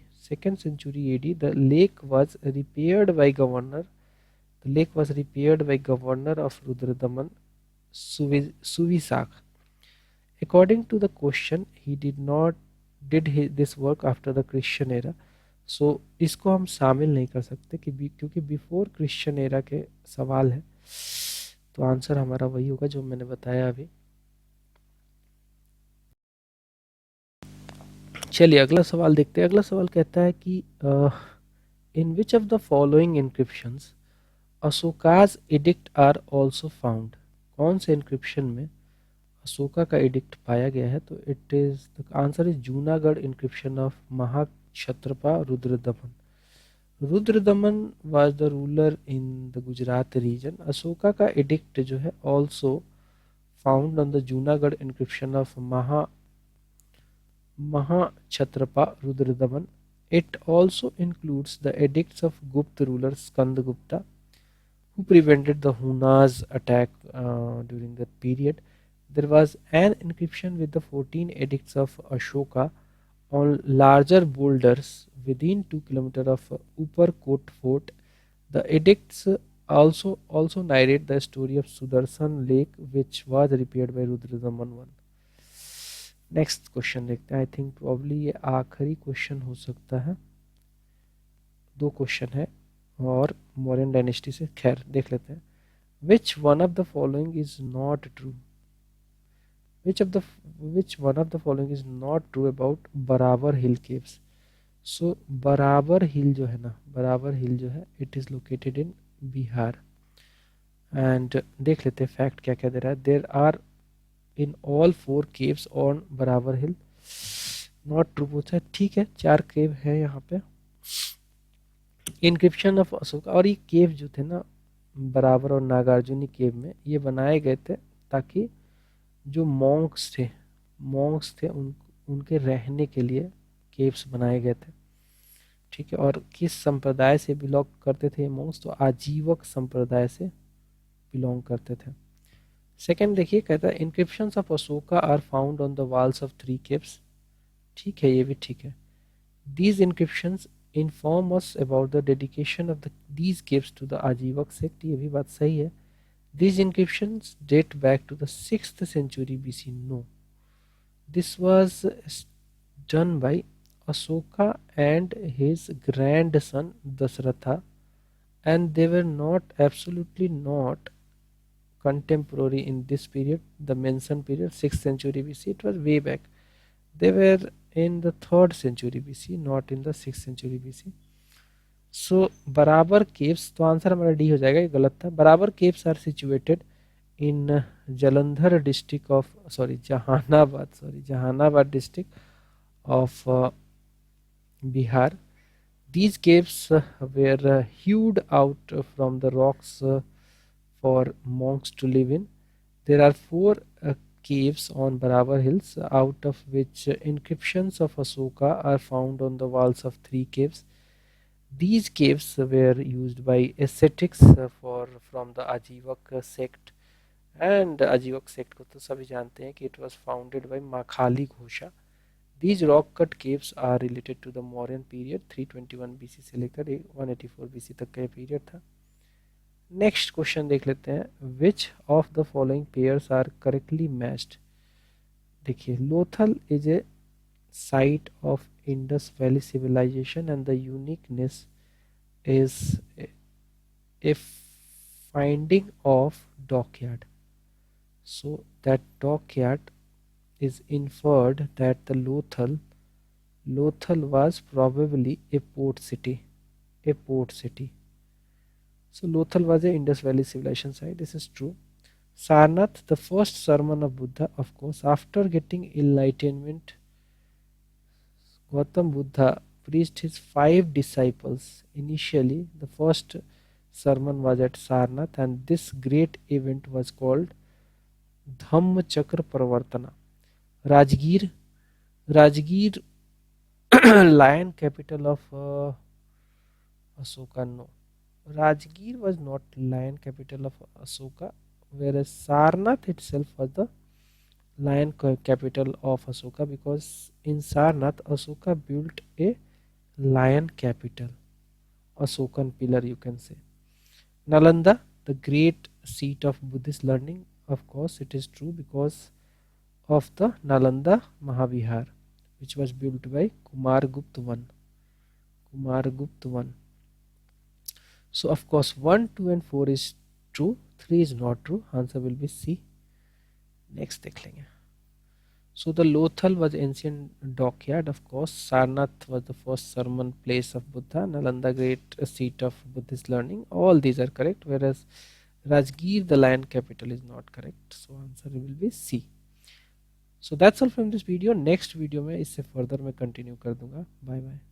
the lake was repaired by governor. Of Rudradaman, Suvisak. According to the question, he did this work after the Christian era. सो इसको हम शामिल नहीं कर सकते क्योंकि before Christian era के सवाल है। तो आंसर हमारा वही होगा जो मैंने बताया अभी। चलिए अगला सवाल देखते हैं। अगला सवाल कहता है कि in which of the following inscriptions Ashoka's edict are also found. कौन से इंक्रिप्शन में अशोका का एडिक्ट पाया गया है? तो it is the answer is Junagadh inscription of Mahakshatrapa Rudradaman. Rudradaman was the ruler in the Gujarat region. Ashoka का एडिक्ट जो है also found on the Junagadh inscription of Mahakshatrapa Rudradaman. It also includes the edicts of Gupta ruler Skandagupta, who prevented the Huna's attack during that period. There was an inscription with the 14 edicts of Ashoka on larger boulders within 2 kilometers of Upperkot Fort. The edicts also narrate the story of Sudarshan Lake, which was repaired by Rudradaman I. Next question देखते हैं। I think probably ये आखिरी question हो सकता है। दो question है और मौर्यन डायनेस्टी से, खैर देख लेते हैं। विच one of the following is not true? Which of the which one of the following is not true about बराबर हिल केव्स? सो बराबर हिल जो है ना, बराबर हिल जो है it is located in Bihar. And देख लेते हैं फैक्ट क्या क्या दे रहा है। There are in all 4 caves on Barabar hill. Not true पूछा है, ठीक है 4 केव है यहाँ पे। इंक्रिप्शन ऑफ अशोका, और ये केव जो थे ना बराबर और नागार्जुनी केव में, ये बनाए गए थे ताकि जो मॉन्क्स थे उनके रहने के लिए केव्स बनाए गए थे। ठीक है, और किस संप्रदाय से बिलोंग करते थे ये मॉन्क्स? तो आजीवक संप्रदाय से बिलोंग करते थे। सेकंड देखिए, कहता है inscriptions of Ashoka are found on the walls of 3 caves. ठीक है, ये भी ठीक है। These inscriptions inform us about the dedication of these caves to the Ajivak sect। ये भी बात सही है। These inscriptions date back to the 6th century BC। No, this was done by Ashoka and his grandson Dasratha, and they were not absolutely not contemporary in this period, the mentioned period 6th century BC। It was way back, they were in the 3rd century BC, not in the 6th century BC। सो बराबर caves, तो answer हमारा D हो जाएगा, ये गलत था। Barabar caves are situated in Jalandhar district of Jehanabad district of Bihar. These caves were hewed out from the rocks for monks to live in। There are 4 caves on Barabar Hills, out of which inscriptions of Asoka are found on the walls of 3 caves। These caves were used by ascetics for from the Ajivak sect, and Ajivak sect को तो सभी जानते हैं कि it was founded by Makhali Ghosha। These rock cut caves are related to the Mauryan period 321 BC से लेकर 184 BC तक का ये पीरियड था। नेक्स्ट क्वेश्चन देख लेते हैं। Which of the following pairs are correctly matched? देखिए, Lothal is a site of Indus Valley civilization, and the uniqueness is a finding of dockyard। So that dockyard is inferred that the Lothal was probably a port city, a port city। So Lothal was a Indus Valley civilization site, this is true। Sarnath, the first sermon of Buddha, of course, after getting enlightenment Gautam Buddha preached his 5 disciples. Initially, the first sermon was at Sarnath, and this great event was called Dhammachakra Pravartana। Rajgir, Rajgir, lion capital of Asoka. No, Rajgir was not lion capital of Asoka, whereas Sarnath itself was the lion capital of Asoka, because in Sarnath Asoka built a lion capital, Asokan pillar you can say। Nalanda, the great seat of Buddhist learning, of course it is true because of the Nalanda Mahavihar, which was built by Kumar Gupta I। Kumargupta 1. So of course 1, 2 and 4 is true, 3 is not true. Answer will be C. Next देख लेंगे. So the Lothal was ancient dockyard, of course. Sarnath was the first sermon place of Buddha. Nalanda, great seat of Buddhist learning. All these are correct, whereas Rajgir, the lion capital, is not correct. So answer will be C. So that's all from this video. Next video में इससे further मैं continue कर दूंगा. Bye bye.